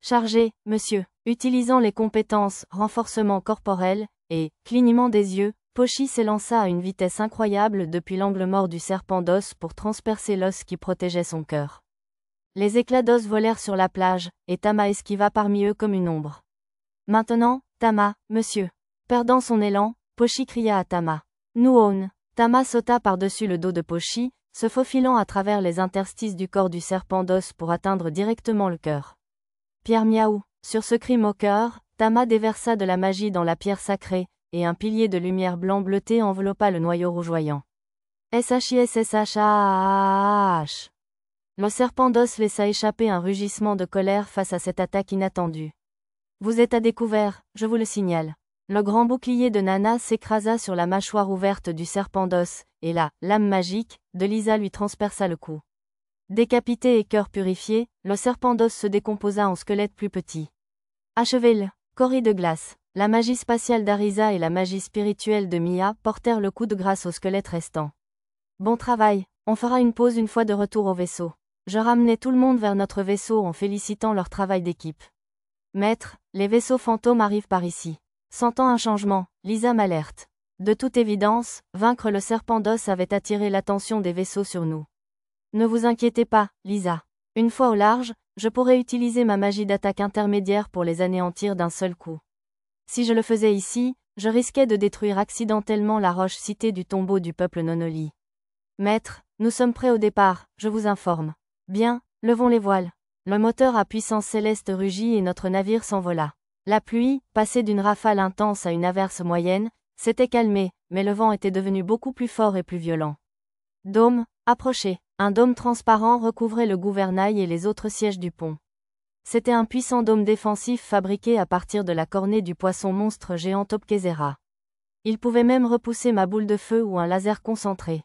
Chargé, monsieur. Utilisant les compétences « renforcement corporel » et « clignement des yeux », Pochi s'élança à une vitesse incroyable depuis l'angle mort du serpent d'os pour transpercer l'os qui protégeait son cœur. Les éclats d'os volèrent sur la plage, et Tama esquiva parmi eux comme une ombre. Maintenant, Tama, monsieur. Perdant son élan, Pochi cria à Tama. Nuon. Tama sauta par-dessus le dos de Pochi, se faufilant à travers les interstices du corps du serpent d'os pour atteindre directement le cœur. Pierre Miaou. Sur ce cri moqueur, Tama déversa de la magie dans la pierre sacrée, et un pilier de lumière blanc bleuté enveloppa le noyau rougeoyant. SHISSHAH. Le serpent d'os laissa échapper un rugissement de colère face à cette attaque inattendue. Vous êtes à découvert, je vous le signale. Le grand bouclier de Nana s'écrasa sur la mâchoire ouverte du serpent d'os, et la lame magique de Lisa lui transperça le cou. Décapité et cœur purifié, le serpent d'os se décomposa en squelette plus petit. Achevez-le, Cory de glace. La magie spatiale d'Arisa et la magie spirituelle de Mia portèrent le coup de grâce au squelette restant. Bon travail, on fera une pause une fois de retour au vaisseau. Je ramenai tout le monde vers notre vaisseau en félicitant leur travail d'équipe. Maître, les vaisseaux fantômes arrivent par ici. Sentant un changement, Lisa m'alerte. De toute évidence, vaincre le serpent d'os avait attiré l'attention des vaisseaux sur nous. Ne vous inquiétez pas, Lisa. Une fois au large, je pourrais utiliser ma magie d'attaque intermédiaire pour les anéantir d'un seul coup. Si je le faisais ici, je risquais de détruire accidentellement la roche citée du tombeau du peuple Nonoli. Maître, nous sommes prêts au départ, je vous informe. Bien, levons les voiles. Le moteur à puissance céleste rugit et notre navire s'envola. La pluie, passée d'une rafale intense à une averse moyenne, s'était calmée, mais le vent était devenu beaucoup plus fort et plus violent. Dôme, approchez. Un dôme transparent recouvrait le gouvernail et les autres sièges du pont. C'était un puissant dôme défensif fabriqué à partir de la cornée du poisson monstre géant Topkezera. Il pouvait même repousser ma boule de feu ou un laser concentré.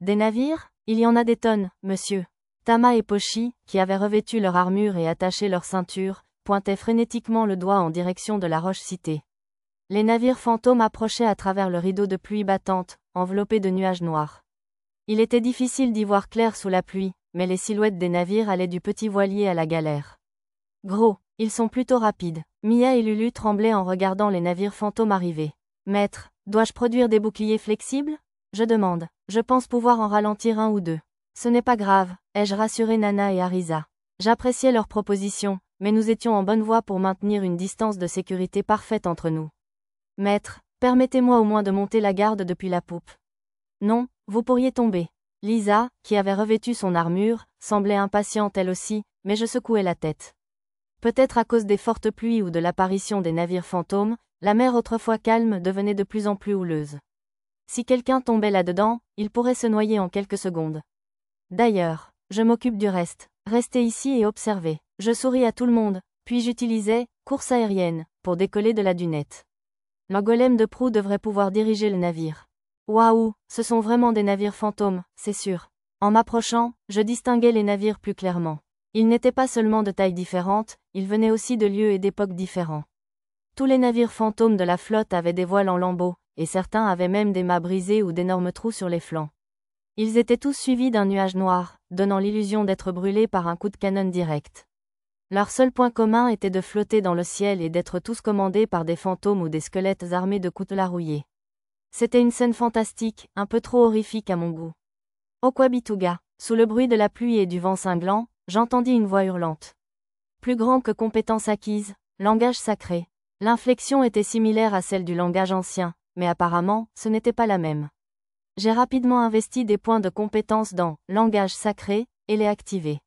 Des navires? Il y en a des tonnes, monsieur. Tama et Pochi, qui avaient revêtu leur armure et attaché leur ceinture, pointaient frénétiquement le doigt en direction de la roche citée. Les navires fantômes approchaient à travers le rideau de pluie battante, enveloppé de nuages noirs. Il était difficile d'y voir clair sous la pluie, mais les silhouettes des navires allaient du petit voilier à la galère. Gros, ils sont plutôt rapides. Mia et Lulu tremblaient en regardant les navires fantômes arriver. Maître, dois-je produire des boucliers flexibles? Je demande. Je pense pouvoir en ralentir un ou deux. Ce n'est pas grave, ai-je rassuré Nana et Arisa. J'appréciais leur proposition, mais nous étions en bonne voie pour maintenir une distance de sécurité parfaite entre nous. Maître, permettez-moi au moins de monter la garde depuis la poupe. Non, vous pourriez tomber. Lisa, qui avait revêtu son armure, semblait impatiente elle aussi, mais je secouais la tête. Peut-être à cause des fortes pluies ou de l'apparition des navires fantômes, la mer autrefois calme devenait de plus en plus houleuse. Si quelqu'un tombait là-dedans, il pourrait se noyer en quelques secondes. D'ailleurs, je m'occupe du reste. Restez ici et observez. Je souris à tout le monde, puis j'utilisais course aérienne pour décoller de la dunette. Le golem de proue devrait pouvoir diriger le navire. Waouh, ce sont vraiment des navires fantômes, c'est sûr. En m'approchant, je distinguais les navires plus clairement. Ils n'étaient pas seulement de tailles différentes, ils venaient aussi de lieux et d'époques différents. Tous les navires fantômes de la flotte avaient des voiles en lambeaux, et certains avaient même des mâts brisés ou d'énormes trous sur les flancs. Ils étaient tous suivis d'un nuage noir, donnant l'illusion d'être brûlés par un coup de canon direct. Leur seul point commun était de flotter dans le ciel et d'être tous commandés par des fantômes ou des squelettes armés de coutelas rouillés. C'était une scène fantastique, un peu trop horrifique à mon goût. Okwabituga, sous le bruit de la pluie et du vent cinglant, j'entendis une voix hurlante. Plus grand que compétence acquise, langage sacré. L'inflexion était similaire à celle du langage ancien, mais apparemment, ce n'était pas la même. J'ai rapidement investi des points de compétence dans langage sacré et les activé.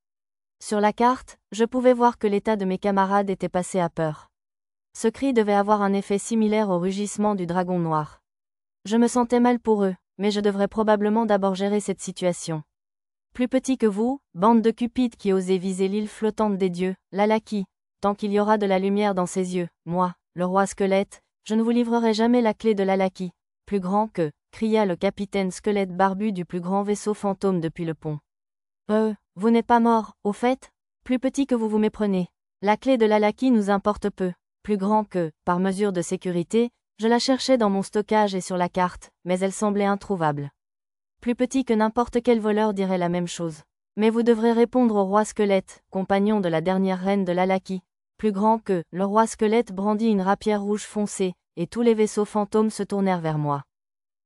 Sur la carte, je pouvais voir que l'état de mes camarades était passé à peur. Ce cri devait avoir un effet similaire au rugissement du dragon noir. Je me sentais mal pour eux, mais je devrais probablement d'abord gérer cette situation. Plus petit que vous, bande de cupides qui osez viser l'île flottante des dieux, l'Alaki, tant qu'il y aura de la lumière dans ses yeux, moi, le roi squelette, je ne vous livrerai jamais la clé de l'Alaki, plus grand que, cria le capitaine squelette barbu du plus grand vaisseau fantôme depuis le pont. Vous n'êtes pas mort, au fait? Plus petit que vous vous méprenez. La clé de l'Alaki nous importe peu, plus grand que, par mesure de sécurité, je la cherchais dans mon stockage et sur la carte, mais elle semblait introuvable. Plus petit que n'importe quel voleur dirait la même chose. Mais vous devrez répondre au roi squelette, compagnon de la dernière reine de l'Alaki. Plus grand que, le roi squelette brandit une rapière rouge foncée, et tous les vaisseaux fantômes se tournèrent vers moi.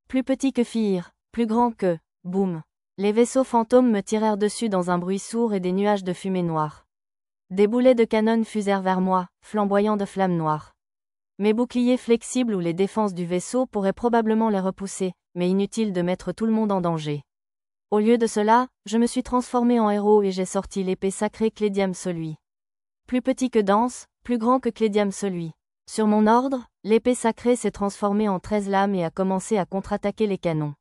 Plus petit que Fir, plus grand que, boum. Les vaisseaux fantômes me tirèrent dessus dans un bruit sourd et des nuages de fumée noire. Des boulets de canon fusèrent vers moi, flamboyants de flammes noires. Mes boucliers flexibles ou les défenses du vaisseau pourraient probablement les repousser, mais inutile de mettre tout le monde en danger. Au lieu de cela, je me suis transformé en héros et j'ai sorti l'épée sacrée Clédiam Solui. Plus petit que Danse, plus grand que Clédiam Solui. Sur mon ordre, l'épée sacrée s'est transformée en 13 lames et a commencé à contre-attaquer les canons.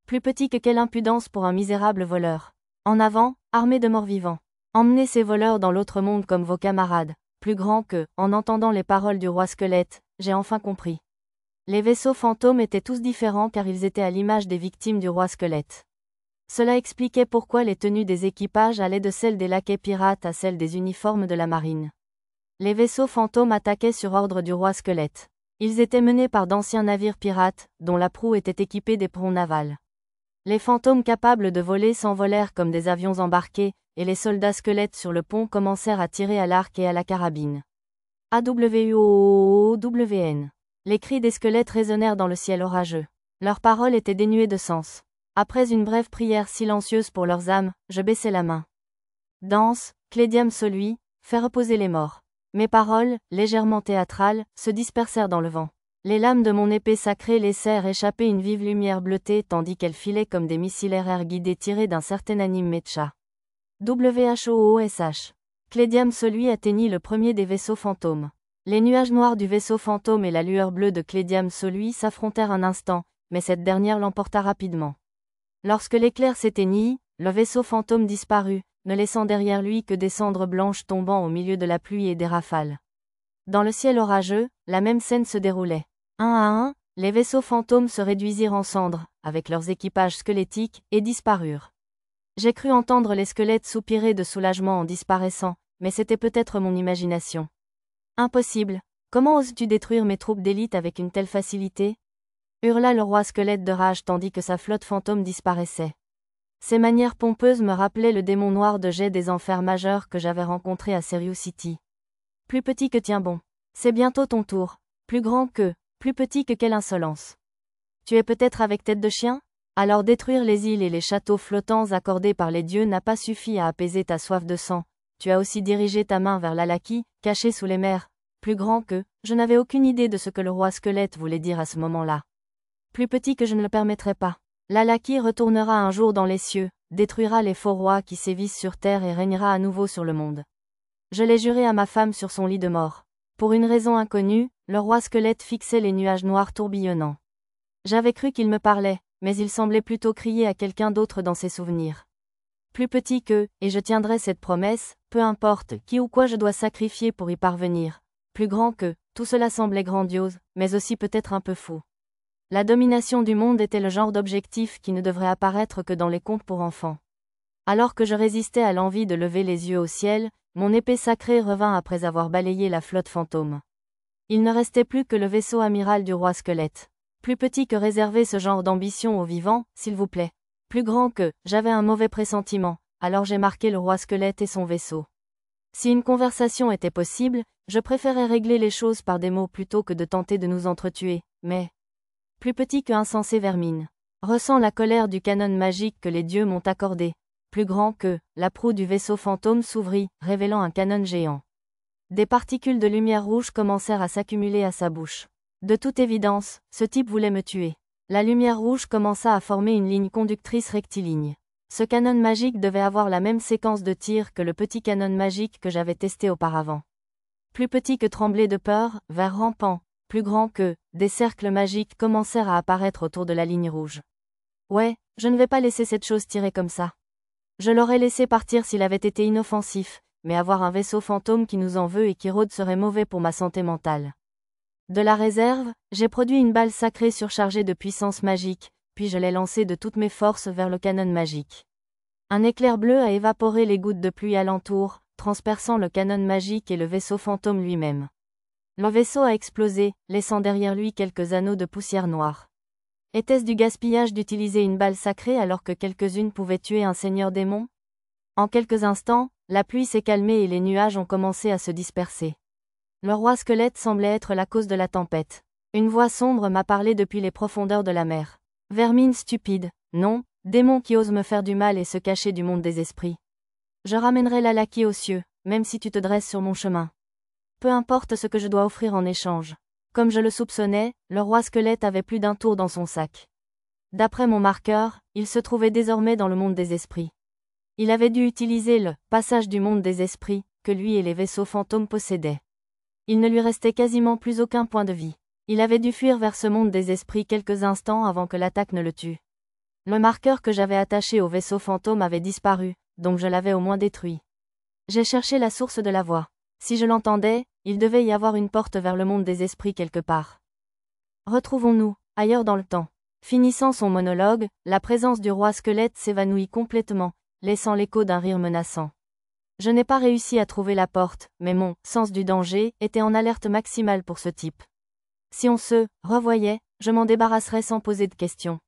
Plus petit que quelle impudence pour un misérable voleur. En avant, armé de morts-vivants. Emmenez ces voleurs dans l'autre monde comme vos camarades. Plus grand que, en entendant les paroles du roi squelette, j'ai enfin compris. Les vaisseaux fantômes étaient tous différents car ils étaient à l'image des victimes du roi squelette. Cela expliquait pourquoi les tenues des équipages allaient de celles des laquais pirates à celles des uniformes de la marine. Les vaisseaux fantômes attaquaient sur ordre du roi squelette. Ils étaient menés par d'anciens navires pirates, dont la proue était équipée d'éperons navals. Les fantômes capables de voler s'envolèrent comme des avions embarqués, et les soldats squelettes sur le pont commencèrent à tirer à l'arc et à la carabine. AWOWN. Les cris des squelettes résonnèrent dans le ciel orageux. Leurs paroles étaient dénuées de sens. Après une brève prière silencieuse pour leurs âmes, je baissai la main. Danse, Clédiam Solui, fais reposer les morts. Mes paroles, légèrement théâtrales, se dispersèrent dans le vent. Les lames de mon épée sacrée laissèrent échapper une vive lumière bleutée tandis qu'elles filaient comme des missiles air guidés tirés d'un certain anime Mecha. WHOOSH. Clédiam Solui atteignit le premier des vaisseaux fantômes. Les nuages noirs du vaisseau fantôme et la lueur bleue de Clédiam Solui s'affrontèrent un instant, mais cette dernière l'emporta rapidement. Lorsque l'éclair s'éteignit, le vaisseau fantôme disparut, ne laissant derrière lui que des cendres blanches tombant au milieu de la pluie et des rafales. Dans le ciel orageux, la même scène se déroulait. Un à un, les vaisseaux fantômes se réduisirent en cendres, avec leurs équipages squelettiques, et disparurent. J'ai cru entendre les squelettes soupirer de soulagement en disparaissant, mais c'était peut-être mon imagination. Impossible. Comment oses-tu détruire mes troupes d'élite avec une telle facilité ? Hurla le roi squelette de rage tandis que sa flotte fantôme disparaissait. Ses manières pompeuses me rappelaient le démon noir de jet des enfers majeurs que j'avais rencontré à Serious City. Plus petit que tiens bon. C'est bientôt ton tour. Plus grand que, plus petit que quelle insolence. Tu es peut-être avec tête de chien ? Alors détruire les îles et les châteaux flottants accordés par les dieux n'a pas suffi à apaiser ta soif de sang. Tu as aussi dirigé ta main vers l'Alaki, caché sous les mers. Plus grand que, je n'avais aucune idée de ce que le roi squelette voulait dire à ce moment-là. Plus petit que je ne le permettrai pas. L'Alaki retournera un jour dans les cieux, détruira les faux rois qui sévissent sur terre et régnera à nouveau sur le monde. Je l'ai juré à ma femme sur son lit de mort. Pour une raison inconnue, le roi squelette fixait les nuages noirs tourbillonnants. J'avais cru qu'il me parlait, mais il semblait plutôt crier à quelqu'un d'autre dans ses souvenirs. Plus petit que, et je tiendrai cette promesse, peu importe qui ou quoi je dois sacrifier pour y parvenir. Plus grand que, tout cela semblait grandiose, mais aussi peut-être un peu fou. La domination du monde était le genre d'objectif qui ne devrait apparaître que dans les contes pour enfants. Alors que je résistais à l'envie de lever les yeux au ciel, mon épée sacrée revint après avoir balayé la flotte fantôme. Il ne restait plus que le vaisseau amiral du roi squelette. Plus petit que réserver ce genre d'ambition aux vivants, s'il vous plaît. Plus grand que, j'avais un mauvais pressentiment, alors j'ai marqué le roi squelette et son vaisseau. Si une conversation était possible, je préférais régler les choses par des mots plutôt que de tenter de nous entretuer, mais... Plus petit que insensé vermine. Ressens la colère du canon magique que les dieux m'ont accordé. Plus grand que, la proue du vaisseau fantôme s'ouvrit, révélant un canon géant. Des particules de lumière rouge commencèrent à s'accumuler à sa bouche. De toute évidence, ce type voulait me tuer. La lumière rouge commença à former une ligne conductrice rectiligne. Ce canon magique devait avoir la même séquence de tir que le petit canon magique que j'avais testé auparavant. Plus petit que trembler de peur, vers rampant. Plus grand que, des cercles magiques commencèrent à apparaître autour de la ligne rouge. Ouais, je ne vais pas laisser cette chose tirer comme ça. Je l'aurais laissé partir s'il avait été inoffensif, mais avoir un vaisseau fantôme qui nous en veut et qui rôde serait mauvais pour ma santé mentale. De la réserve, j'ai produit une balle sacrée surchargée de puissance magique, puis je l'ai lancée de toutes mes forces vers le canon magique. Un éclair bleu a évaporé les gouttes de pluie alentour, transperçant le canon magique et le vaisseau fantôme lui-même. Le vaisseau a explosé, laissant derrière lui quelques anneaux de poussière noire. Était-ce du gaspillage d'utiliser une balle sacrée alors que quelques-unes pouvaient tuer un seigneur démon ? En quelques instants, la pluie s'est calmée et les nuages ont commencé à se disperser. Le roi squelette semblait être la cause de la tempête. Une voix sombre m'a parlé depuis les profondeurs de la mer. Vermine stupide, non, démon qui ose me faire du mal et se cacher du monde des esprits. Je ramènerai l'Alaki aux cieux, même si tu te dresses sur mon chemin. Peu importe ce que je dois offrir en échange. Comme je le soupçonnais, le roi squelette avait plus d'un tour dans son sac. D'après mon marqueur, il se trouvait désormais dans le monde des esprits. Il avait dû utiliser le « passage du monde des esprits » que lui et les vaisseaux fantômes possédaient. Il ne lui restait quasiment plus aucun point de vie. Il avait dû fuir vers ce monde des esprits quelques instants avant que l'attaque ne le tue. Le marqueur que j'avais attaché au vaisseau fantôme avait disparu, donc je l'avais au moins détruit. J'ai cherché la source de la voix. Si je l'entendais, il devait y avoir une porte vers le monde des esprits quelque part. Retrouvons-nous, ailleurs dans le temps. Finissant son monologue, la présence du roi squelette s'évanouit complètement, laissant l'écho d'un rire menaçant. Je n'ai pas réussi à trouver la porte, mais mon sens du danger était en alerte maximale pour ce type. Si on se revoyait, je m'en débarrasserais sans poser de questions.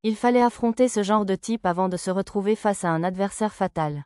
Il fallait affronter ce genre de type avant de se retrouver face à un adversaire fatal.